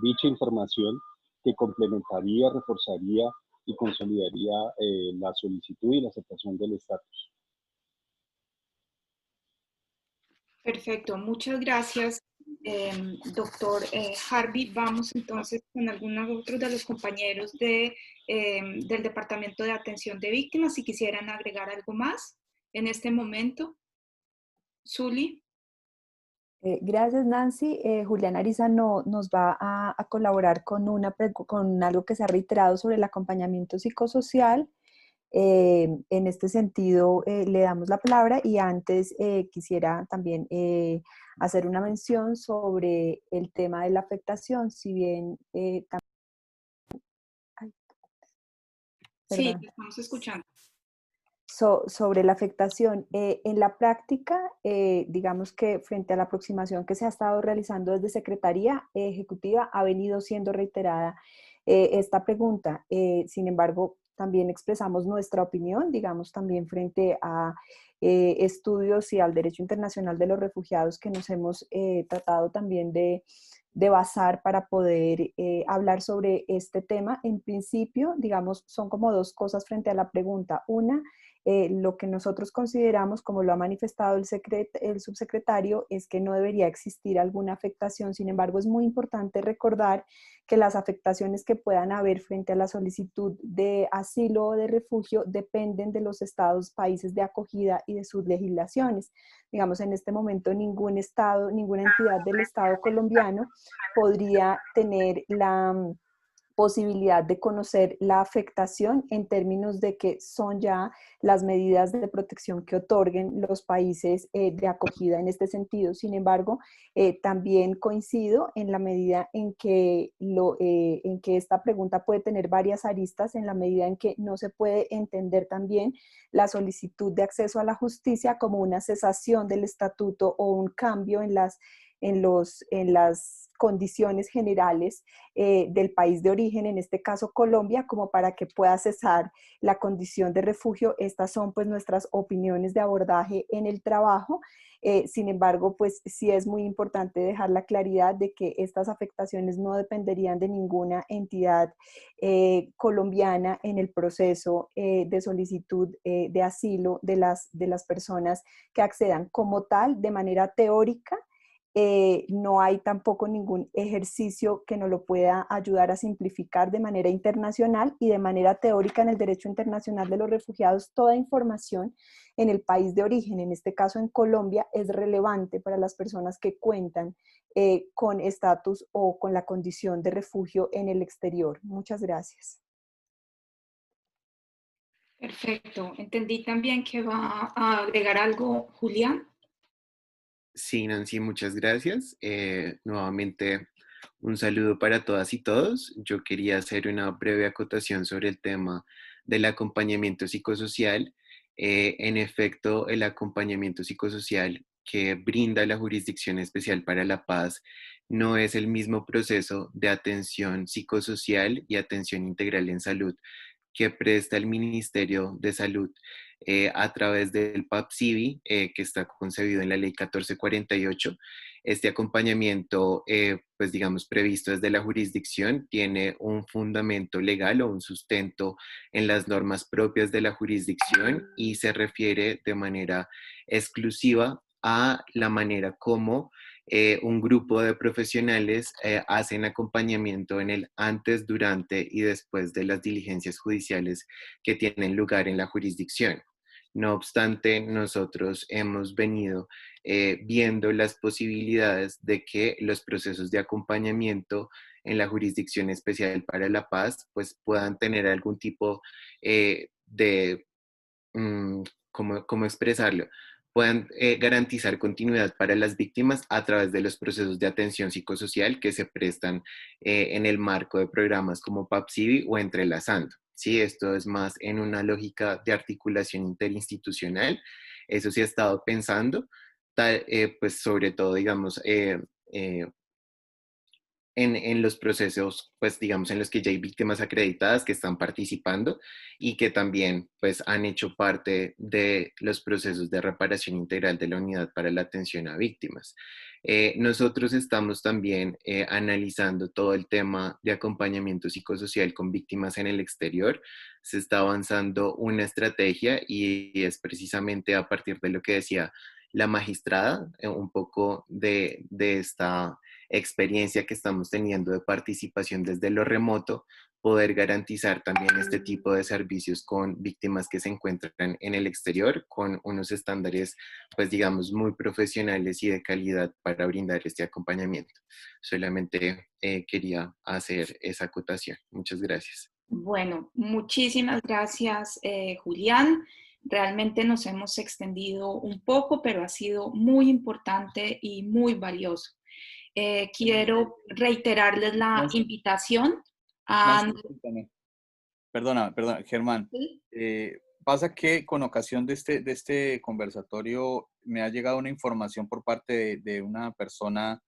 dicha información que complementaría, reforzaría y consolidaría la solicitud y la aceptación del estatus. Perfecto, muchas gracias, doctor Harvey. Vamos entonces con algunos otros de los compañeros del Departamento de Atención de Víctimas, si quisieran agregar algo más en este momento. Zuli. Gracias, Nancy. Julián Ariza nos va a colaborar con algo que se ha reiterado sobre el acompañamiento psicosocial. En este sentido, le damos la palabra y antes quisiera también hacer una mención sobre el tema de la afectación, si bien Sí, estamos escuchando. Sobre la afectación. En la práctica, digamos que frente a la aproximación que se ha estado realizando desde Secretaría Ejecutiva, ha venido siendo reiterada esta pregunta. Sin embargo, también expresamos nuestra opinión, digamos, también frente a estudios y al derecho internacional de los refugiados que nos hemos tratado también de basar para poder hablar sobre este tema. En principio, digamos, son como dos cosas frente a la pregunta. Una, lo que nosotros consideramos, como lo ha manifestado el subsecretario, es que no debería existir alguna afectación. Sin embargo, es muy importante recordar que las afectaciones que puedan haber frente a la solicitud de asilo o de refugio dependen de los estados, países de acogida y de sus legislaciones. Digamos, en este momento ningún estado, ninguna entidad del estado colombiano podría tener la posibilidad de conocer la afectación en términos de que son ya las medidas de protección que otorguen los países de acogida en este sentido. Sin embargo, también coincido en la medida en que esta pregunta puede tener varias aristas, en la medida en que no se puede entender también la solicitud de acceso a la justicia como una cesación del estatuto o un cambio en las condiciones generales del país de origen, en este caso Colombia, como para que pueda cesar la condición de refugio. Estas son pues nuestras opiniones de abordaje en el trabajo. Sin embargo, pues sí es muy importante dejar la claridad de que estas afectaciones no dependerían de ninguna entidad colombiana en el proceso de solicitud de asilo de las personas que accedan. Como tal, de manera teórica, no hay tampoco ningún ejercicio que nos lo pueda ayudar a simplificar de manera internacional y de manera teórica en el derecho internacional de los refugiados. Toda información en el país de origen, en este caso en Colombia, es relevante para las personas que cuentan con estatus o con la condición de refugio en el exterior. Muchas gracias. Perfecto. Entendí también que va a agregar algo Julián. Sí, Nancy, muchas gracias. Nuevamente, un saludo para todas y todos. Yo quería hacer una breve acotación sobre el tema del acompañamiento psicosocial. En efecto, el acompañamiento psicosocial que brinda la Jurisdicción Especial para la Paz no es el mismo proceso de atención psicosocial y atención integral en salud que presta el Ministerio de Salud a través del PAPSIVI, que está concebido en la Ley 1448. Este acompañamiento, pues digamos, previsto desde la jurisdicción, tiene un fundamento legal o un sustento en las normas propias de la jurisdicción y se refiere de manera exclusiva a la manera como un grupo de profesionales hacen acompañamiento en el antes, durante y después de las diligencias judiciales que tienen lugar en la jurisdicción. No obstante, nosotros hemos venido viendo las posibilidades de que los procesos de acompañamiento en la Jurisdicción Especial para la Paz pues puedan tener algún tipo de, ¿cómo expresarlo? Puedan garantizar continuidad para las víctimas a través de los procesos de atención psicosocial que se prestan en el marco de programas como PAPSIVI o Entrelazando. Sí, esto es más en una lógica de articulación interinstitucional. Eso sí ha estado pensando, pues sobre todo, digamos, en los procesos, pues digamos, en los que ya hay víctimas acreditadas que están participando y que también pues han hecho parte de los procesos de reparación integral de la Unidad para la Atención a Víctimas. Nosotros estamos también analizando todo el tema de acompañamiento psicosocial con víctimas en el exterior. Se está avanzando una estrategia y es precisamente a partir de lo que decía la magistrada, un poco de esta experiencia que estamos teniendo de participación desde lo remoto, poder garantizar también este tipo de servicios con víctimas que se encuentran en el exterior, con unos estándares, pues digamos, muy profesionales y de calidad para brindar este acompañamiento. Solamente quería hacer esa acotación. Muchas gracias. Bueno, muchísimas gracias, Julián. Realmente nos hemos extendido un poco, pero ha sido muy importante y muy valioso. Quiero reiterarles la invitación a... Perdona, Germán. ¿Sí? Pasa que con ocasión de este conversatorio me ha llegado una información por parte de una persona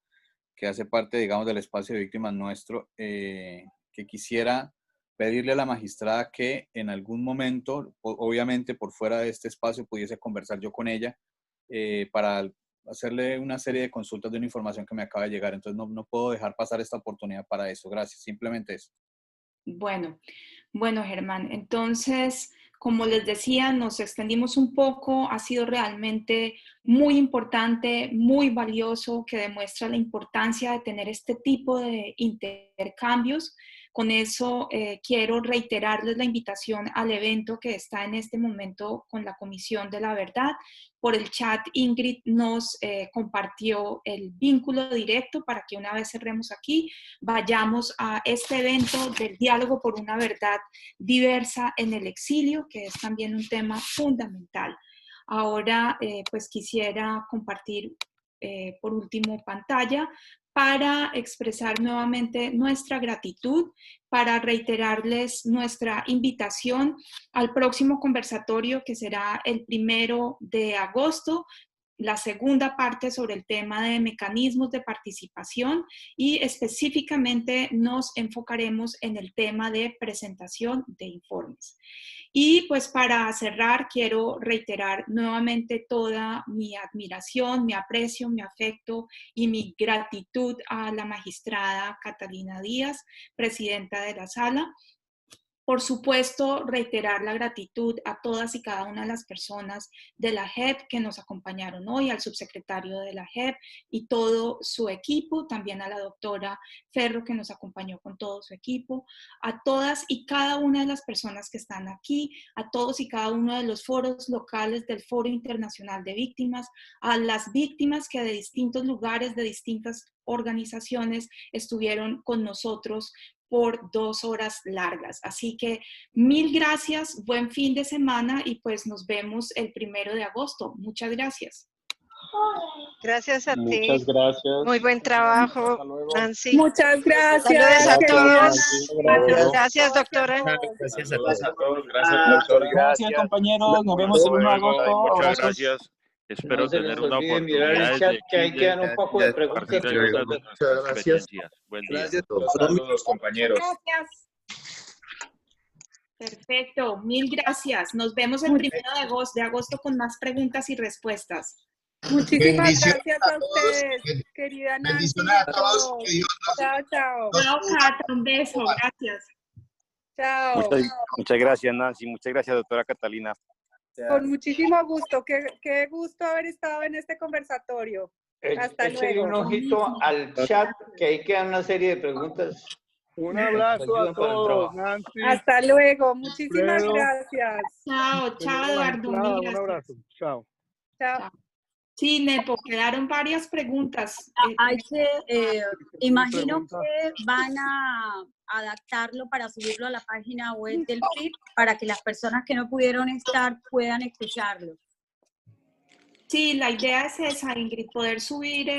que hace parte, digamos, del espacio de víctimas nuestro, que quisiera pedirle a la magistrada que en algún momento, obviamente por fuera de este espacio, pudiese conversar yo con ella para hacerle una serie de consultas de una información que me acaba de llegar. Entonces no puedo dejar pasar esta oportunidad para eso. Gracias, simplemente eso. Bueno, Germán, entonces, como les decía, nos extendimos un poco, ha sido realmente muy importante, muy valioso, que demuestra la importancia de tener este tipo de intercambios. Con eso quiero reiterarles la invitación al evento que está en este momento con la Comisión de la Verdad. Por el chat, Ingrid nos compartió el vínculo directo para que una vez cerremos aquí, vayamos a este evento del diálogo por una verdad diversa en el exilio, que es también un tema fundamental. Ahora, pues quisiera compartir por último pantalla para expresar nuevamente nuestra gratitud, para reiterarles nuestra invitación al próximo conversatorio que será el 1 de agosto, la segunda parte sobre el tema de mecanismos de participación y específicamente nos enfocaremos en el tema de presentación de informes. Y pues para cerrar, quiero reiterar nuevamente toda mi admiración, mi aprecio, mi afecto y mi gratitud a la magistrada Catalina Díaz, presidenta de la sala. Por supuesto, reiterar la gratitud a todas y cada una de las personas de la JEP que nos acompañaron hoy, al subsecretario de la JEP y todo su equipo, también a la doctora Ferro que nos acompañó con todo su equipo, a todas y cada una de las personas que están aquí, a todos y cada uno de los foros locales del Foro Internacional de Víctimas, a las víctimas que de distintos lugares, de distintas organizaciones estuvieron con nosotros por 2 horas largas. Así que 1000 gracias, buen fin de semana y pues nos vemos el 1 de agosto. Muchas gracias. Gracias a ti. Muchas gracias. Muy buen trabajo, Nancy. Muchas gracias. Saludos a todos. Gracias. Gracias, doctora. Gracias a todos. Gracias, doctor. Gracias, compañeros. Nos vemos el 1 de agosto. Muchas Abrazos. gracias. Espero No se les tener una olvide mirar oportunidad el chat, de que ahí quedan un poco de preguntas. compartir algunas de nuestras Muchas gracias. experiencias. Buen día. Gracias. Saludos, compañeros. Gracias. Perfecto, 1000 gracias. Nos vemos el 1 de agosto con más preguntas y respuestas. Muchísimas gracias a ustedes, querida Nancy. Bendiciones a todos. Chao, chao. Chao, Cata, un beso. Gracias. Chao. Muchas gracias, Nancy. Muchas gracias, doctora Catalina. Con muchísimo gusto. Qué gusto haber estado en este conversatorio. Échale un ojito al chat, que ahí quedan una serie de preguntas. Un abrazo a todos, Nancy. Hasta luego, muchísimas Alfredo. gracias. Chao, Eduardo. Mil Un gracias. abrazo, chao. Chao. Sí, Nepo, quedaron varias preguntas. Imagino que van a adaptarlo para subirlo a la página web del PRIP para que las personas que no pudieron estar puedan escucharlo. Sí, la idea es esa, Ingrid, poder subir